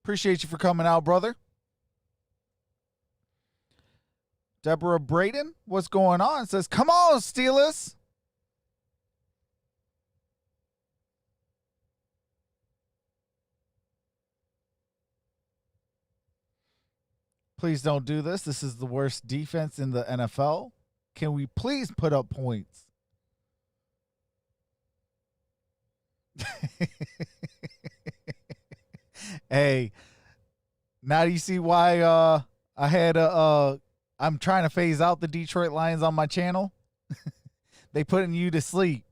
Appreciate you for coming out, brother. Deborah Braden, what's going on? Says, come on, Steelers. Please don't do this. This is the worst defense in the NFL. Can we please put up points? Hey, now you see why I had I'm trying to phase out the Detroit Lions on my channel. They putting you to sleep.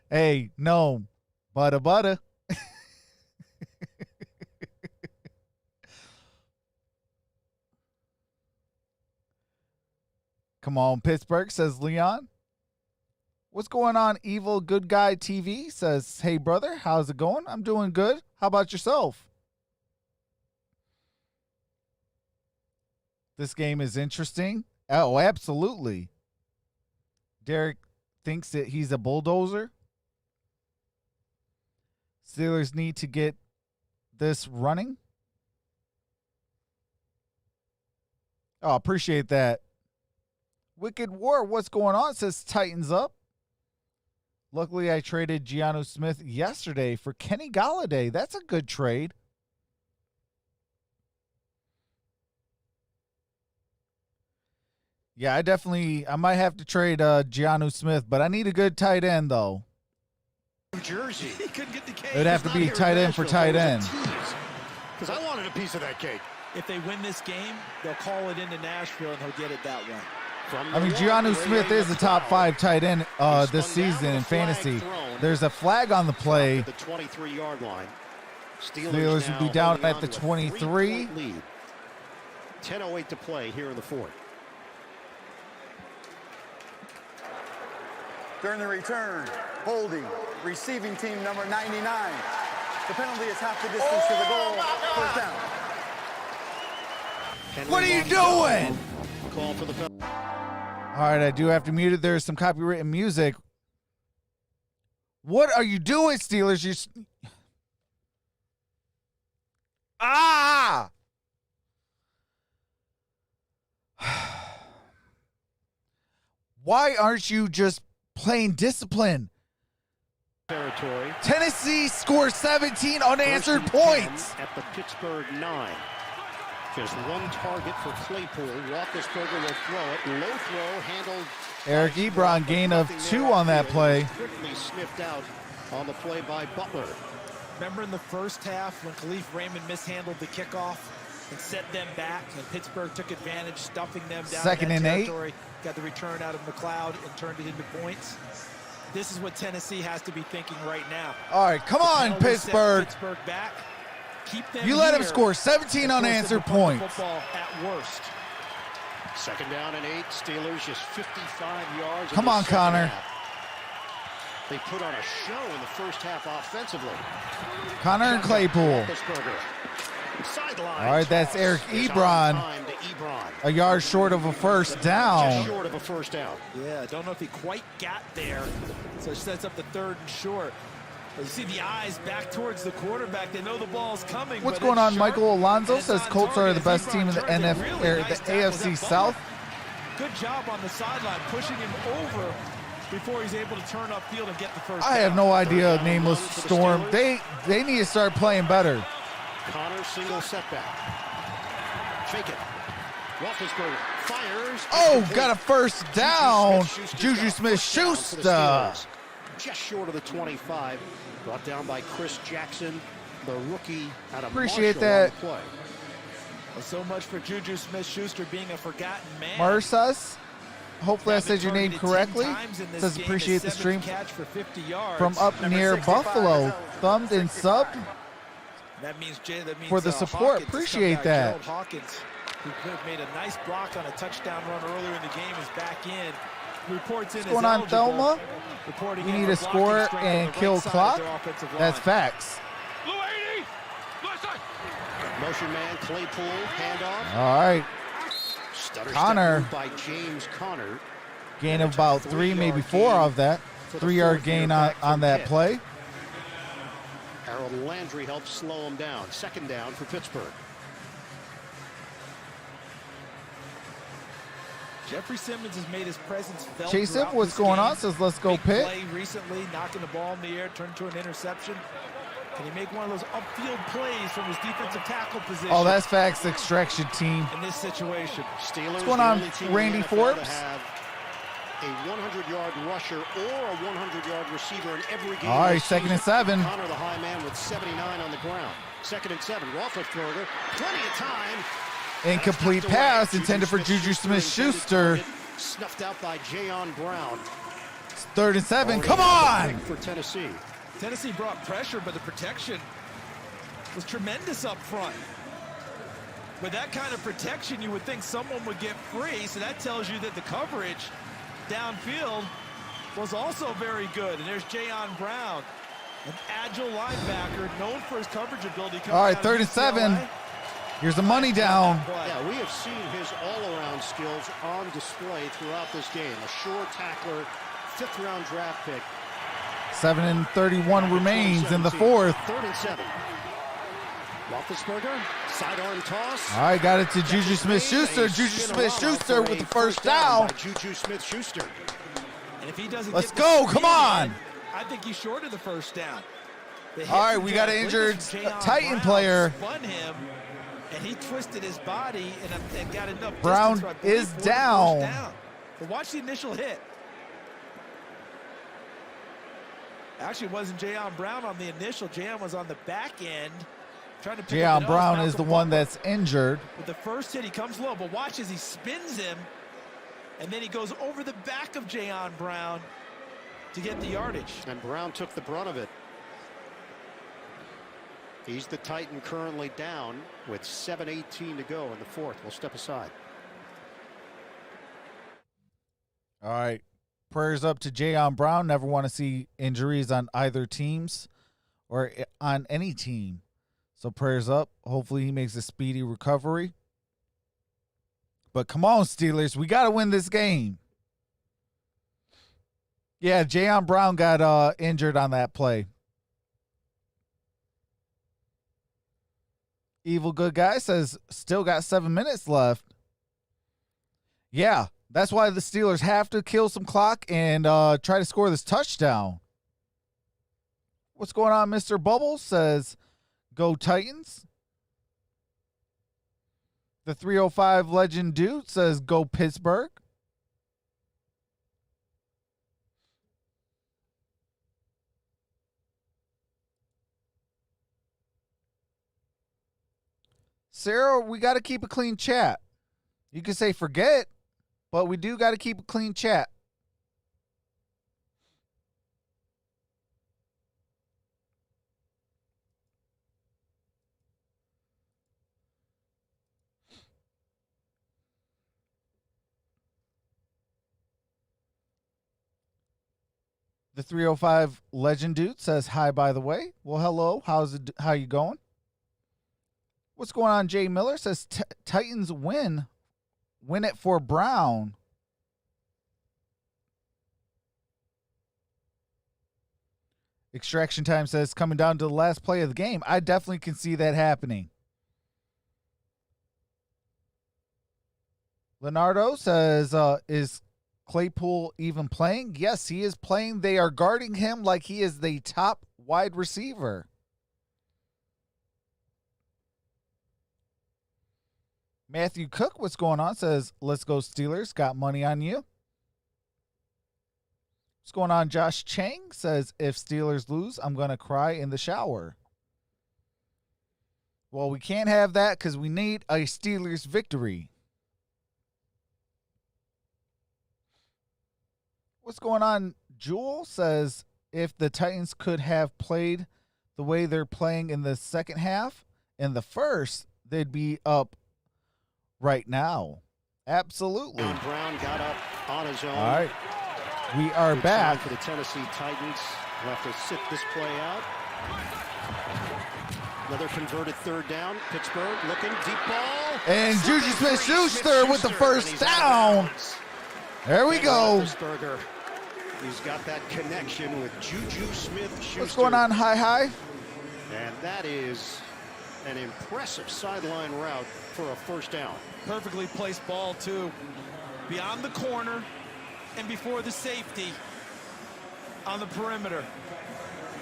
Hey, no, butter. Come on, Pittsburgh, says Leon. What's going on, Evil Good Guy TV? Says, hey, brother, how's it going? I'm doing good. How about yourself? This game is interesting. Oh, absolutely. Derek thinks that he's a bulldozer. Steelers need to get this running. Oh, appreciate that. Wicked War, what's going on? Says Titans up. Luckily, I traded Giannu Smith yesterday for Kenny Golladay. That's a good trade. Yeah, I might have to trade Giannu Smith, but I need a good tight end, though. New Jersey. He couldn't get the cake. It would have to be tight end for tight end. Because I wanted a piece of that cake. If they win this game, they'll call it into Nashville, and he'll get it that way. I mean, Giannu Smith is the top 5 tight end this season in fantasy. There's a flag on the play. The 23-yard line. Steelers will be down at the 23. 10:08 to play here in the fourth. During the return, holding, receiving team number 99. The penalty is half the distance to the goal. First down. What are you doing? Call for the penalty. All right, I do have to mute it. There's some copywritten music. What are you doing, Steelers? Ah! Why aren't you just playing discipline? Territory. Tennessee scores 17 unanswered points. At the Pittsburgh 9. Just one target for Claypool. Roethlisberger will throw it. Low throw handled Eric Ebron, gain of 2 on that play. Quickly sniffed out on the play by Butler. Remember in the first half when Khalif Raymond mishandled the kickoff and set them back, and Pittsburgh took advantage, stuffing them down Second in and that 8. territory, got the return out of McLeod and turned it into points. This is what Tennessee has to be thinking right now. All right, come on, Pittsburgh. Pittsburgh back. Keep them You let him here score 17 unanswered points. Football at worst. Second down and 8. Steelers just 55 yards. Come on, Connor. They put on a show in the first half offensively. Connor and Claypool. All right, that's Eric Ebron. A yard short of a first down. Just short of a first down. Yeah, I don't know if he quite got there. So it sets up the 3rd and short. You see the eyes back towards the quarterback. They know the ball's coming. What's going on? Michael Alonso says Colts are the best team in the AFC South. Good job on the sideline, pushing him over before he's able to turn upfield and get the first down. I have no idea, Nameless Storm. They need to start playing better. Connor single setback. Fake it. Roethlisberger fires. Oh, got a first down. Juju Smith-Schuster. Just short of the 25. Brought down by Chris Jackson, the rookie out of Appreciate Marshall that. on the play. Well, so much for Juju Smith-Schuster being a forgotten man. Marsas. Hopefully I said your name correctly. Says appreciate the stream from up near Buffalo. Thumbed and subbed that means for the support. Hawkins, appreciate that. Gerald Hawkins, who made a nice block on a touchdown run earlier in the game, is back in. Reports in. What's going on, Thelma? You need to score and kill clock. That's facts. Motion man, Claypool, handoff. All right. Connor. By James Connor. Gain of about 3, maybe 4 of that. 3-yard gain on that play. Harold Landry helps slow him down. Second down for Pittsburgh. Jeffrey Simmons has made his presence felt. Chase it. What's going on? Says let's go Pitt. Play recently, knocking the ball in the air, turned to an interception. Can he make one of those upfield plays from his defensive tackle position? Oh, that's facts. Extraction team. In this situation, Steelers. What's going on, Randy Forbes? Have a 100-yard rusher or a 100-yard receiver in every game. All right, 2nd and 7. Connor, the high man, with 79 on the ground. 2nd and 7. Roethlisberger, plenty of time. Incomplete pass intended for Juju Smith-Schuster. Snuffed out by Jayon Brown. 3rd and 7. Come on! For Tennessee. Tennessee brought pressure, but the protection was tremendous up front. With that kind of protection, you would think someone would get free, so that tells you that the coverage downfield was also very good. And there's Jayon Brown, an agile linebacker known for his coverage ability. All right, 3rd and 7. Here's the money down. Yeah, we have seen his all-around skills on display throughout this game. A sure tackler, 5th-round draft pick. 7:31 remains in the 4th. 3rd and 7. Roethlisberger, sidearm toss. All right, got it to Juju Smith-Schuster. Juju Smith-Schuster with the first down. Juju Smith-Schuster. And if he doesn't Let's go, come on. I think he's short of the first down. All right, we got an injured Titan player. Spun him, and he twisted his body and got enough. Brown is down. But watch the initial hit. Actually, it wasn't Jayon Brown on the initial. Jayon was on the back end. Jayon Brown is the one that's injured. With the first hit, he comes low, but watch as he spins him, and then he goes over the back of Jayon Brown to get the yardage. And Brown took the brunt of it. He's the Titan currently down with 7:18 to go in the 4th. We'll step aside. All right. Prayers up to Jayon Brown. Never want to see injuries on either teams or on any team. So prayers up. Hopefully he makes a speedy recovery. But come on, Steelers. We got to win this game. Yeah, Jayon Brown got injured on that play. Evil Good Guy says still got 7 minutes left. Yeah, that's why the Steelers have to kill some clock and try to score this touchdown. What's going on, Mr. Bubbles? Says, go Titans. The 305 Legend Dude says, go Pittsburgh. Sarah, we got to keep a clean chat. You can say forget, but we do got to keep a clean chat. The 305 Legend Dude says hi, by the way. Well, hello. How you going? What's going on? Jay Miller says Titans win it for Brown. Extraction Time says coming down to the last play of the game. I definitely can see that happening. Leonardo says, is Claypool even playing? Yes, he is playing. They are guarding him like he is the top wide receiver. Matthew Cook, what's going on? Says, let's go Steelers. Got money on you. What's going on? Josh Chang says, if Steelers lose, I'm going to cry in the shower. Well, we can't have that because we need a Steelers victory. What's going on? Jewel says, if the Titans could have played the way they're playing in the second half, in the first, they'd be up right now. Absolutely. Brown got up on his own. All right. We are back. For the Tennessee Titans. We'll have to sit this play out. Another converted third down. Pittsburgh looking, deep ball. And Juju Smith-Schuster with the first down. There we go. He's got that connection with Juju Smith-Schuster. What's going on, Hi? And that is an impressive sideline route for a first down. Perfectly placed ball, too. Beyond the corner and before the safety on the perimeter.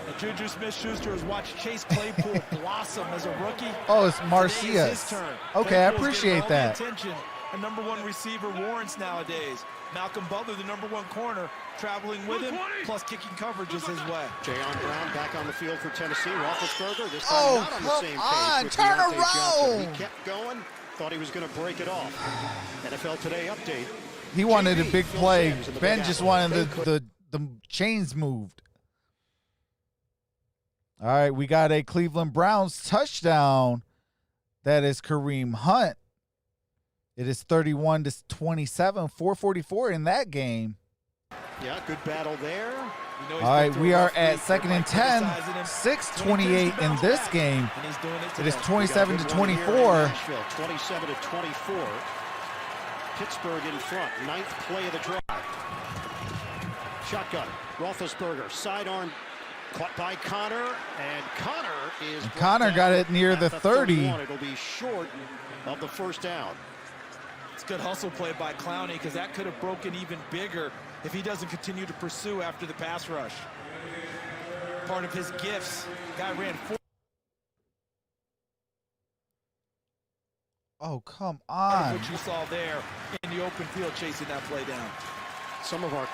And Juju Smith-Schuster has watched Chase Claypool blossom as a rookie. Oh, it's Marcia's. Okay, I appreciate that. Attention a number one receiver warrants nowadays. Malcolm Butler, the number one corner, traveling with him, plus kicking coverages his way. Jayon Brown back on the field for Tennessee. Roethlisberger this time not on the same page with turn Deontay around. Johnson. He kept going, thought he was going to break it off. NFL Today update. He wanted a big play. Ben just wanted the chains moved. All right, we got a Cleveland Browns touchdown. That is Kareem Hunt. It is 31-27, 4:44 in that game. Yeah, good battle there. All right, we are at 2nd and 10, 6:28 in this game. It is 27-24. 27-24. Pittsburgh in front, 9th play of the drive. Shotgun, Roethlisberger, sidearm, caught by Connor, and Connor got it near the 30. It'll be short of the first down. It's good hustle play by Clowney because that could have broken even bigger if he doesn't continue to pursue after the pass rush. Part of his gifts. Guy ran 4. Oh, come on. What you saw there in the open field chasing that play down. Some of our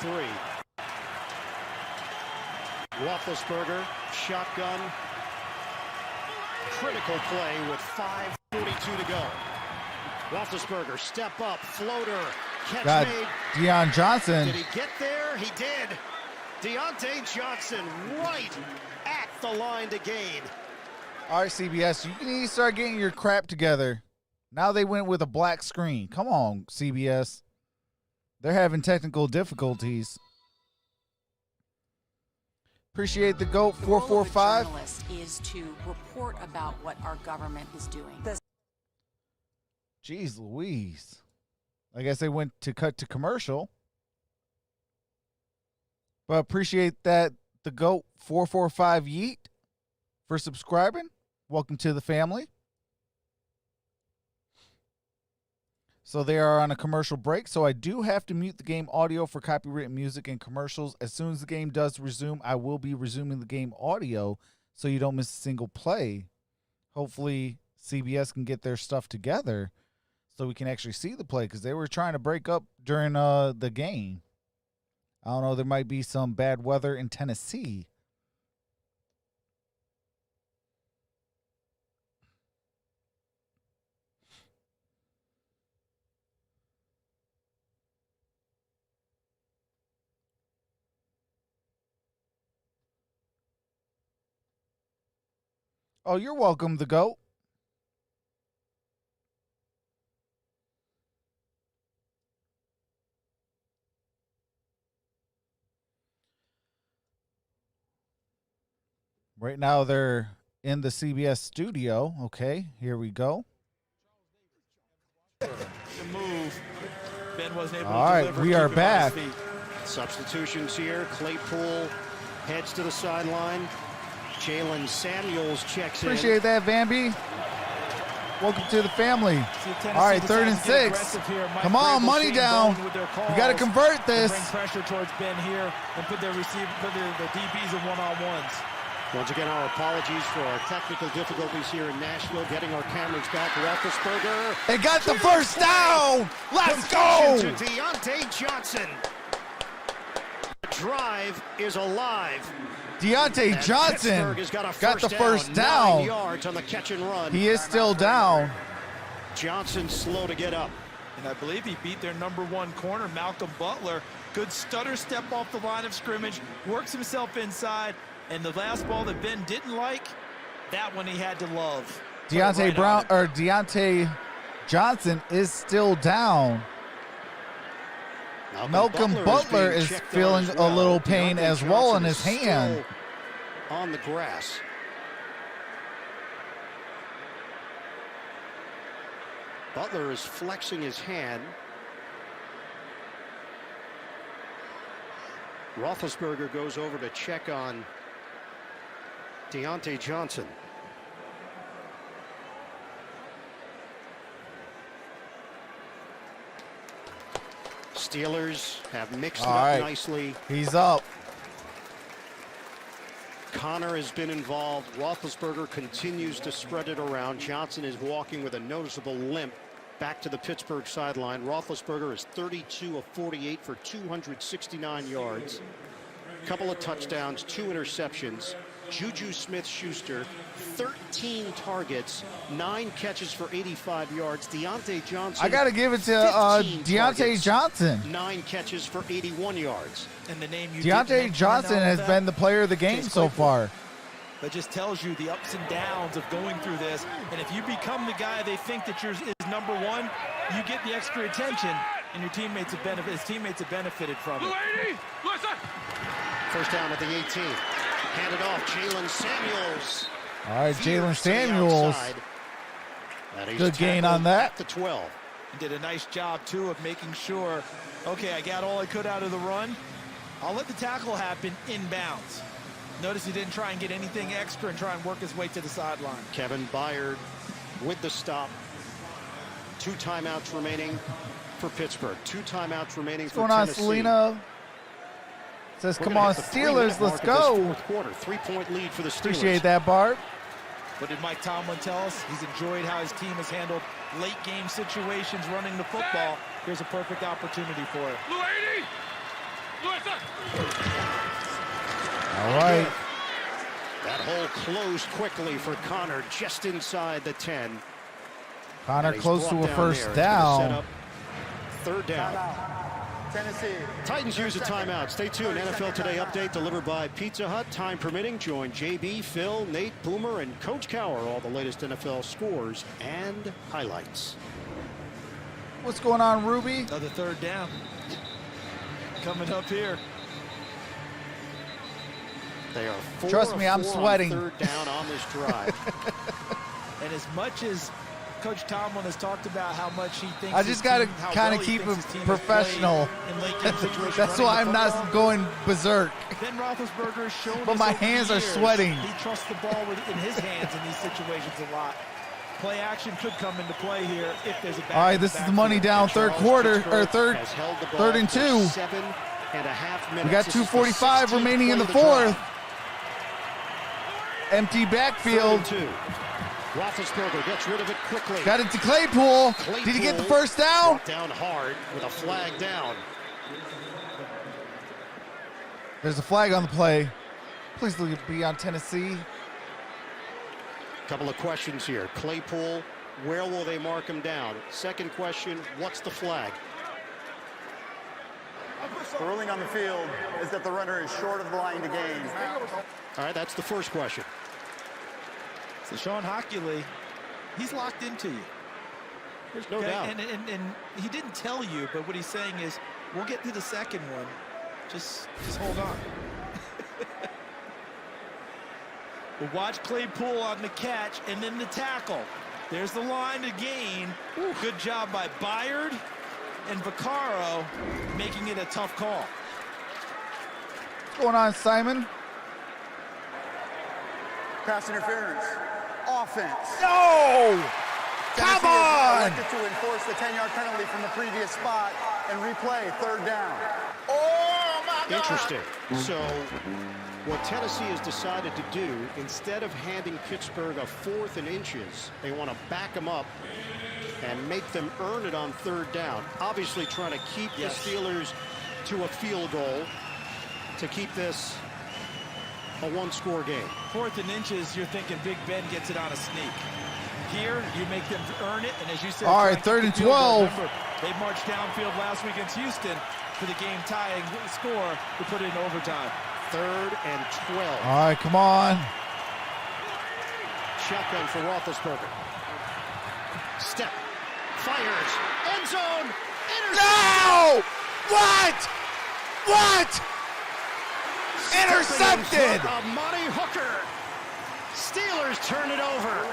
three. Roethlisberger, shotgun. Critical play with 5:42 to go. Roethlisberger, step up, floater, catch made. Deion Johnson. Did he get there? He did. Deontay Johnson right at the line to gain. All right, CBS, you need to start getting your crap together. Now they went with a black screen. Come on, CBS. They're having technical difficulties. Appreciate the GOAT 445. Journalist is to report about what our government is doing. Jeez Louise. I guess they went to cut to commercial. But appreciate that the GOAT 445 Yeet for subscribing. Welcome to the family. So they are on a commercial break, so I do have to mute the game audio for copyrighted music and commercials. As soon as the game does resume, I will be resuming the game audio so you don't miss a single play. Hopefully CBS can get their stuff together so we can actually see the play because they were trying to break up during the game. I don't know. There might be some bad weather in Tennessee. Oh, you're welcome, the GOAT. Right now, they're in the CBS studio. Okay, here we go. The move. Ben wasn't able All to right, deliver. we are back. Substitutions here. Claypool heads to the sideline. Jalen Samuels checks in. Appreciate that, Vanby. Welcome to the family. All right, 3rd and 6. Come on, money down. We got to convert this. Bring pressure towards Ben here and put their DBs in one-on-ones. Once again, our apologies for our technical difficulties here in Nashville. Getting our cameras back. Roethlisberger. They got the first down. Let's go. To Deontay Johnson. The drive is alive. Deontay Johnson got the first down. 9 yards on the catch and run. He is still down. Johnson slow to get up. And I believe he beat their #1 corner, Malcolm Butler. Good stutter step off the line of scrimmage, works himself inside, and the last ball that Ben didn't like, that one he had to love. Deontay Johnson is still down. Malcolm Butler is feeling a little pain as well in his hand. On the grass. Butler is flexing his hand. Roethlisberger goes over to check on Deontay Johnson. Steelers have mixed it up nicely. He's up. Connor has been involved. Roethlisberger continues to spread it around. Johnson is walking with a noticeable limp back to the Pittsburgh sideline. Roethlisberger is 32 of 48 for 269 yards. Couple of touchdowns, 2 interceptions. Juju Smith-Schuster, 13 targets, 9 catches for 85 yards. Deontay Johnson. I got to give it to Deontay Johnson. 9 catches for 81 yards. And the name you Deontay Johnson has been the player of the game so far. That just tells you the ups and downs of going through this. And if you become the guy they think that yours is #1, you get the extra attention, and your teammates have benefited from it. First down at the 18. Handed off, Jalen Samuels. All right, Jalen Samuels. Good gain on that. To 12. He did a nice job, too, of making sure, okay, I got all I could out of the run. I'll let the tackle happen inbounds. Notice he didn't try and get anything extra and try and work his way to the sideline. Kevin Byard with the stop. 2 timeouts remaining for Pittsburgh. 2 timeouts remaining for Tennessee. What's going on, Selena? Says, come on, Steelers, let's go. 4th quarter, 3-point lead for the Steelers. Appreciate that, Bart. What did Mike Tomlin tell us? He's enjoyed how his team has handled late game situations running the football. Here's a perfect opportunity for it. All right. That hole closed quickly for Connor just inside the 10. Connor close to a first down. 3rd down. Tennessee. Titans use a timeout. Stay tuned. NFL Today update delivered by Pizza Hut. Time permitting, join JB, Phil, Nate, Boomer, and Coach Cower. All the latest NFL scores and highlights. What's going on, Ruby? Another 3rd down. Coming up here. They are 4 Trust me, I'm sweating. 3rd down on this drive. And as much as Coach Tomlin has talked about how much he thinks I just got to kind of keep it professional. That's why I'm not going berserk. Ben Roethlisberger has shown but my hands are sweating. He trusts the ball in his hands in these situations a lot. Play action could come into play here if there's a back. All right, this is the money down, 3rd quarter, or 3rd and 2. 7.5 minutes. We got 2:45 remaining in the 4th. Empty backfield. Roethlisberger gets rid of it quickly. Got it to Claypool. Did he get the first down? Down hard with a flag down. There's a flag on the play. Please leave it be on Tennessee. Couple of questions here. Claypool, where will they mark him down? Second question, what's the flag? The ruling on the field is that the runner is short of the line to gain. All right, that's the first question. So Sean Hockley, he's locked into you. There's no doubt. And he didn't tell you, but what he's saying is, we'll get to the second one. Just hold on. We'll watch Claypool on the catch and then the tackle. There's the line to gain. Good job by Byard and Vaccaro making it a tough call. What's going on, Simon? Pass interference. Offense. No! Come on! Elected to enforce the 10-yard penalty from the previous spot and replay third down. Oh, my God! Interesting. So what Tennessee has decided to do, instead of handing Pittsburgh a 4th and inches, they want to back them up and make them earn it on third down. Obviously trying to keep the Steelers to a field goal to keep this a one-score game. 4th and inches, you're thinking Big Ben gets it on a sneak. Here, you make them earn it, and as you said, all right, 3rd and 12. Remember, they marched downfield last week against Houston for the game-tying score to put it in overtime. 3rd and 12. All right, come on. Shotgun for Roethlisberger. Step. Fires. End zone. No! What? What? Intercepted! Amani Hooker. Steelers turn it over.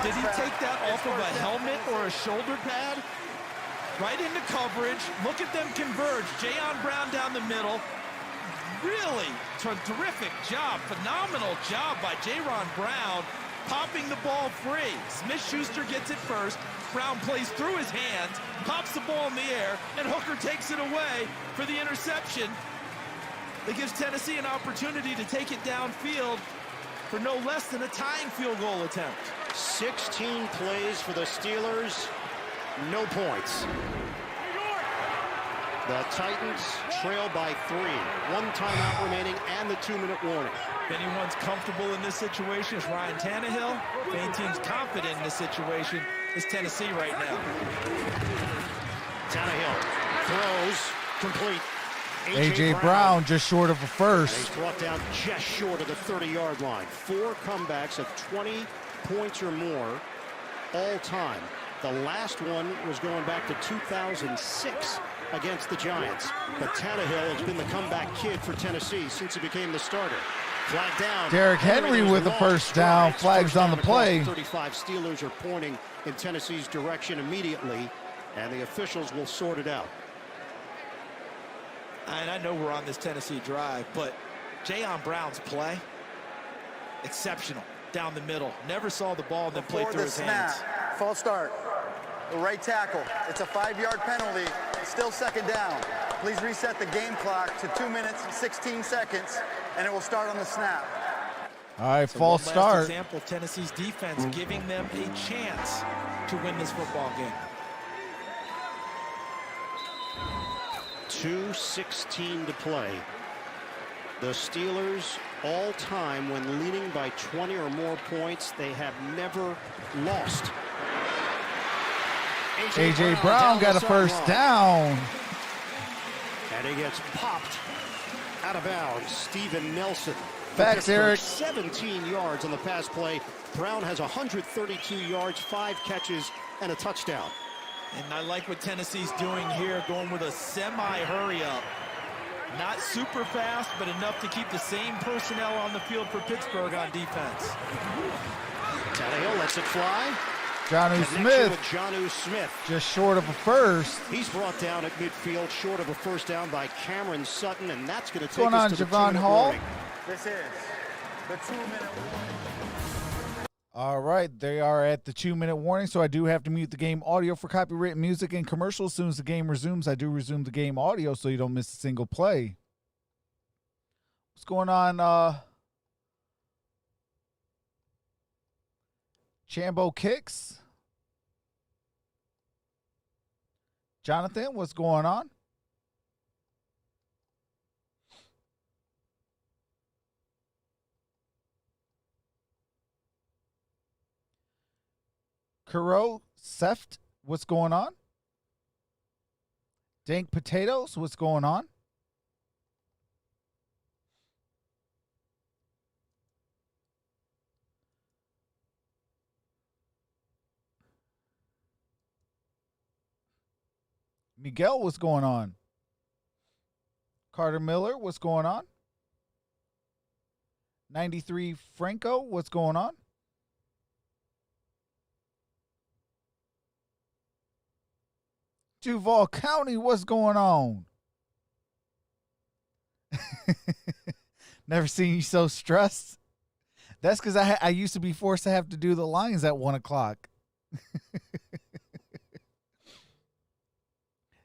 Did he take that off of a helmet or a shoulder pad? Right into coverage. Look at them converge. Jayon Brown down the middle. Really terrific job. Phenomenal job by Jayon Brown popping the ball free. Smith-Schuster gets it first. Brown plays through his hands, pops the ball in the air, and Hooker takes it away for the interception. That gives Tennessee an opportunity to take it downfield for no less than a tying field goal attempt. 16 plays for the Steelers, no points. The Titans trail by 3. 1 timeout remaining and the 2-minute warning. If anyone's comfortable in this situation, it's Ryan Tannehill. If any team's confident in this situation, it's Tennessee right now. Tannehill throws complete. A.J. Brown just short of a first. And he's brought down just short of the 30-yard line. 4 comebacks of 20 points or more all time. The last one was going back to 2006 against the Giants. But Tannehill has been the comeback kid for Tennessee since he became the starter. Flag down. Derrick Henry with a first down. Flags on the play. 35 Steelers are pointing in Tennessee's direction immediately, and the officials will sort it out. And I know we're on this Tennessee drive, but Jayon Brown's play, exceptional. Down the middle. Never saw the ball and then played through his hands. False start. The right tackle. It's a 5-yard penalty. It's still second down. Please reset the game clock to 2 minutes and 16 seconds, and it will start on the snap. All right, so false one last start. Example of Tennessee's defense giving them a chance to win this football game. 2:16 to play. The Steelers, all time, when leading by 20 or more points, they have never lost. A.J. Brown got a first down. And he gets popped out of bounds. Steven Nelson. Facts, Eric. 17 yards on the pass play. Brown has 132 yards, 5 catches, and a touchdown. And I like what Tennessee's doing here, going with a semi-hurry up. Not super fast, but enough to keep the same personnel on the field for Pittsburgh on defense. Tannehill lets it fly. Jonnu Smith. Just short of a first. He's brought down at midfield, short of a first down by Cameron Sutton, and that's going to take What's us going to the on, Javon 2-minute Hall? warning. This is the 2-minute warning. All right, they are at the 2-minute warning, so I do have to mute the game audio for copyrighted music and commercials. As soon as the game resumes, I do resume the game audio so you don't miss a single play. What's going on, Chambo Kicks? Jonathan, what's going on? Kuro Seft, what's going on? Dank Potatoes, what's going on? Miguel, what's going on? Carter Miller, what's going on? 93 Franco, what's going on? Duval County, what's going on? Never seen you so stressed. That's because I used to be forced to have to do the lines at 1 o'clock.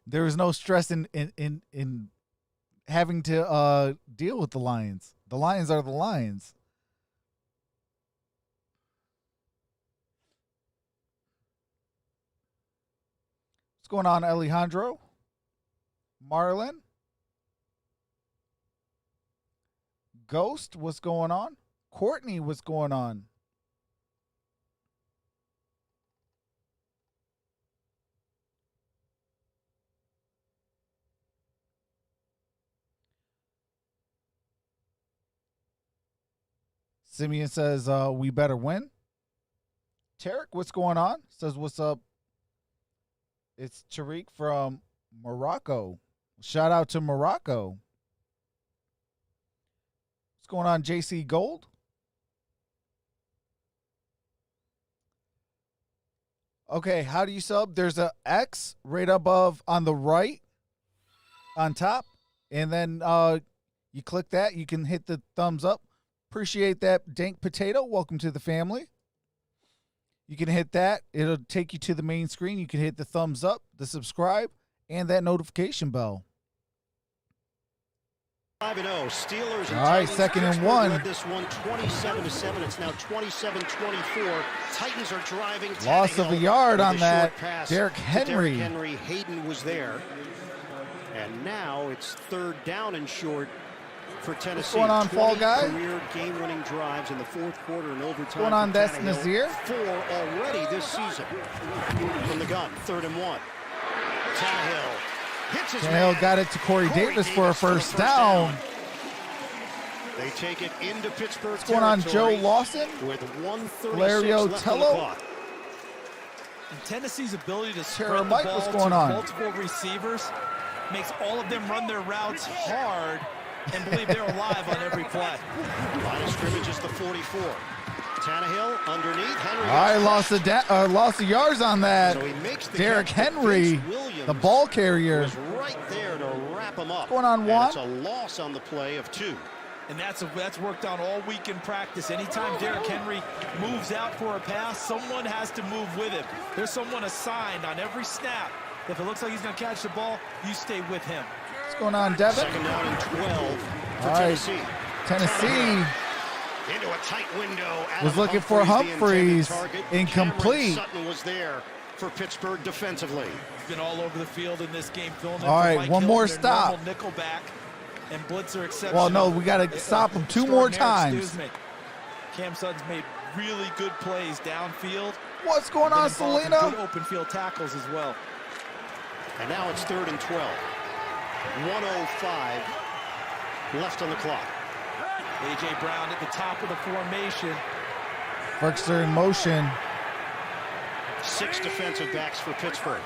There was no stress in having to deal with the Lions. The Lions are the Lions. What's going on, Alejandro? Marlon? Ghost, what's going on? Courtney, what's going on? Simeon says, we better win. Tarek, what's going on? Says, what's up? It's Tariq from Morocco. Shout out to Morocco. What's going on, JC Gold? Okay, how do you sub? There's a X right above on the right, on top. And then you click that. You can hit the thumbs up. Appreciate that, Dank Potato. Welcome to the family. You can hit that. It'll take you to the main screen. You can hit the thumbs up, the subscribe, and that notification bell. 5-0. Steelers and all right, Titans. 2nd and 1. Led this one 27-7. It's now 27-24. Titans are driving. Loss of a yard on that. Derrick Henry. Hayden was there. And now it's 3rd down and short for Tennessee. What's going on, Fall Guy? Career game-winning drives in the 4th quarter and overtime. What's going on, that's Nazir? 4 already this season. From the gun, 3rd and 1. Tannehill hits his man. Got it to Corey Davis for a first down. They take it into Pittsburgh. What's going on, Joe Lawson? With 1:36 Valerio left on the Tello. clock. And Tennessee's ability to spread Tara the Mike, ball what's to going on? multiple receivers makes all of them run their routes hard and believe they're alive on every play. Line of scrimmage is the 44. Tannehill underneath. Henry. I lost the yards on that. So he makes the Derrick catch, but Henry, Vince Williams the ball carrier. was right there to wrap him up. What's going on, And Juan? it's a loss on the play of 2. And that's worked on all week in practice. Anytime Derrick Henry moves out for a pass, someone has to move with him. There's someone assigned on every snap. If it looks like he's going to catch the ball, you stay with him. What's going on, Devin? 2nd down and 12 for All right. Tennessee. Tennessee Into a tight window. was looking for Humphreys. The intended target. Incomplete. Cameron Sutton was there for Pittsburgh defensively. He's been all over the field in this game. Filling in All for right, Mike one Hill, more their stop. normal nickel back, and blitz are exceptional. Well, no, we got to stop him 2 more times. Excuse me. Cam Sutton's made really good plays downfield. What's going on, Been involved in Selena? Good open field tackles as well. And now it's 3rd and 12. 1:05 left on the clock. A.J. Brown at the top of the formation. Ferguson in motion. 6 defensive backs for Pittsburgh.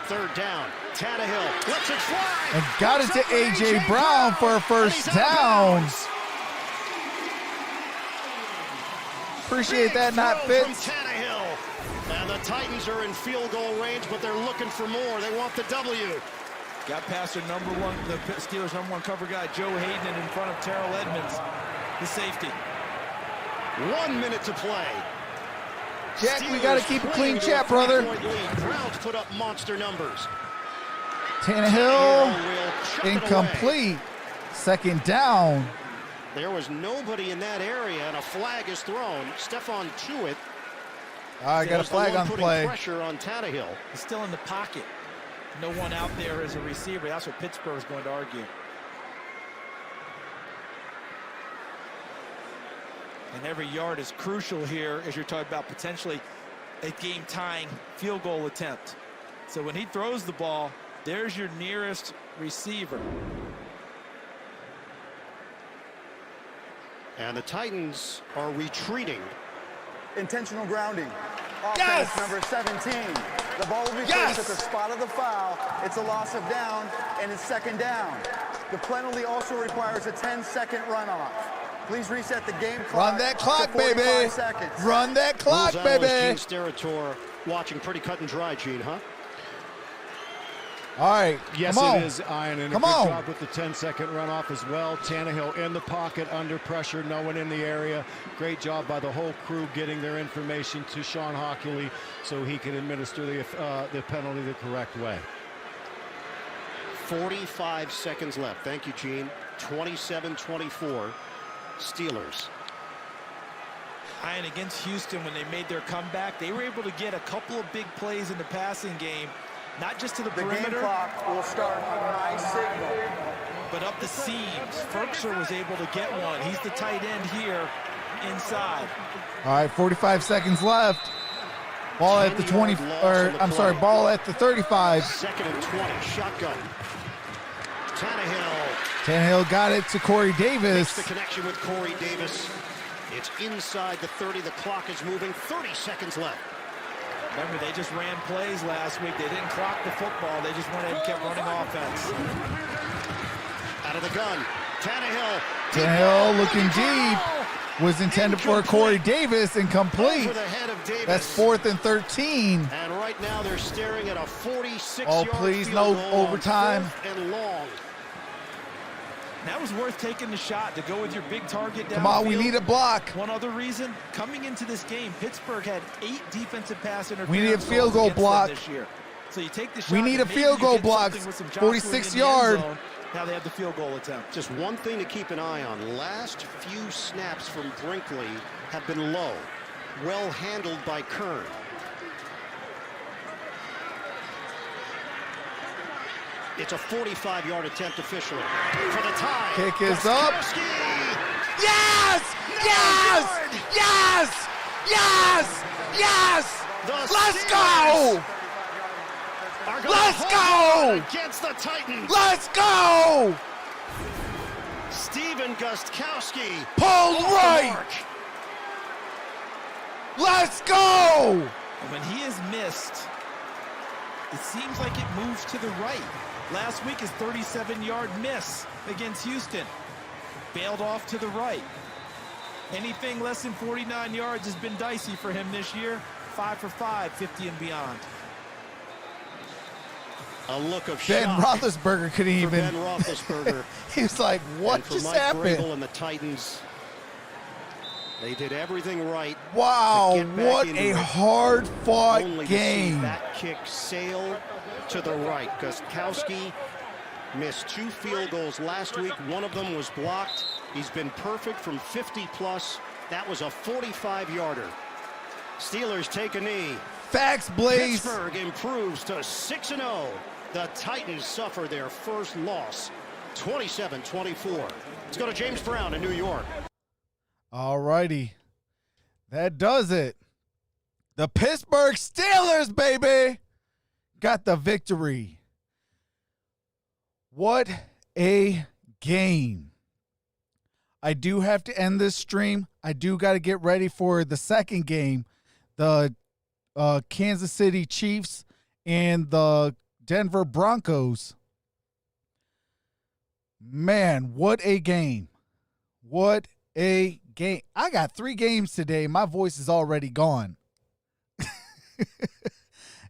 3rd down. Tannehill lets it fly. And got it to A.J. Brown for a first down. Appreciate that, not Fitz. From Tannehill. And the Titans are in field goal range, but they're looking for more. They want the W. Got past their the Steelers' #1 cover guy, Joe Hayden, and in front of Terrell Edmonds, the safety. 1 minute to play. Jack, we got to keep a clean chat, brother. Browns put up monster numbers. Tannehill, will chip it incomplete. 2nd down. There was nobody in that area, and a flag is thrown. Stephon Tuitt. I got a flag on the play. Pressure on Tannehill. He's still in the pocket. No one out there as a receiver. That's what Pittsburgh is going to argue. And every yard is crucial here as you're talking about potentially a game-tying field goal attempt. So when he throws the ball, there's your nearest receiver. And the Titans are retreating. Intentional grounding. Offense number 17. The ball will be placed at the spot of the foul. It's a loss of down, and it's second down. The penalty also requires a 10-second runoff. Please reset the game clock. Run that clock, to 45 baby. seconds. Run that clock, Rules baby. analyst Gene Steratore watching, pretty cut and dry, Gene, huh? All right, yes, come on. it is, Ian, and Come a good on. job with the 10-second runoff as well. Tannehill in the pocket, under pressure, no one in the area. Great job by the whole crew getting their information to Sean Hockley so he can administer the penalty the correct way. 45 seconds left. Thank you, Gene. 27-24, Steelers. And against Houston, when they made their comeback, they were able to get a couple of big plays in the passing game. Not just to the perimeter. The game clock will start on my signal. But up the seams. Ferkser was able to get one. He's the tight end here inside. All right, 45 seconds left. Ball at the 20, or I'm sorry, ball at the 35. Second and 20, shotgun. Tannehill. Tannehill got it to Corey Davis. Makes the connection with Corey Davis. It's inside the 30. The clock is moving. 30 seconds left. Remember, they just ran plays last week. They didn't clock the football. They just went ahead and kept running offense. Out of the gun. Tannehill. Tannehill looking deep. Was intended for Corey Davis, incomplete. Over the head of Davis. That's 4th and 13. And right now they're staring at a 46-yard Oh, please, no overtime. And long. That was worth taking the shot to go with your big target downfield. Come on, we need a block. One other reason, coming into this game, Pittsburgh had 8 defensive pass interference. We need a field goal block this year. So you take the shot. We need a field goal block. 46 yard. Now they have the field goal attempt. Just one thing to keep an eye on. Last few snaps from Brinkley have been low. Well handled by Kern. It's a 45-yard attempt officially. For the tie. Kick is up. Yes! Yes! Yes! Yes! Yes! Let's go! Let's go! Against the Titans. Let's go! Steven Gostkowski. Pulled right. Let's go! When he is missed, it seems like it moves to the right. Last week, his 37-yard miss against Houston. Bailed off to the right. Anything less than 49 yards has been dicey for him this year. 5 for 5, 50 and beyond. A look of Ben shock Roethlisberger couldn't even. Ben Roethlisberger. He was like, what just Mike happened? Vrabel and the Titans, they did everything right. Wow, what a hard-fought game. That kick sail to the right. Gostkowski missed 2 field goals last week. One of them was blocked. He's been perfect from 50-plus. That was a 45-yarder. Steelers take a knee. Facts, Blaze. Pittsburgh improves to 6-0. The Titans suffer their first loss, 27-24. Let's go to James Brown in New York. All righty. That does it. The Pittsburgh Steelers, baby, got the victory. What a game. I do have to end this stream. I do got to get ready for the second game, the Kansas City Chiefs and the Denver Broncos. Man, what a game. What a game. I got 3 games today. My voice is already gone.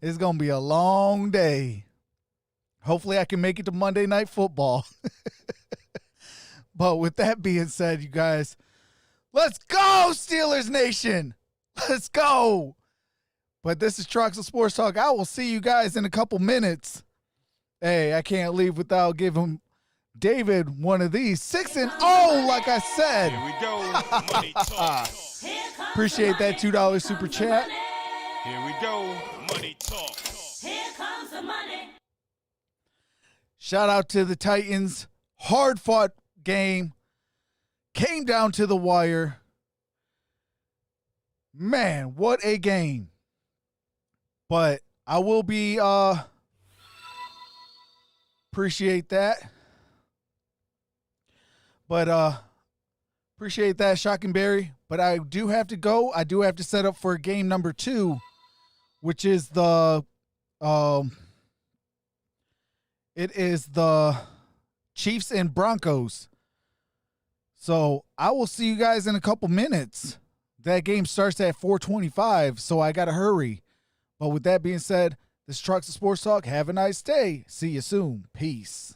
It's going to be a long day. Hopefully I can make it to Monday Night Football. But with that being said, you guys, let's go, Steelers Nation. Let's go. But this is Troxel Sports Talk. I will see you guys in a couple minutes. Hey, I can't leave without giving David one of these. 6-0, like I said. Here we go. Money talk. Appreciate that $2 super chat. Here we go. Money talk. Here comes the money. Shout out to the Titans. Hard fought game. Came down to the wire. Man, what a game. But I will be appreciate that. But appreciate that, Shocking Barry. But I do have to go. I do have to set up for game number 2, which is the it is the Chiefs and Broncos. So I will see you guys in a couple minutes. That game starts at 4:25, so I got to hurry. But with that being said, this is Troxel Sports Talk. Have a nice day. See you soon. Peace.